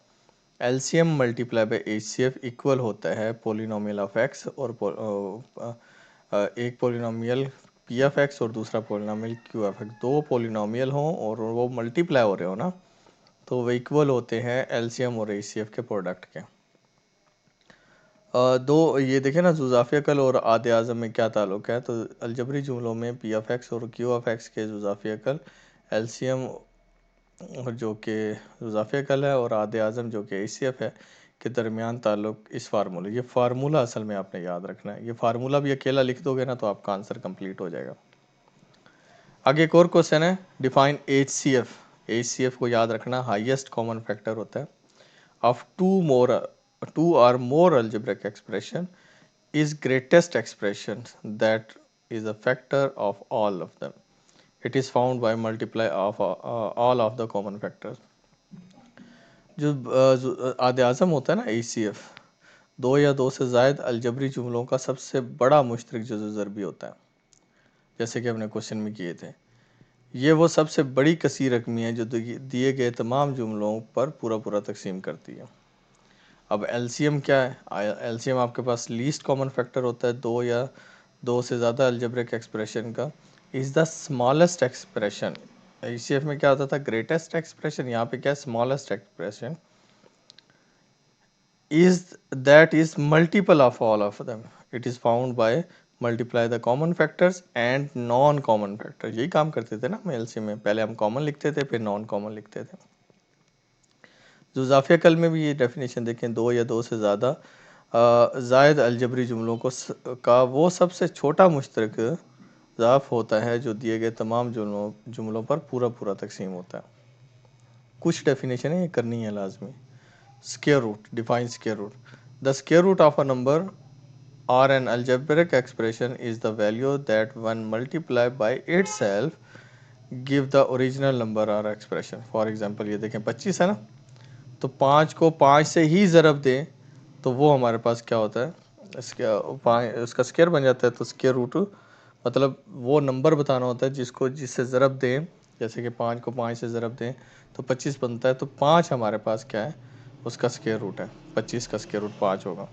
Speaker 3: LCM multiply by HCF equal होता है पोलिनोमियल ऑफ एक्स, और एक पोलिनोमियल पी एफ एक्स और दूसरा पोलिनोमियल क्यू एफ एक्स। दो पोलिनोमियल हों और वो मल्टीप्लाई हो रहे हो ना, तो वो इक्वल होते हैं एलसीएम और एचसीएफ के प्रोडक्ट के। दो ये देखें ना, जुज़ाफ़ी अकल और आद आज़म में क्या ताल्लुक़ है। तो अलजबरी जुमलों में पी एफ एक्स और क्यू एफ एक्स के जुज़ाफ़ी अकल, एलसीएम जो कि जुज़ाफ़ी अकल है और आद आज़म जो कि एच सी एफ है के दरमियान ताल्लुक़ इस फार्मूले, ये फार्मूला असल में आपने याद रखना है। ये फार्मूला भी अकेला लिख दोगे ना तो आपका आंसर कंप्लीट हो जाएगा। आगे एक और क्वेश्चन है, define H C F. H C F को याद रखना, हाईएस्ट कॉमन फैक्टर होता है of two or more algebraic expression is greatest expression that is a factor of all of them. It is found by multiply of all of the common factors। जो आदे आज़म होता है ना ACF, दो या दो से ज़ायद अलजबरी जुमलों का सबसे बड़ा मुश्तरक जुज़ ज़रबी होता है, जैसे कि हमने क्वेश्चन में किए थे। ये वो सबसे बड़ी कसीर रकमी है जो दिए गए तमाम जुमलों पर पूरा पूरा तकसीम करती है। अब एलसीएम क्या है, एलसीएम आपके पास लीस्ट कॉमन फैक्टर होता है दो या दो से ज़्यादा अलजेब्रिक एक्सप्रेशन का, is the smallest expression. HCF में क्या होता था, ग्रेटेस्ट एक्सप्रेशन, यहाँ पे क्या, smallest expression is that is multiple of all of them. It is found by multiply the common factors and non common factor. यही काम करते थे ना हम एलसीएम में, पहले हम कॉमन लिखते थे फिर नॉन कॉमन लिखते थे। जुज़ाफ़ी अकल में भी ये डेफिनेशन देखें, दो या दो से ज़्यादा ज़ायद अलजबरी जुमलों को का वो सबसे छोटा मुश्तरक ज़ाफ़ होता है जो दिए गए तमाम जुमलों पर पूरा पूरा तकसीम होता है। कुछ डेफिनेशन है ये करनी है लाजमी। Square root, define square root. The square root of a number or an algebraic expression is the value that when multiplied by itself give the original number or expression। for example ये देखें 25 है ना, तो 5 को 5 से ही ज़रब दें तो वो हमारे पास क्या होता है, उसका स्क्वायर बन जाता है, तो स्क्वायर रूट मतलब वो नंबर बताना होता है जिससे ज़रब दें। जैसे कि 5 को 5 से ज़रब दें तो 25 बनता है, तो 5 हमारे पास क्या है, उसका स्क्वायर रूट है। 25 का स्क्वायर रूट 5 होगा।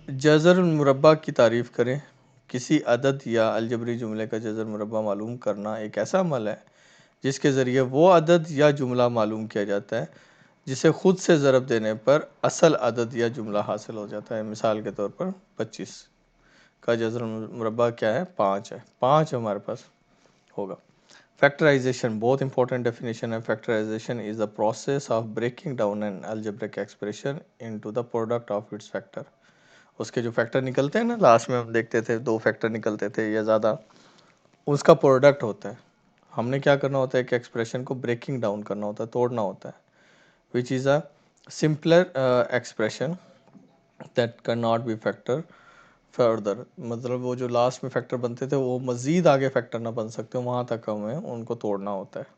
Speaker 3: जज़र मुरब्बा की तारीफ़ करें। किसी अदद या अलजबरी जुमले का जज़र मुरब्बा मालूम करना एक ऐसा अमल है जिसके ज़रिए वो अदद या जुमला मालूम किया जाता है जिसे खुद से ज़रब देने पर असल अदद या जुमला हासिल हो जाता है। मिसाल के तौर पर 25 का जज़र मुरब्बा क्या है, 5 है। 5 हमारे पास होगा। फैक्टराइजेशन बहुत इंपॉर्टेंट डेफिनेशन है। Factorization is the process of breaking down an algebraic expression into the product of its factor. उसके जो फैक्टर निकलते हैं ना, लास्ट में हम देखते थे 2 फैक्टर निकलते थे या ज़्यादा, उसका प्रोडक्ट होता है। हमने क्या करना होता है, एक एक्सप्रेशन को ब्रेकिंग डाउन करना होता है, तोड़ना होता है। Which is a simpler expression that can not be factor further. मतलब वो जो लास्ट में फैक्टर बनते थे वो मज़ीद आगे फैक्टर ना बन सकते, वहाँ तक हमें उनको तोड़ना होता है।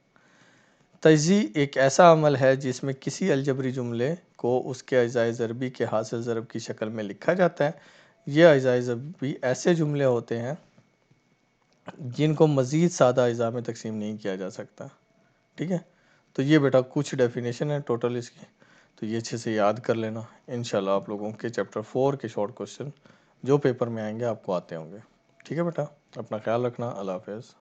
Speaker 3: तजी एक ऐसा अमल है जिसमें किसी अलजबरी जुमले को उसके अजाए ज़रबी के हासिल ज़रब की शक्ल में लिखा जाता है। ये अजाए ज़रबी ऐसे जुमले होते हैं जिनको मज़ीद सादा अज़ा में तकसीम नहीं किया जा सकता। ठीक है, तो ये बेटा कुछ डेफिनेशन है टोटल इसकी, तो ये अच्छे से याद कर लेना। इंशाल्लाह आप लोगों के चैप्टर 4 के शॉर्ट क्वेश्चन जो पेपर में आएंगे आपको आते होंगे। ठीक है बेटा, अपना ख्याल रखना। अल्लाह हाफ़िज़।